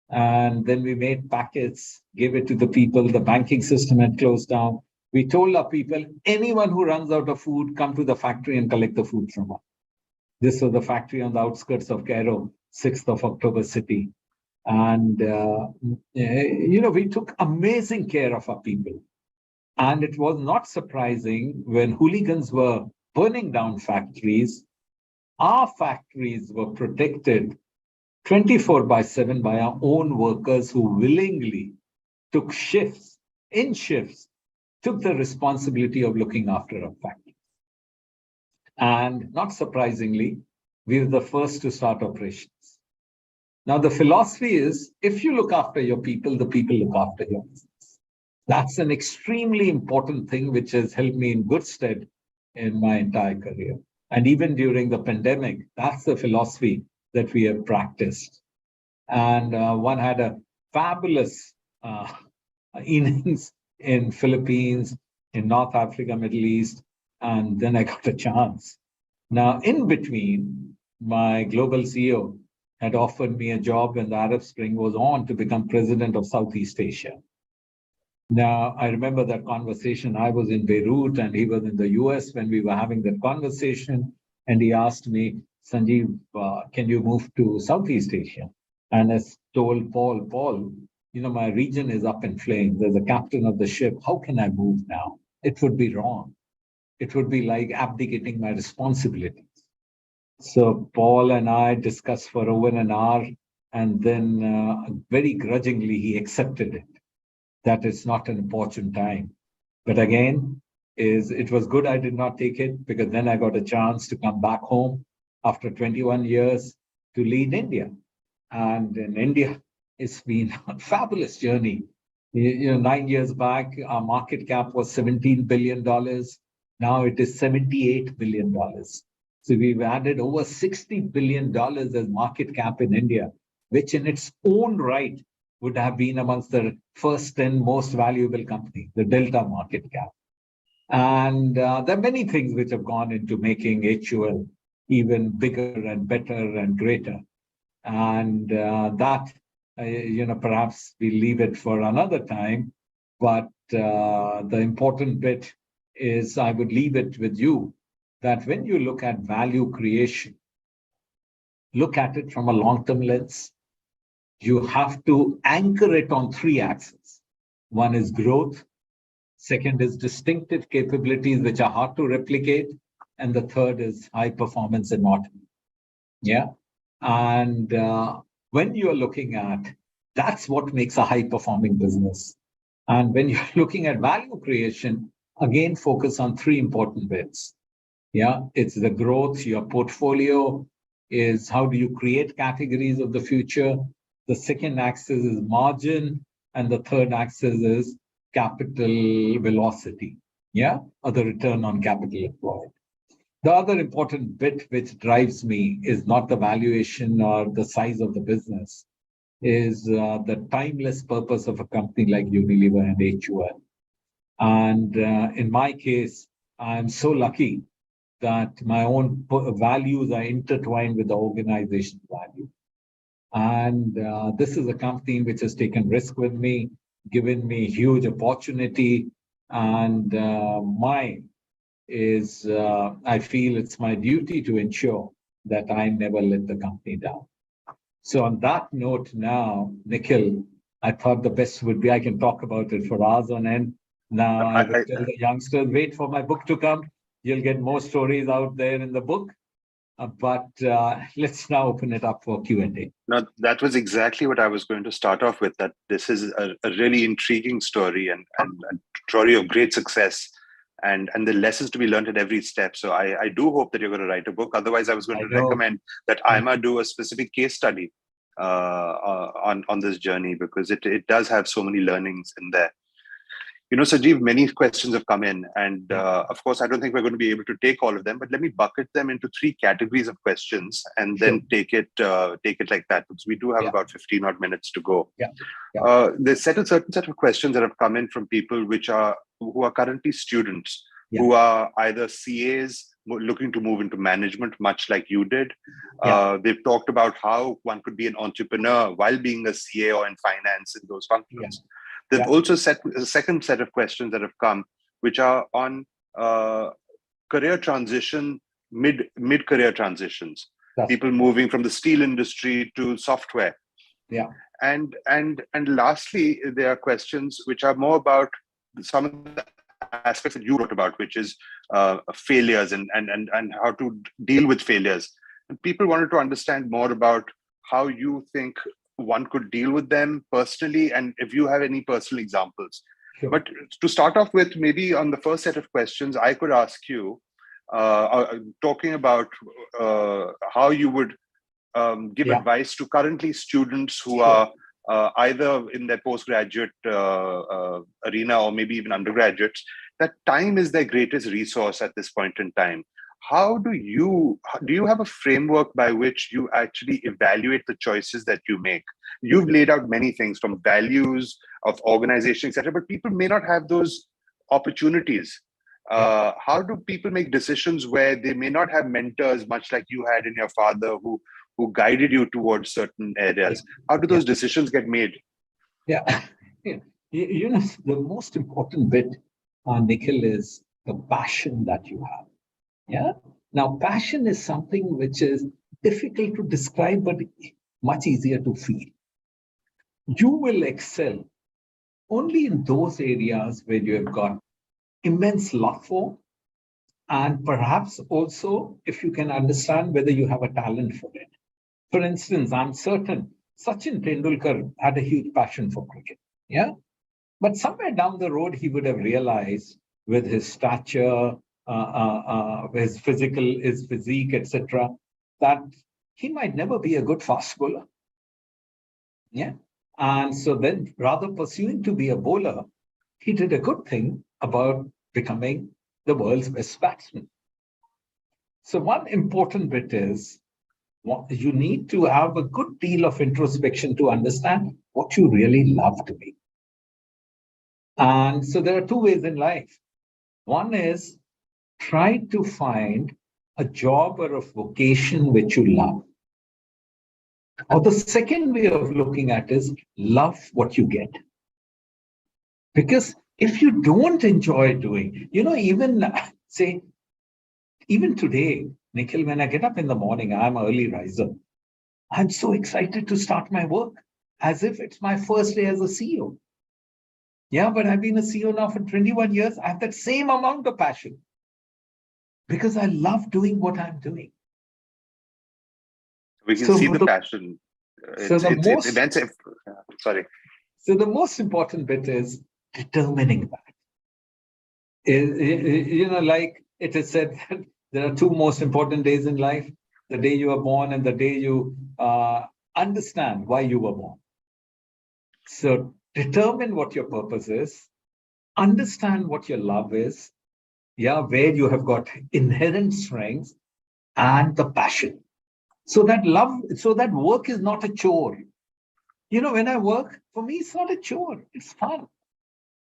And then we made packets, gave it to the people. The banking system had closed down. We told our people, anyone who runs out of food, come to the factory and collect the food from us. This was the factory on the outskirts of Cairo, 6th of October city. And, we took amazing care of our people. And it was not surprising when hooligans were burning down factories, our factories were protected 24/7 by our own workers who willingly took shifts, took the responsibility of looking after our factories. And not surprisingly, we were the first to start operations. Now, the philosophy is, if you look after your people, the people look after your business. That's an extremely important thing, which has helped me in good stead in my entire career. And even during the pandemic, that's the philosophy that we have practiced. And one had a fabulous innings in Philippines, in North Africa, Middle East, and then I got a chance. Now, in between, my global CEO had offered me a job when the Arab Spring was on to become president of Southeast Asia. Now, I remember that conversation. I was in Beirut and he was in the US when we were having that conversation. And he asked me, Sanjiv, can you move to Southeast Asia? And I told Paul, my region is up in flames. There's a captain of the ship. How can I move now? It would be wrong. It would be like abdicating my responsibilities. So Paul and I discussed for over an hour, and then very grudgingly, he accepted it. That is not an opportune time. But again, it was good I did not take it, because then I got a chance to come back home after 21 years to lead India. And in India, it's been a fabulous journey. 9 years back, our market cap was $17 billion. Now it is $78 billion. So we've added over $60 billion as market cap in India, which in its own right would have been amongst the first 10 most valuable companies, the Delta market cap. And there are many things which have gone into making HUL even bigger and better and greater. And that, perhaps we leave it for another time. But the important bit is I would leave it with you that when you look at value creation, look at it from a long-term lens. You have to anchor it on three axes. One is growth. Second is distinctive capabilities, which are hard to replicate. And the third is high performance and autonomy. Yeah. And when you're looking at, that's what makes a high performing business. And when you're looking at value creation, again, focus on three important bits. Yeah, it's the growth. Your portfolio is how do you create categories of the future? The second axis is margin, and the third axis is capital velocity, or the return on capital employed. The other important bit which drives me is not the valuation or the size of the business, is the timeless purpose of a company like Unilever and HUL. And in my case, I'm so lucky that my own values are intertwined with the organization's value. And this is a company which has taken risk with me, given me huge opportunity. And mine is, I feel it's my duty to ensure that I never let the company down. So on that note now, Nikhil, I thought the best would be I can talk about it for hours on end. Now I will tell the youngsters, wait for my book to come. You'll get more stories out there in the book. But let's now open it up for Q&A. No, that was exactly what I was going to start off with, that this is a really intriguing story and a story of great success and the lessons to be learned at every step. So I do hope that you're going to write a book. Otherwise, I was going to recommend that AIMA do a specific case study on this journey, because it does have so many learnings in there. You know, Sanjiv, many questions have come in, and of course, I don't think we're going to be able to take all of them, but let me bucket them into 3 categories of questions and then take it like that, because we do have about 15 odd minutes to go. There's a certain set of questions that have come in from people who are currently students, who are either CAs looking to move into management, much like you did. They've talked about how one could be an entrepreneur while being a CA or in finance in those functions. They've also set a second set of questions that have come, which are on career transition, mid-career transitions. People moving from the steel industry to software. And lastly, there are questions which are more about some of the aspects that you wrote about, which is failures and how to deal with failures. And people wanted to understand more about how you think one could deal with them personally, and if you have any personal examples. But to start off with, maybe on the first set of questions, I could ask you, talking about how you would give advice to currently students who are either in their postgraduate arena or maybe even undergraduates, that time is their greatest resource at this point in time. How do you have a framework by which you actually evaluate the choices that you make? You've laid out many things, from values of organization, etc., but people may not have those opportunities. How do people make decisions where they may not have mentors, much like you had in your father, who guided you towards certain areas? How do those decisions get made? You know, the most important bit, Nikhil, is the passion that you have. Now, passion is something which is difficult to describe, but much easier to feel. You will excel only in those areas where you have got immense love for, and perhaps also if you can understand whether you have a talent for it. For instance, I'm certain Sachin Tendulkar had a huge passion for cricket. But somewhere down the road, he would have realized with his stature, his physique, etc., that he might never be a good fast bowler. And so then, rather pursuing to be a bowler, he did a good thing about becoming the world's best batsman. So one important bit is you need to have a good deal of introspection to understand what you really love to be. And so there are 2 ways in life. One is try to find a job or a vocation which you love. Or the second way of looking at is love what you get. Because if you don't enjoy doing, even today, Nikhil, when I get up in the morning, I'm an early riser. I'm so excited to start my work as if it's my first day as a CEO. But I've been a CEO now for 21 years. I have that same amount of passion because I love doing what I'm doing. We can see the passion. It's immense. Sorry. So the most important bit is determining that. Like it is said that there are 2 most important days in life: the day you are born and the day you understand why you were born. So determine what your purpose is, understand what your love is, where you have got inherent strengths and the passion. So that work is not a chore. When I work, for me, it's not a chore. It's fun.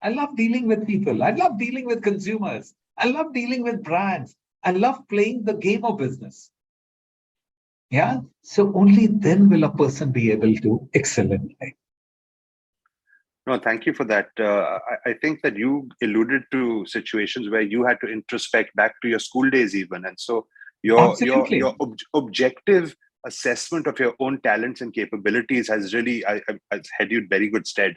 I love dealing with people. I love dealing with consumers. I love dealing with brands. I love playing the game of business. So only then will a person be able to excel in life. No, thank you for that. I think that you alluded to situations where you had to introspect back to your school days even. And so your objective assessment of your own talents and capabilities has really has had you in very good stead.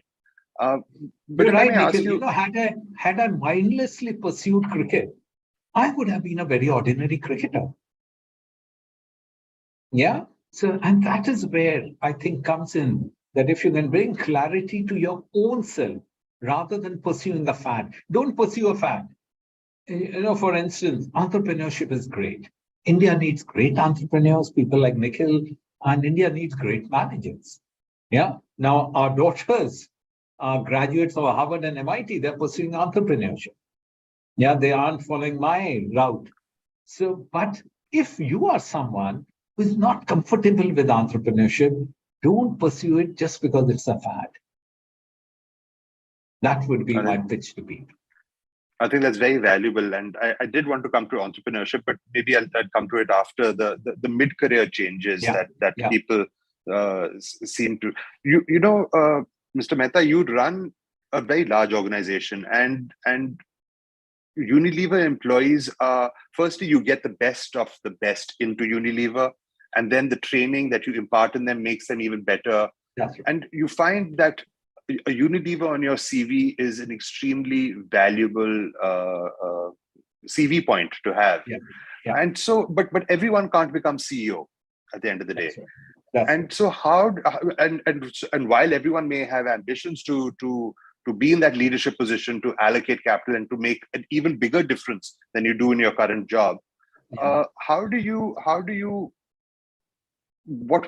But You're if right, I may ask Nikhil. you, Had I mindlessly pursued cricket, I would have been a very ordinary cricketer. Yeah. So, and that is where I think comes in, that if you can bring clarity to your own self rather than pursuing a fad, don't pursue a fad. For instance, entrepreneurship is great. India needs great entrepreneurs, people like Nikhil, and India needs great managers. Yeah. Now, our daughters are graduates of Harvard and MIT. They're pursuing entrepreneurship. Yeah, they aren't following my route. So, but if you are someone who is not comfortable with entrepreneurship, don't pursue it just because it's a fad. That would be my pitch to people. I think that's very valuable. And I did want to come to entrepreneurship, but maybe I'll come to it after the mid-career changes that people seem to. Mr. Mehta, you'd run a very large organization, and Unilever employees are, firstly, you get the best of the best into Unilever, and then the training that you impart in them makes them even better. That's right. And you find that a Unilever on your CV is an extremely valuable CV point to have. Yeah. Yeah. And so, but everyone can't become CEO at the end of the day. Right. And so and while everyone may have ambitions to be in that leadership position, to allocate capital and to make an even bigger difference than you do in your current job, what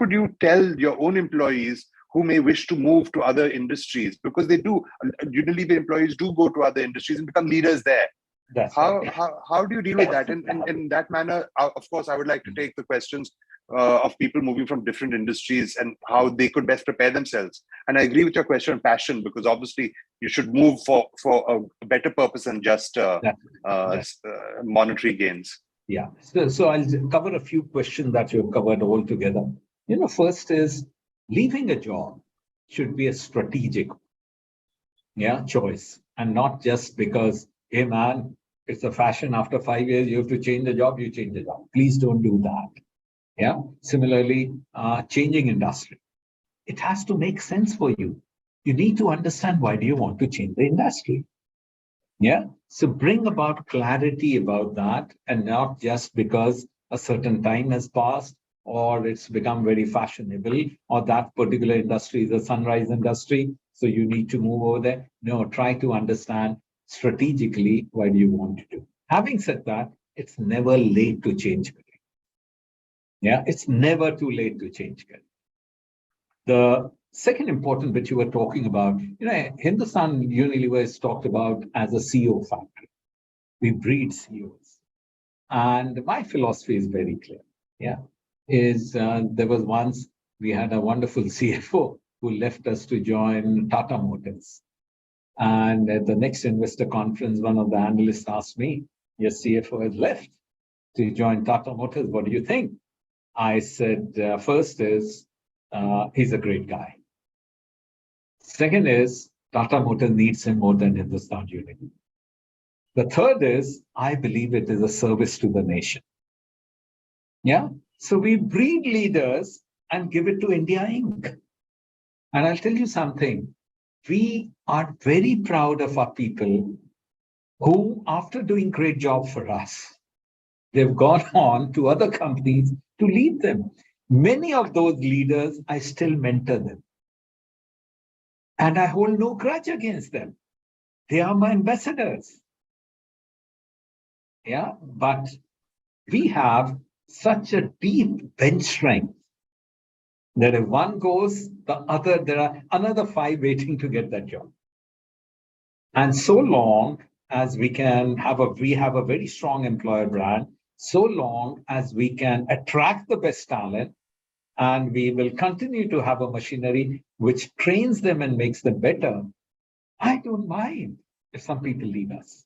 would you tell your own employees who may wish to move to other industries? Because they do, Unilever employees do go to other industries and become leaders there. How do you deal with that? And in that manner, of course, I would like to take the questions of people moving from different industries and how they could best prepare themselves. And I agree with your question on passion, because obviously you should move for a better purpose than just monetary gains. Yeah. So I'll cover a few questions that you've covered all together. First is, leaving a job should be a strategic choice, and not just because, hey man, it's a fashion, after 5 years you have to change the job, you change the job. Please don't do that. Yeah. Similarly, changing industry. It has to make sense for you. You need to understand, why do you want to change the industry? Yeah. So bring about clarity about that, and not just because a certain time has passed or it's become very fashionable, or that particular industry is a sunrise industry, so you need to move over there. No, try to understand strategically, what do you want to do. Having said that, it's never late to change career. Yeah, it's never too late to change career. The second important bit you were talking about, Hindustan Unilever is talked about as a CEO factory. We breed CEOs. And my philosophy is very clear. Yeah. There was once, we had a wonderful CFO who left us to join Tata Motors. And at the next investor conference, one of the analysts asked me, your CFO has left to join Tata Motors. What do you think? I said, first is, he's a great guy. Second is, Tata Motors needs him more than Hindustan Unilever. The third is, I believe it is a service to the nation. Yeah. So we breed leaders and give it to India Inc. And I'll tell you something. We are very proud of our people who, after doing great job for us, they've gone on to other companies to lead them. Many of those leaders, I still mentor them. And I hold no grudge against them. They are my ambassadors. Yeah, but we have such a deep bench strength that if one goes, there are another 5 waiting to get that job. And so long as we have a very strong employer brand, so long as we can attract the best talent, and we will continue to have a machinery which trains them and makes them better, I don't mind if some people leave us.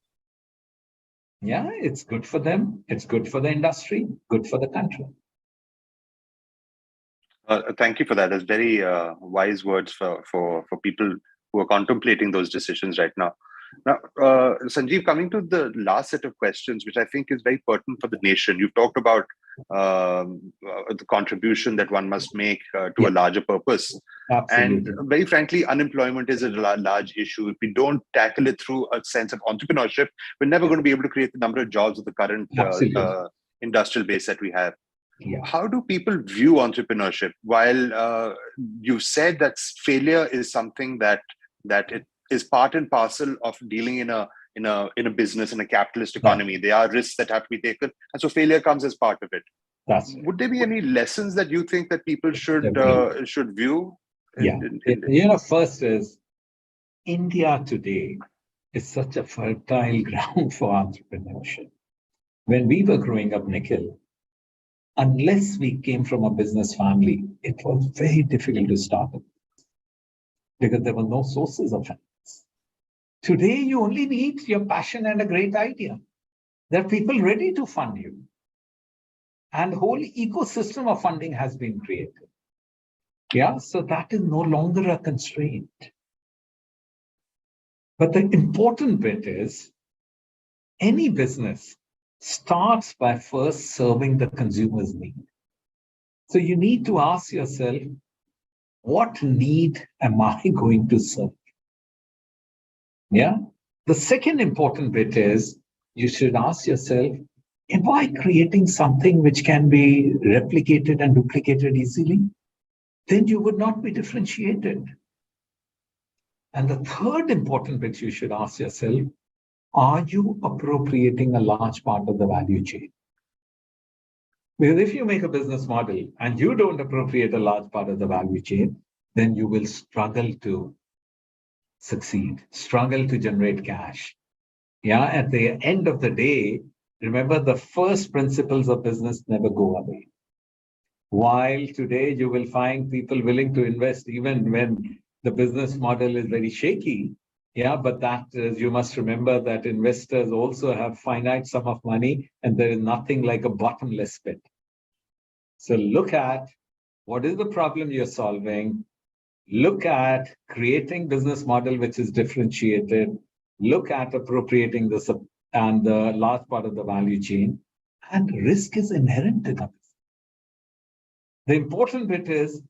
Yeah, it's good for them. It's good for the industry, good for the country. Thank you for that. That's very wise words for people who are contemplating those decisions right now. Now, Sanjiv, coming to the last set of questions, which I think is very pertinent for the nation. You've talked about the contribution that one must make to a larger purpose. Absolutely. And very frankly, unemployment is a large issue. If we don't tackle it through a sense of entrepreneurship, we're never going to be able to create the number of jobs of the current industrial base that we have. How do people view entrepreneurship? While you've said that failure is something that it is part and parcel of dealing in a business, in a capitalist economy. There are risks that have to be taken, and so failure comes as part of it. Would there be any lessons that you think that people should view? First is India today is such a fertile ground for entrepreneurship. When we were growing up, Nikhil, unless we came from a business family, it was very difficult to start it because there were no sources of finance. Today, you only need your passion and a great idea. There are people ready to fund you. And the whole ecosystem of funding has been created. So that is no longer a constraint. But the important bit is any business starts by first serving the consumer's need. So you need to ask yourself, what need am I going to serve? The second important bit is you should ask yourself, am I creating something which can be replicated and duplicated easily? Then you would not be differentiated. And the third important bit you should ask yourself, are you appropriating a large part of the value chain? Because if you make a business model and you don't appropriate a large part of the value chain, then you will struggle to succeed, struggle to generate cash. At the end of the day, remember the first principles of business never go away. While today you will find people willing to invest even when the business model is very shaky, but that is, you must remember that investors also have finite sum of money and there is nothing like a bottomless pit. So look at what is the problem you're solving, look at creating business model which is differentiated, look at appropriating the large part of the value chain, and risk is inherent in it. The important bit is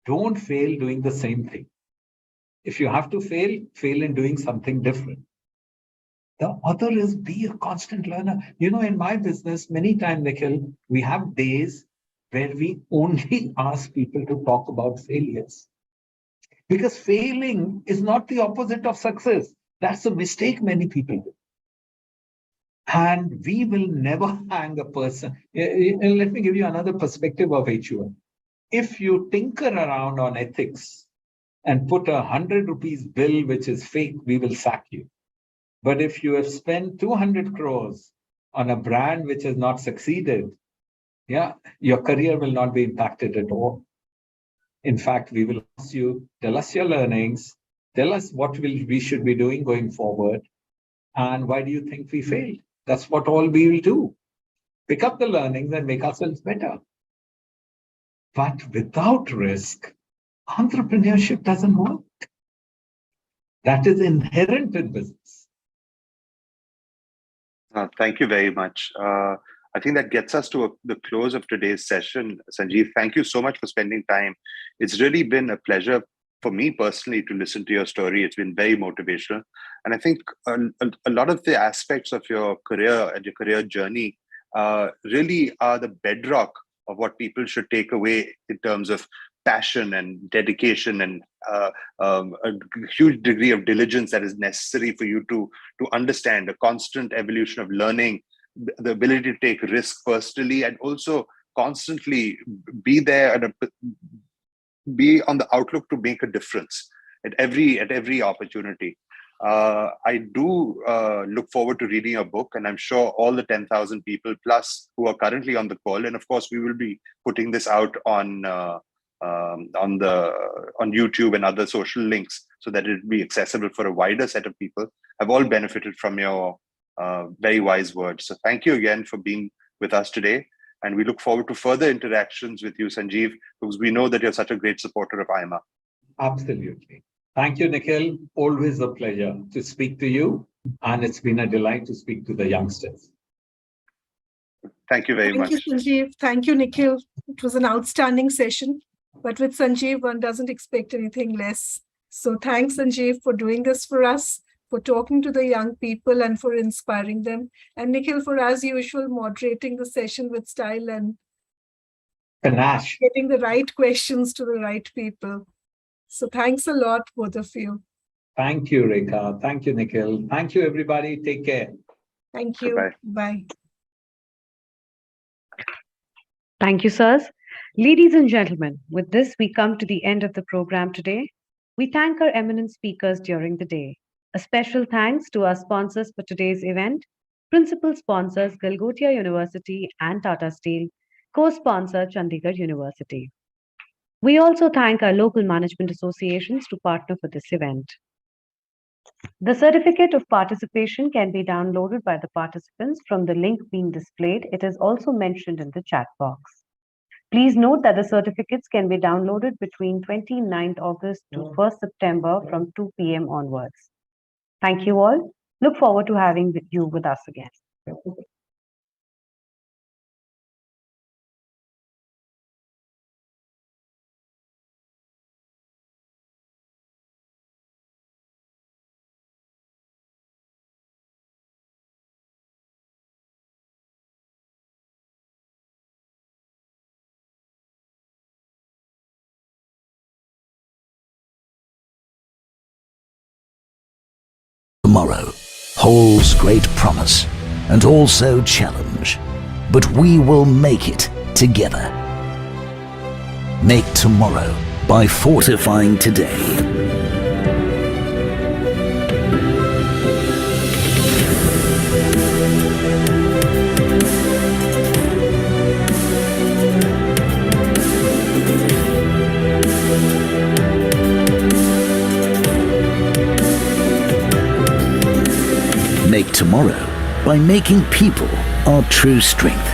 don't fail doing the same thing. If you have to fail, fail in doing something different. The other is be a constant learner. In my business, many times, Nikhil, we have days where we only ask people to talk about failures. Because failing is not the opposite of success. That's a mistake many people do. And we will never hang a person. Let me give you another perspective of HUL. If you tinker around on ethics and put 100 rupees bill, which is fake, we will sack you. But if you have spent 200 crores on a brand which has not succeeded, your career will not be impacted at all. In fact, we will ask you, tell us your learnings, tell us what we should be doing going forward, and why do you think we failed? That's what all we will do. Pick up the learnings and make ourselves better. But without risk, entrepreneurship doesn't work. That is inherent in business. Thank you very much. I think that gets us to the close of today's session. Sanjiv, thank you so much for spending time. It's really been a pleasure for me personally to listen to your story. It's been very motivational. And I think a lot of the aspects of your career and your career journey really are the bedrock of what people should take away in terms of passion and dedication and a huge degree of diligence that is necessary for you to understand the constant evolution of learning, the ability to take risk personally, and also constantly be there and be on the outlook to make a difference at every opportunity. I do look forward to reading your book, and I'm sure all the 10,000 people plus who are currently on the call, and of course we will be putting this out on YouTube and other social links so that it will be accessible for a wider set of people, have all benefited from your very wise words. So thank you again for being with us today. And we look forward to further interactions with you, Sanjiv, because we know that you're such a great supporter of AIMA. Absolutely. Thank you, Nikhil. Always a pleasure to speak to you. And it's been a delight to speak to the youngsters. Thank Thank you very much. Thank you, Sanjiv. Thank you, Nikhil. It was an outstanding session. But with Sanjiv, one doesn't expect anything less. So thanks, Sanjiv, for doing this for us, for talking to the young people and for inspiring them. And Nikhil, for, as usual, moderating the session with style and panache, getting the right questions to the right people. So thanks a lot, both of you. Thank you, Rekha. Thank you, Nikhil. Thank you, everybody. Take care. Thank you. Bye. Bye. Thank you, sirs. Ladies and gentlemen, with this, we come to the end of the program today. We thank our eminent speakers during the day. A special thanks to our sponsors for today's event, principal sponsors Galgotia University and Tata Steel, co-sponsor Chandigarh University. We also thank our local management associations to partner for this event. The certificate of participation can be downloaded by the participants from the link being displayed. It is also mentioned in the chat box. Please note that the certificates can be downloaded between 29th August to 1st September from 2 p.m. onwards. Thank you all. Look forward to having you with us again. Tomorrow holds great promise and also challenge, but we will make it together. Make tomorrow by fortifying today. Make tomorrow by making people our true strength,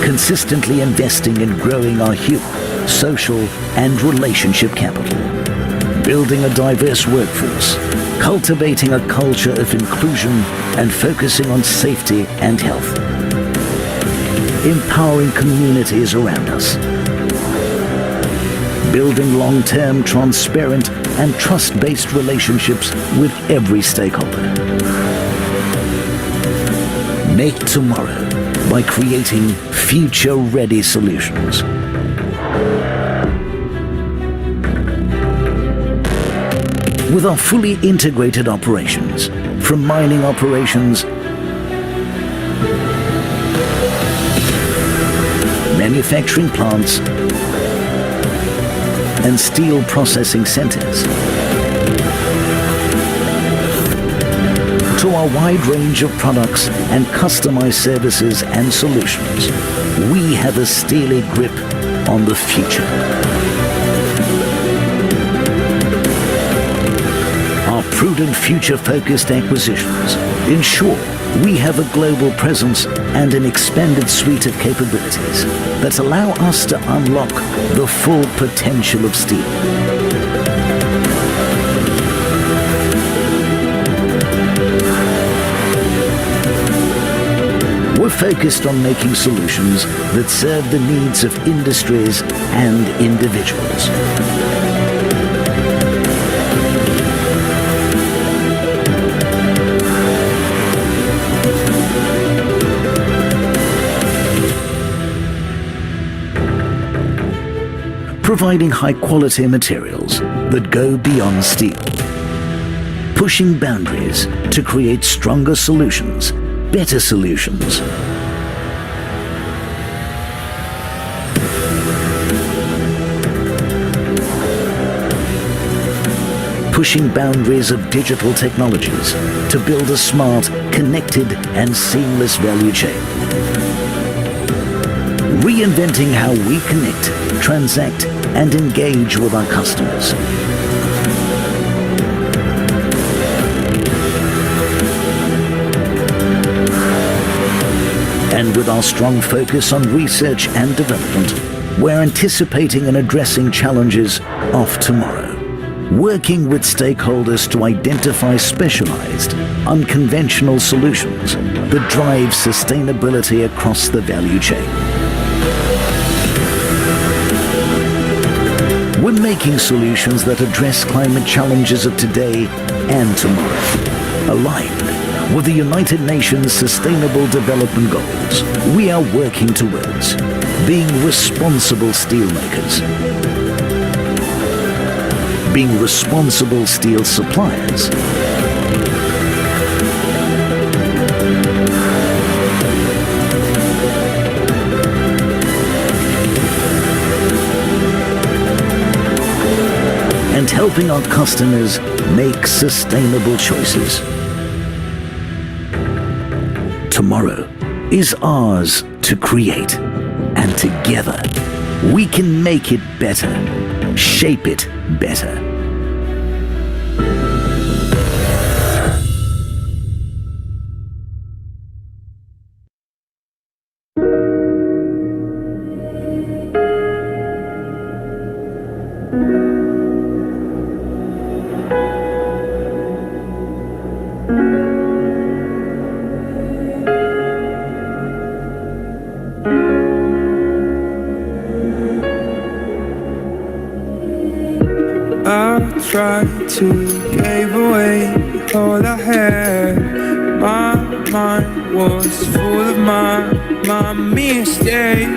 consistently investing in growing our human, social and relationship capital, building a diverse workforce, cultivating a culture of inclusion and focusing on safety and health, empowering communities around us, building long-term, transparent and trust-based relationships with every stakeholder. Make tomorrow by creating future-ready solutions. With our fully integrated operations, from mining operations, manufacturing plants, and steel processing centers, to our wide range of products and customized services and solutions, we have a steely grip on the future. Our prudent future-focused acquisitions ensure we have a global presence and an expanded suite of capabilities that allow us to unlock the full potential of steel. We're focused on making solutions that serve the needs of industries and individuals. Providing high-quality materials that go beyond steel. Pushing boundaries to create stronger solutions, better solutions. Pushing boundaries of digital technologies to build a smart, connected, and seamless value chain. Reinventing how we connect, transact, and engage with our customers. And with our strong focus on research and development, we're anticipating and addressing challenges of tomorrow. working with stakeholders to identify specialized, unconventional solutions that drive sustainability across the value chain. We're making solutions that address climate challenges of today and tomorrow, aligned with the United Nations Sustainable Development Goals. We are working towards being responsible steelmakers, being responsible steel suppliers, and helping our customers make sustainable choices. Tomorrow is ours to create, and together we can make it better, shape it better. Try to give away all I had. My mind was full of my mistakes.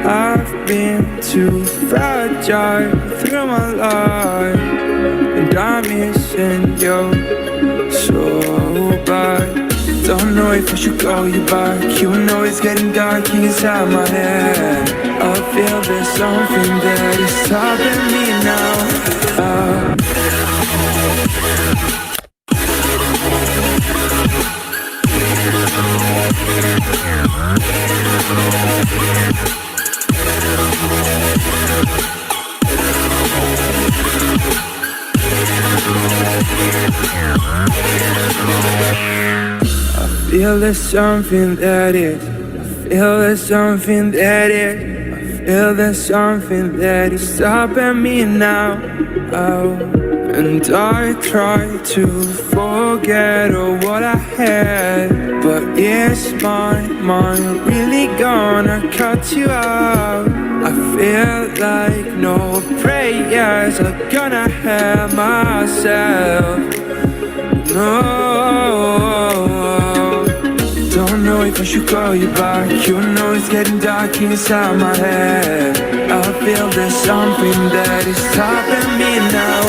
I've been too fragile through my life, and I'm missing you so bad. Don't know if I should call you back. You know it's getting dark inside my head. I feel there's something that is stopping me now. I feel there's something that is. I feel there's something that is. I feel there's something that is stopping me now. And I try to forget all what I had, but is my mind really gonna cut you out? I feel like no prayers are gonna help myself. No, don't know if I should call you back. You know it's getting dark inside my head. I feel there's something that is stopping me now.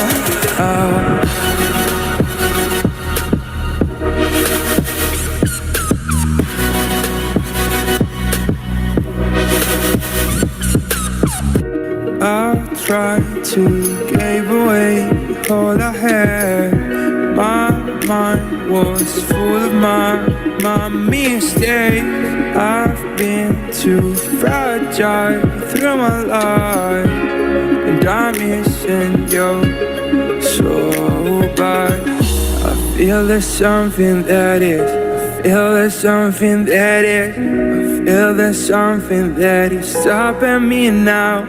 I tried to give away all I had. My mind was full of my mistakes. I've been too fragile through my life, and I'm missing you so bad. I feel there's something that is. I feel there's something that is. I feel there's something that is stopping me now.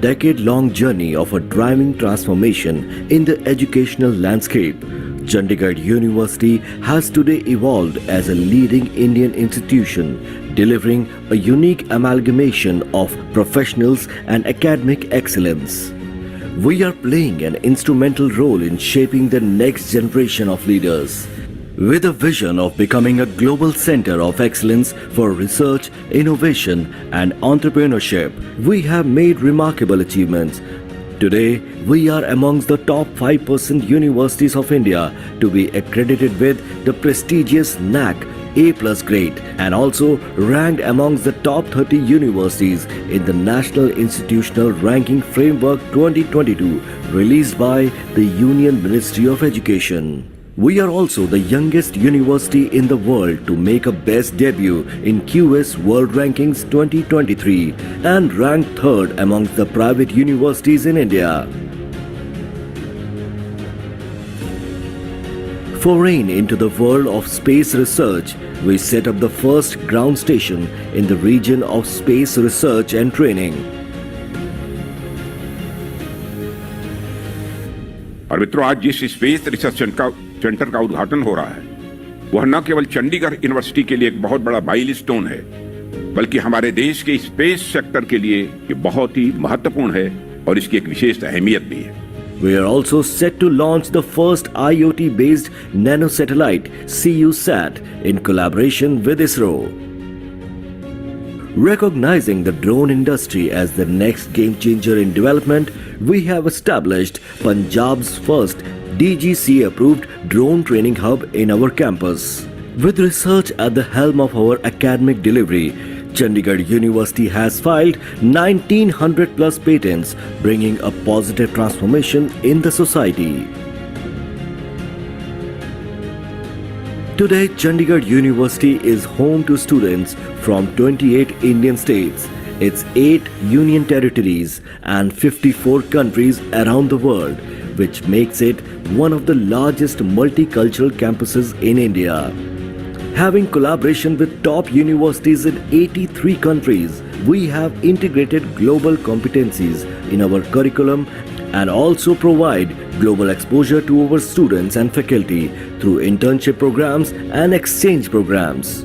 decade-long journey of a driving transformation in the educational landscape, Chandigarh University has today evolved as a leading Indian institution, delivering a unique amalgamation of professionals and academic excellence. We are playing an instrumental role in shaping the next generation of leaders. With a vision of becoming a global center of excellence for research, innovation, and entrepreneurship, we have made remarkable achievements. Today, we are amongst the top 5% universities of India to be accredited with the prestigious NAC A+ grade and also ranked amongst the top 30 universities in the National Institutional Ranking Framework 2022 released by the Union Ministry of Education. We are also the youngest university in the world to make a best debut in QS World Rankings 2023 and ranked third amongst the private universities in India. Foraying into the world of space research, we set up the first ground station in the region of space research and training. और मित्रों, आज जिस space research centre का उद्घाटन हो रहा है वह न केवल चंडीगढ़ यूनिवर्सिटी के लिए एक बहुत बड़ा माइलस्टोन है, बल्कि हमारे देश के स्पेस सेक्टर के लिए ये बहुत ही महत्वपूर्ण है और इसकी एक विशेष अहमियत भी है. We are also set to launch the first IoT-based nanosatellite CuSat in collaboration with ISRO. Recognizing the drone industry as the next game changer in development, we have established Punjab's first DGC-approved drone training hub in our campus. With research at the helm of our academic delivery, Chandigarh University has filed 1900 plus patents, bringing a positive transformation in the society. Today, Chandigarh University is home to students from 28 Indian states, its 8 union territories and 54 countries around the world, which makes it one of the largest multicultural campuses in India. Having collaboration with top universities in 83 countries, we have integrated global competencies in our curriculum and also provide global exposure to our students and faculty through internship programs and exchange programs.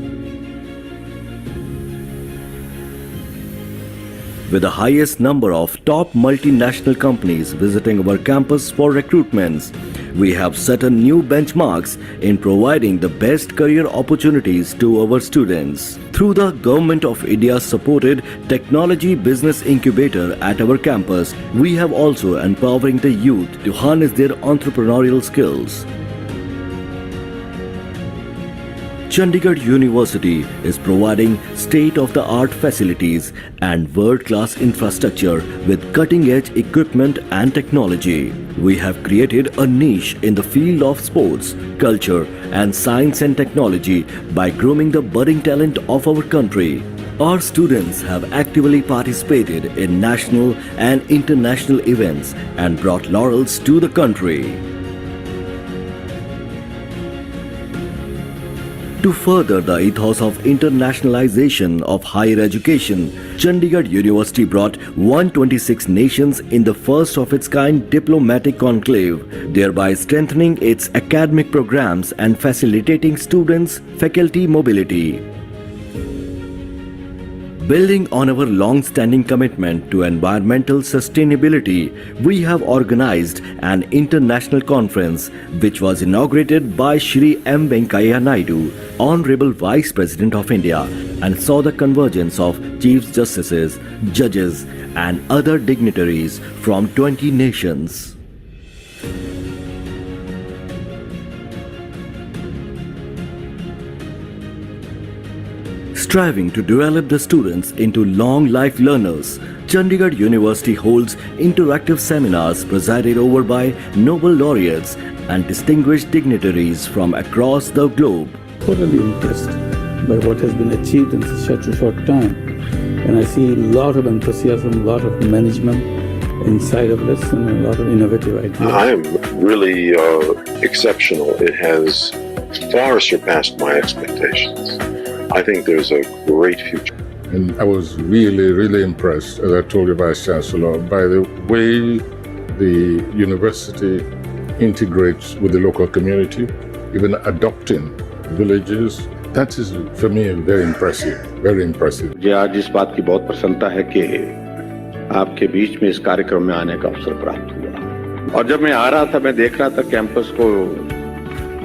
With the highest number of top multinational companies visiting our campus for recruitments, we have set a new benchmarks in providing the best career opportunities to our students. Through the Government of India supported Technology Business Incubator at our campus, we have also empowering the youth to harness their entrepreneurial skills. Chandigarh University is providing state-of-the-art facilities and world-class infrastructure with cutting-edge equipment and technology. We have created a niche in the field of sports, culture, and science and technology by grooming the budding talent of our country. Our students have actively participated in national and international events and brought laurels to the country. To further the ethos of internationalization of higher education, Chandigarh University brought 126 nations in the first of its kind diplomatic conclave, thereby strengthening its academic programs and facilitating students' faculty mobility. Building on our long-standing commitment to environmental sustainability, we have organized an international conference which was inaugurated by Shri M. Venkaiah Naidu, Honorable Vice President of India, and saw the convergence of Chief Justices, judges, and other dignitaries from 20 nations. Striving to develop the students into long life learners, Chandigarh University holds interactive seminars presided over by Nobel laureates and distinguished dignitaries from across the globe. Totally impressed by what has been achieved in such a short time. And I see a lot of enthusiasm, a lot of management inside of this, and a lot of innovative ideas. I am really exceptional. It has far surpassed my expectations. I think there's a great future. And I was really, really impressed, as I told you, Vice Chancellor, by the way the university integrates with the local community, even adopting villages. That is, for me, very impressive, very impressive. मुझे आज इस बात की बहुत प्रसन्नता है कि आपके बीच में इस कार्यक्रम में आने का अवसर प्राप्त हुआ। और जब मैं आ रहा था, मैं देख रहा था कैंपस को,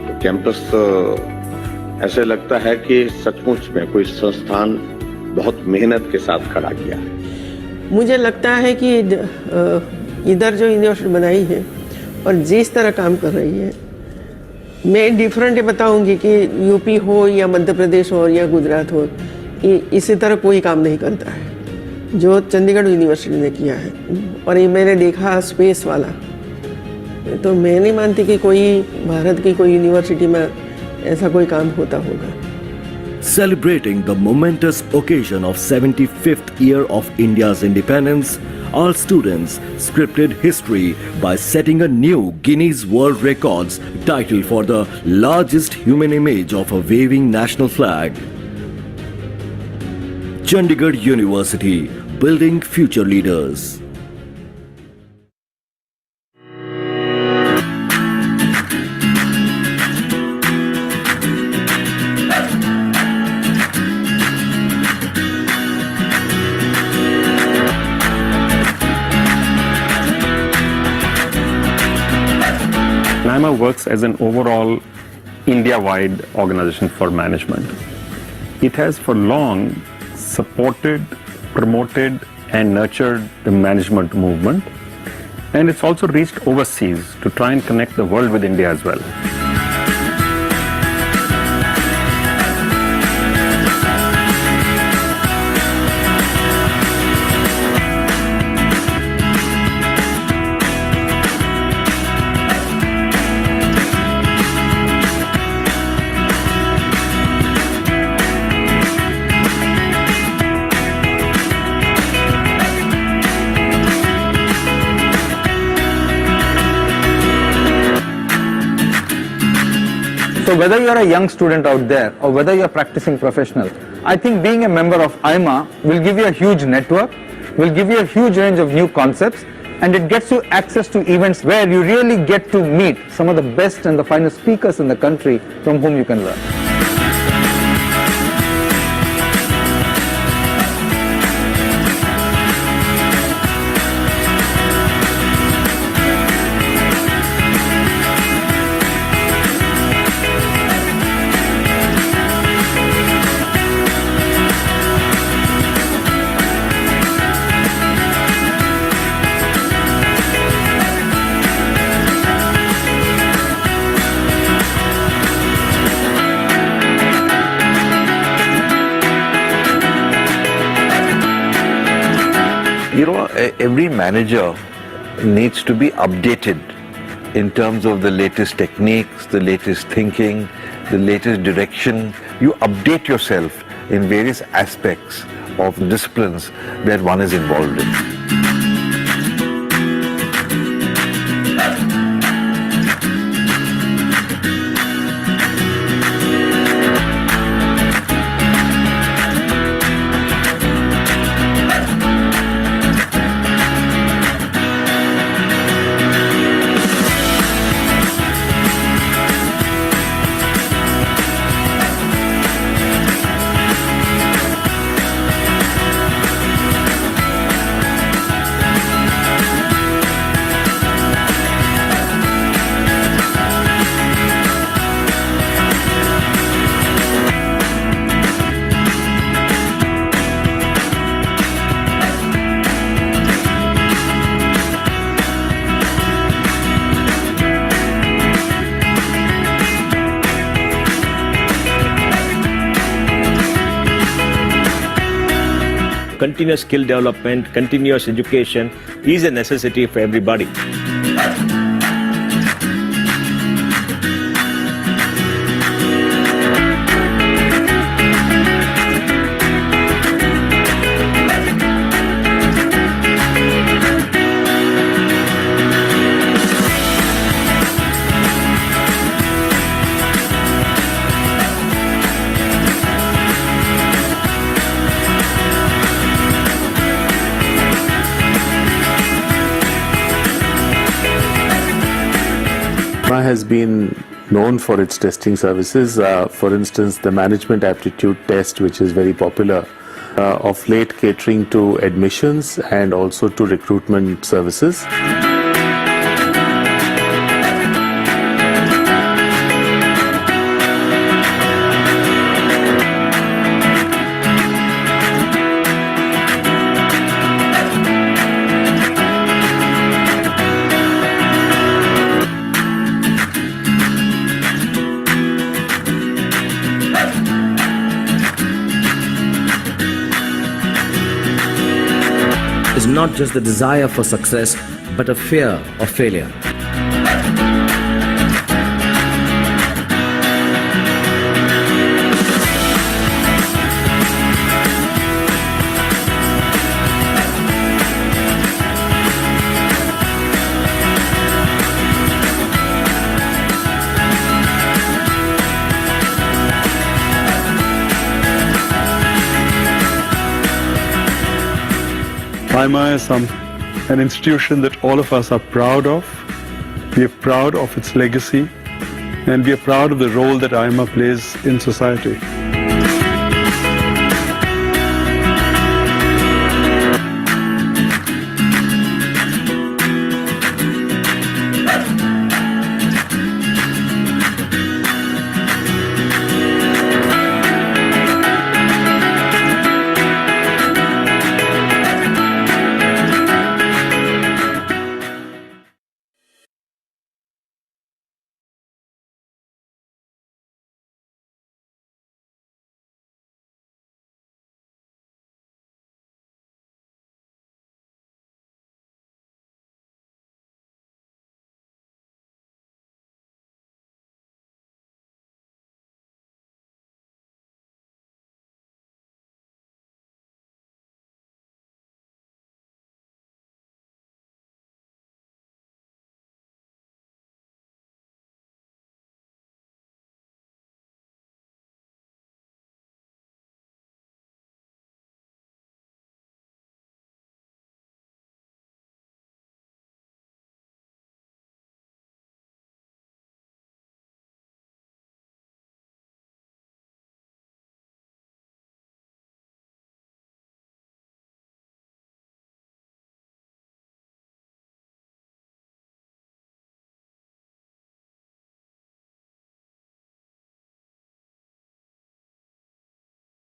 तो कैंपस ऐसे लगता है कि सचमुच में कोई संस्थान बहुत मेहनत के साथ खड़ा किया है। मुझे लगता है कि इधर जो यूनिवर्सिटी बनाई है और जिस तरह काम कर रही है, मैं डिफरेंट बताऊंगी कि यूपी हो या मध्य प्रदेश हो या गुजरात हो, इसी तरह कोई काम नहीं करता है जो चंडीगढ़ यूनिवर्सिटी ने किया है। और ये मैंने देखा स्पेस वाला, तो मैं नहीं मानती कि कोई भारत की कोई यूनिवर्सिटी में ऐसा कोई काम होता होगा। Celebrating the momentous occasion of 75th year of India's independence, all students scripted history by setting a new Guinness World Records title for the largest human image of a waving national flag. Chandigarh University, building future leaders. AIMA works as an overall India-wide organization for management. It has for long supported, promoted and nurtured the management movement, and it's also reached overseas to try and connect the world with India as well. So whether you are a young student out there or whether you are practicing professional, I think being a member of AIMA will give you a huge network, will give you a huge range of new concepts, and it gets you access to events where you really get to meet some of the best and the finest speakers in the country from whom you can learn. You know, every manager needs to be updated in terms of the latest techniques, the latest thinking, the latest direction. You update yourself in various aspects of disciplines that one is involved in. Continuous skill development, continuous education is a necessity for everybody. AIMA has been known for its testing services. For instance, the management aptitude test, which is very popular, of late catering to admissions and also to recruitment services. Is not just the desire for success, but a fear of failure. AIMA is an institution that all of us are proud of. We are proud of its legacy, and we are proud of the role that AIMA plays in society.